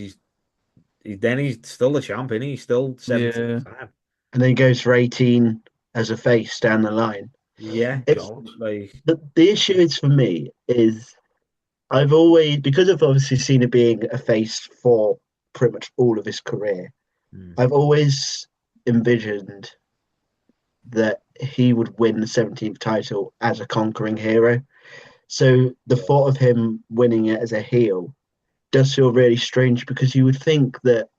then he's still the champ, isn't he? He's still 17th Yeah. time. And then he goes for 18 as a face down the line. Yeah, It's God. like the issue is for me is I've always, because I've obviously seen it being a face for pretty much all of his career, mm, I've always envisioned that he would win the 17th title as a conquering hero. So the yeah, thought of him winning it as a heel does feel really strange because you would think that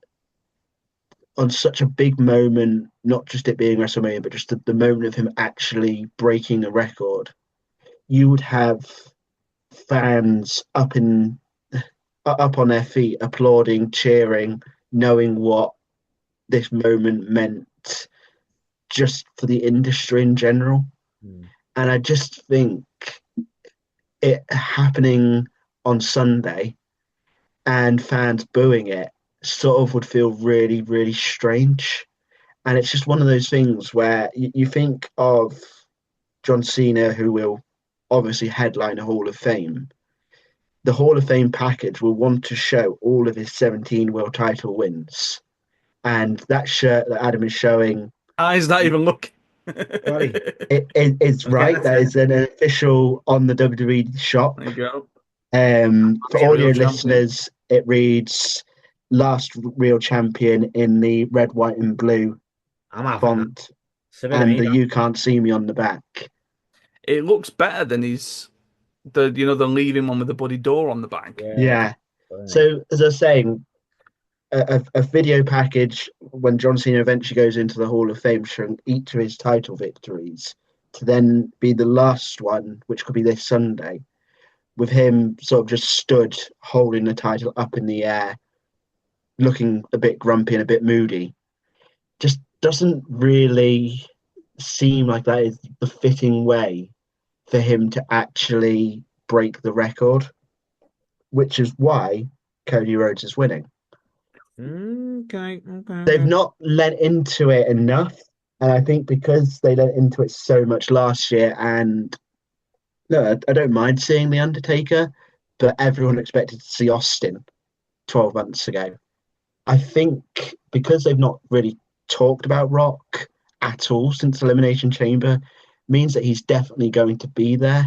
on such a big moment, not just it being WrestleMania, but just the moment of him actually breaking the record, you would have fans up on their feet, applauding, cheering, knowing what this moment meant just for the industry in general. mm, And I just think it happening on Sunday and fans booing it sort of would feel really, really strange. And it's just one of those things where you think of John Cena, who will obviously headline a Hall of Fame. The Hall of Fame package will want to show all of his 17 world title wins. And that shirt that Adam is showing Eyes not even look. sorry, There is I'm getting right. a That is an official on the WWE shop. you go. For Be a real audio champion. listeners, it reads last real champion in the red, white, and blue I'm having that. font, It's a bit of and me, the that. you can't see me on the back. It looks better than the leaving one with the bloody door on the back. Yeah, Yeah. funny. So, as I was saying, a video package when John Cena eventually goes into the Hall of Fame showing each of his title victories to then be the last one, which could be this Sunday, with him sort of just stood holding the title up in the air, looking a bit grumpy and a bit moody, just doesn't really seem like that is the fitting way for him to actually break the record, which is why Cody Rhodes is winning. Okay, okay, They've okay. not lent into it enough. And I think because they lent into it so much last year, and no, I don't mind seeing The Undertaker, but everyone expected to see Austin 12 months ago. I think because they've not really talked about Rock at all since Elimination Chamber means that he's definitely going to be there.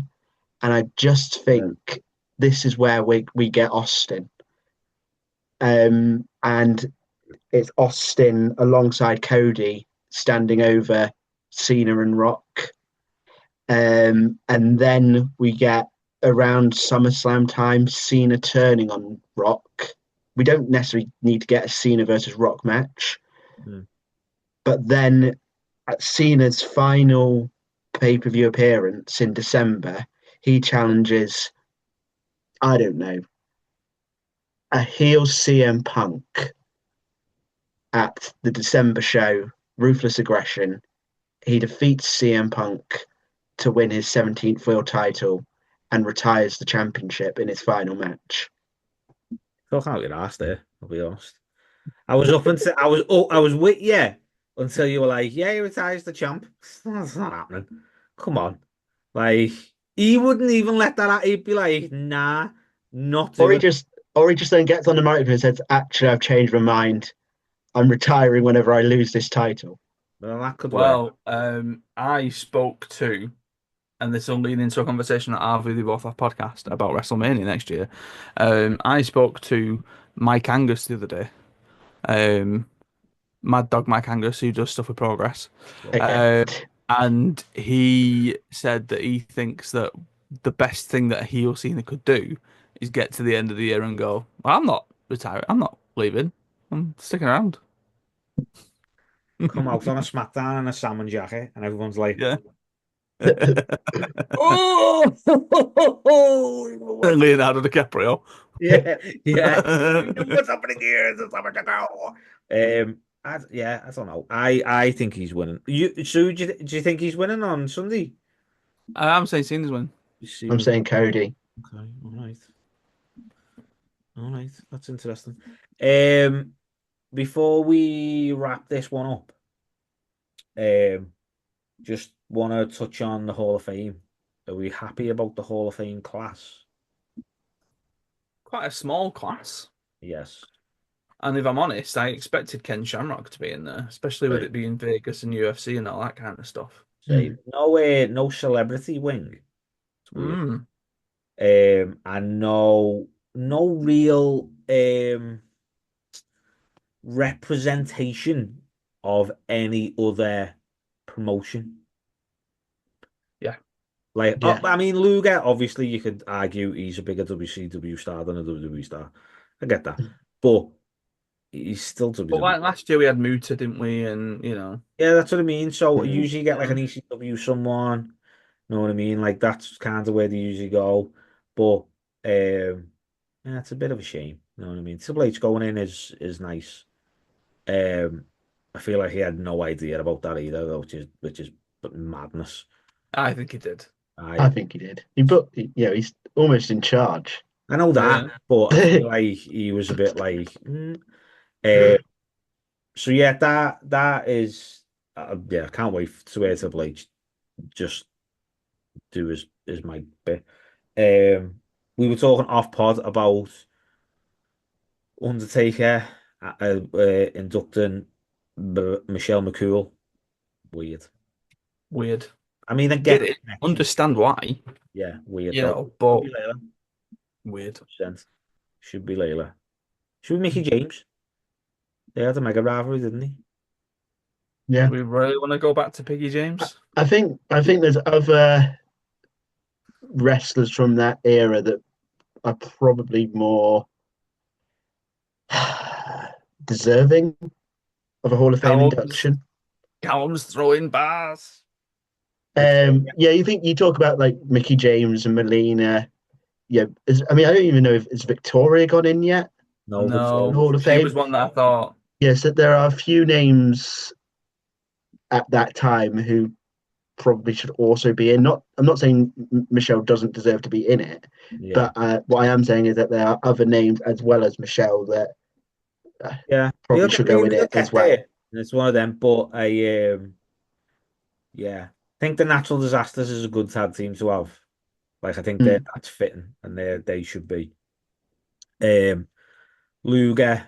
And I just Yeah. think this is where we get Austin. And it's Austin alongside Cody standing over Cena and Rock. And then we get around SummerSlam time, Cena turning on Rock. We don't necessarily need to get a Cena versus Rock match, Mm. but then at Cena's final pay-per-view appearance in December, he challenges, I don't know, a heel CM Punk at the December show, Ruthless Aggression. He defeats CM Punk to win his 17th world title and retires the championship in his final match. Still can't get asked there, I'll be honest. I was up until I was with you until you were like, yeah, he retires the champ. That's not happening. Come on. Like he wouldn't even let that out. He'd be like, nah, not Or he doing it. just or he just then gets on the microphone and says, actually I've changed my mind. I'm retiring whenever I lose this title. Well, that could work. Well, I spoke to, and this will lead into a conversation that I'll with you both off podcast about WrestleMania next year. I spoke to Mike Angus the other day. Um, Mad Dog Mike Angus, who does stuff with Progress. Okay. Um, and he said that he thinks that the best thing that he or Cena could do is get to the end of the year and go, well, I'm not retiring. I'm not leaving. I'm sticking around. Come out on a SmackDown in a salmon jacket, and everyone's like, Yeah. oh, what's Leonardo DiCaprio. yeah, yeah. What's happening here? There's so much to go. Yeah, I don't know. I think he's winning. So do you think he's winning on Sunday? I'm saying Cena's win. I'm Seems saying Cody. okay. All right. That's interesting. Um, before we wrap this one up, um, just want to touch on the Hall of Fame. Are we happy about the Hall of Fame class? Quite a small class. Yes. And if I'm honest, I expected Ken Shamrock to be in there, especially with Right. it being Vegas and UFC and all that kind of stuff. Say no no celebrity wing. It's weird. Mm, And no real representation of any other promotion. yeah. Like, Yeah. I mean, Luger, obviously, you could argue he's a bigger WCW star than a WWE star. I get that. But he's still But WWE. like last year we had Muta, didn't we? And you know, Yeah, that's what I mean. So Mm. usually you get like yeah. an ECW someone, you know what I mean? Like that's kind of where they usually go. But yeah, it's a bit of a shame. You know what I mean? Triple H going in is nice. Um, I feel like he had no idea about that either, though, which is madness. I think he did. I I think he did. He's almost in charge. I know that, Yeah. but I feel like he was a bit like. Uh, so yeah, that is yeah. I can't wait to hear Triple H just do his my bit. We were talking off pod about Undertaker inducting Michelle McCool. Weird. Weird. I mean, I Get get the it. connection. Understand why, Yeah, weird you though. know, Should but be Layla. weird. Percent. Should be Layla. Should be Mickey James. They had a mega rivalry, didn't he? Yeah. Do we really want to go back to Piggy I, James? I think there's other wrestlers from that era that are probably more deserving of a Hall of Fame Callum's induction. Callum's throwing bars. Victoria. Yeah, you talk about like Mickey James and Melina. Yeah, I mean, I don't even know if is Victoria got in yet No, in No, the Victoria's. Hall of she was Fame. one that I thought, Yes, that there are a few names at that time who probably should also be in. Not, I'm not saying Michelle doesn't deserve to be in it, Yeah. but what I am saying is that there are other names as well as Michelle that uh, Yeah. probably should go in They'll it as get well. there. And it's one of them. But yeah. I think the Natural Disasters is a good tag team to have. Like I think Mm. that's fitting and they should be. Um Luger.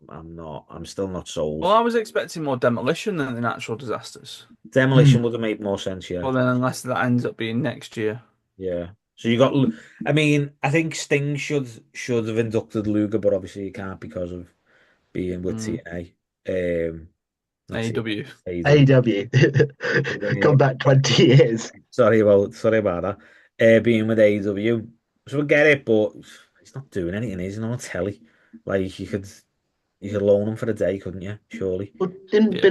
I'm not. I'm still not Well, sold. I was expecting more demolition than the natural disasters. Mm. Demolition would have made more sense, yeah. Well, then, unless that ends up being next year. Yeah. So you got. I mean, I think Sting should have inducted Luger, but obviously you can't because of being with Mm. TNA. Not TNA, AEW. AEW. AW. Yeah. Gone back 20 years. Sorry about that. Being with AEW, so we get it, but he's not doing anything. He's not on telly. Like you could loan him for a day, couldn't you? Surely. Well, didn't Yeah.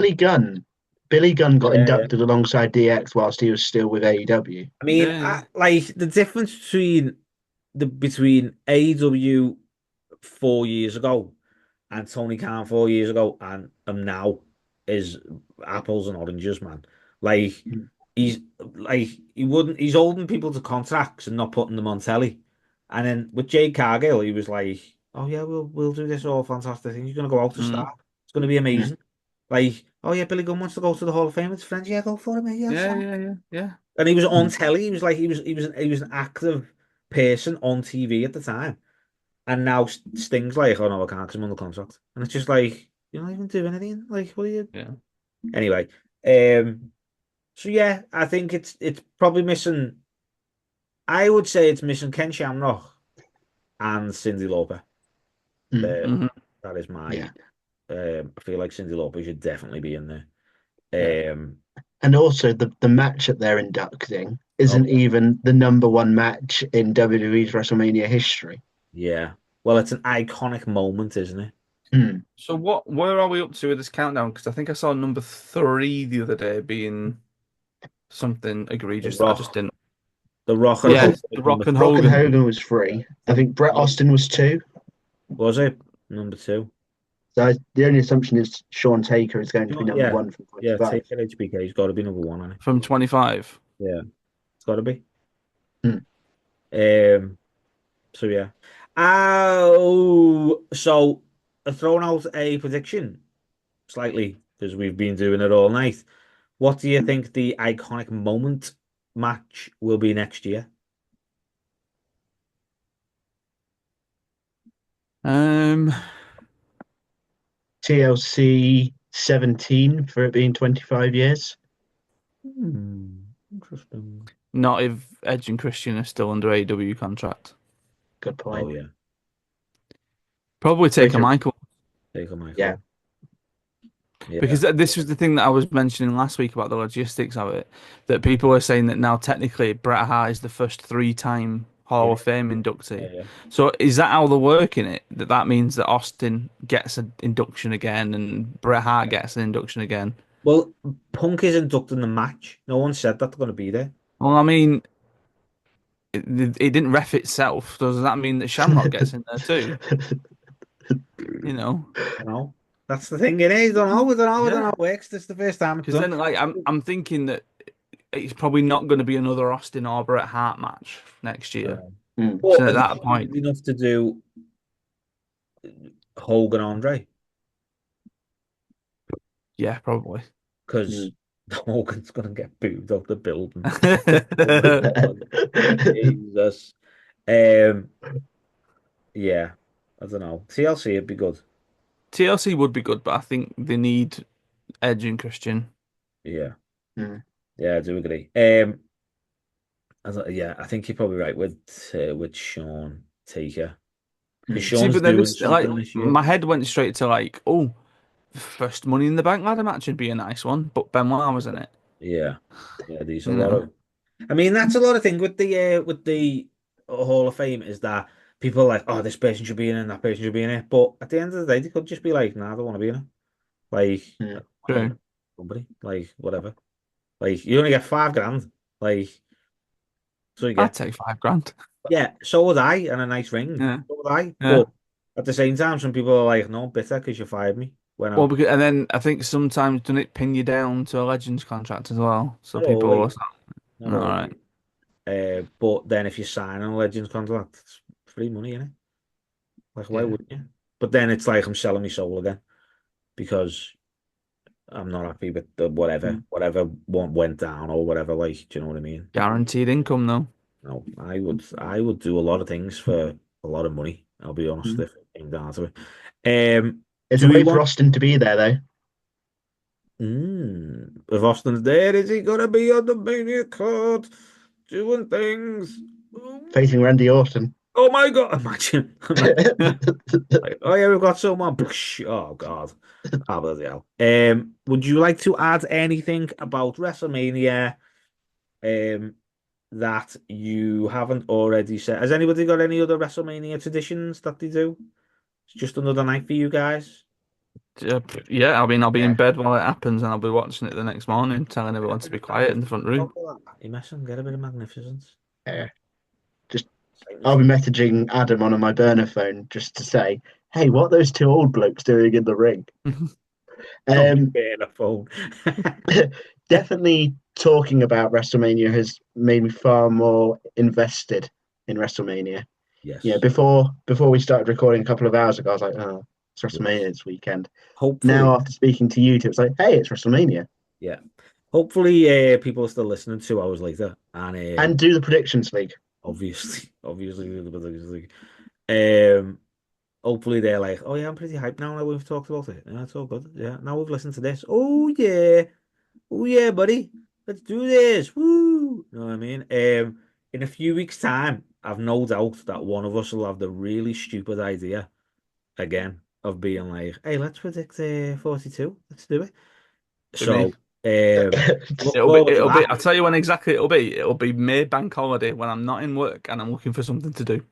Billy Gunn got Yeah. inducted alongside DX whilst he was still with AEW. I mean, Yeah. like the difference between AEW 4 years ago and Tony Khan 4 years ago and now is apples and oranges, man. Like Mm. he's like he's holding people to contracts and not putting them on telly. And then with Jade Cargill, he was like, "Oh yeah, we'll do this all fantastic thing. He's gonna go out to Mm. start. It's gonna be Mm. amazing." Like, "Oh yeah, Billy Gunn wants to go to the Hall of Fame with his friends. Yeah, go for it, mate. Yeah, it's Yeah. fine." Yeah. Yeah. Yeah. And he was on Mm. telly. He was like he was an active person on TV at the time. And now Sting's like, "Oh no, I can't because I'm under contract." And it's just like you're not even doing anything. Like, what are you? Yeah. Anyway, um, so yeah, I think it's probably missing. I would say it's missing Ken Shamrock and Cyndi Lauper. Mm. Uh, Hmm. that is my. Yeah, I feel like Cyndi Lauper should definitely be in Yeah. there. and also the match that they're inducting Oh isn't even the number one match in WWE's WrestleMania history. yeah. Well, it's an iconic moment, isn't it? Mm. So where are we up to with this countdown? Because I think I saw number three the other day being something The egregious that I just Rock, didn't. the Rock and Rock Yeah, and, Hogan The was number Rock and Rock and Hogan. Hogan was three. I think Bret Austin was two. was it number two? So the only assumption is Sean Taker is going to be number Yeah, one from yeah. 25. Take it HBK. He's got to be number one, hasn't From 25. he? Yeah, it's got to be. Mm. Um. So yeah. Oh, so I've thrown out a prediction slightly because we've been doing it all night. What do you think the iconic moment match will be next year? Um, TLC 17 for it being 25 years. Interesting. Not if Edge and Christian are still under AEW contract. Good Oh point. yeah, Probably Wait take a a, Michael. Taker yeah. Michael. Yeah, Because this was the thing that I was mentioning last week about the logistics of it. That people are saying that now technically Bret Hart is the first three-time Hall yeah, of Fame yeah, inductee. yeah. So is that how they're working it? That means that Austin gets an induction again and Bret Hart gets an induction again. Well, Punk is inducted in the match. No one said that they're going to be there. Well, I mean, it didn't ref itself. Does that mean that Shamrock gets in there too? You know? You know, that's the thing. It is. I don't know. I don't know. I don't know Yeah. how it works. This is the first time it's Because done. then, like, I'm thinking that it's probably not going to be another Austin or Bret Hart match next year. Mm. But So are at they that point, stupid enough to do Hogan Andre? yeah, probably. Because Mm. Hogan's going to get booed out the building. Oh my God. Jesus. Um, yeah, I don't know. TLC would be good. TLC would be good, but I think they need Edge and Christian. Yeah, Mm. yeah, I do agree. Yeah, I think you're probably right with Sean Taker because Mm. See, Sean's but then doing this, like, something this year. my head went straight to like, oh, first Money in the Bank ladder match would be a nice one, but Benoit was in it. Yeah, yeah. There's a You lot know? of. I mean, that's a lot of thing with the Hall of Fame is that people are like, oh, this person should be in it, and that person should be in it. But at the end of the day, they could just be like, nah, I don't want to be in it. Like, I Mm. don't want to be in True. it. Somebody, like, whatever. Like, you only get 5 grand. Like, so you I'd get. take 5 grand. Yeah, so would I, and a nice ring. Yeah. So would I. Yeah. But at the same time, some people are like, no, I'm bitter because you fired me. When Well, because, and then I think sometimes doesn't it pin you down to a Legends contract as well? So not people always, are not all always. right. But then if you sign on a Legends contract, it's free money, innit? Like, why Yeah. wouldn't you? But then it's like I'm selling my soul again because I'm not happy with the Mm. whatever one went down or whatever. Like, do you know what I mean? Guaranteed income though. No, I would do a lot of things for a lot of money. I'll be honest Mm. if it came down to it. It's a Do we way for want? Austin to be there, though, If Austin's there, is he gonna be on the Mania card doing things? facing Randy Orton. Oh my God! Imagine, like, oh yeah, we've got someone. Oh God, oh bloody hell. Would you like to add anything about WrestleMania? Um, that you haven't already said. Has anybody got any other WrestleMania traditions that they do? It's just another night for you guys. Yeah, I mean, I'll be in Yeah, bed while it happens, and I'll be watching it the next morning, telling Get a everyone to bit be of quiet in the front magnificence room. out of that. You messing, get a bit of magnificence. yeah. Just Same I'll as be messaging Adam on my burner phone just to say, "Hey, what are those two old blokes doing in the ring?" on your Um, bare phone. definitely talking about WrestleMania has made me far more invested in WrestleMania. Yeah, Yes, before we started recording a couple of hours ago, I was like, "Oh, it's WrestleMania yes. this weekend." Hopefully, Now, after speaking to you two, it's like, "Hey, it's WrestleMania," yeah. Hopefully, people are still listening 2 hours later, and and do the predictions league. obviously, um, hopefully they're like, oh yeah, I'm pretty hyped now that we've talked about it. Yeah, it's all good. Yeah, now we've listened to this. Oh yeah, buddy, let's do this. Woo! You know what I mean? In a few weeks' time, I've no doubt that one of us will have the really stupid idea again of being like, hey, let's predict 42. Let's do it. Be me. So, look It'll be, forward to it'll be. that. I'll tell you when exactly it'll be. It'll be May bank holiday when I'm not in work and I'm looking for something to do.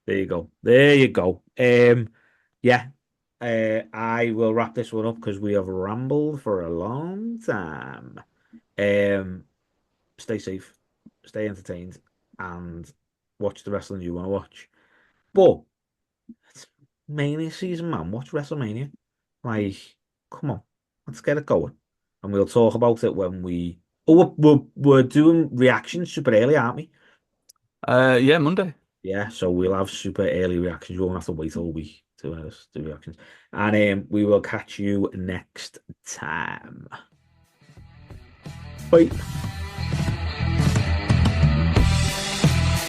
There you go. There you go. Yeah, I will wrap this one up because we have rambled for a long time. Um, Stay safe, stay entertained, and watch the wrestling you want to watch. But it's Mania season, man. Watch WrestleMania. Like, come on, let's get it going, and we'll talk about it when we. Oh, we're doing reactions super early, aren't we? Yeah, Monday. Yeah, so we'll have super early reactions. You won't have to wait all week to do reactions. And we will catch you next time. Bye.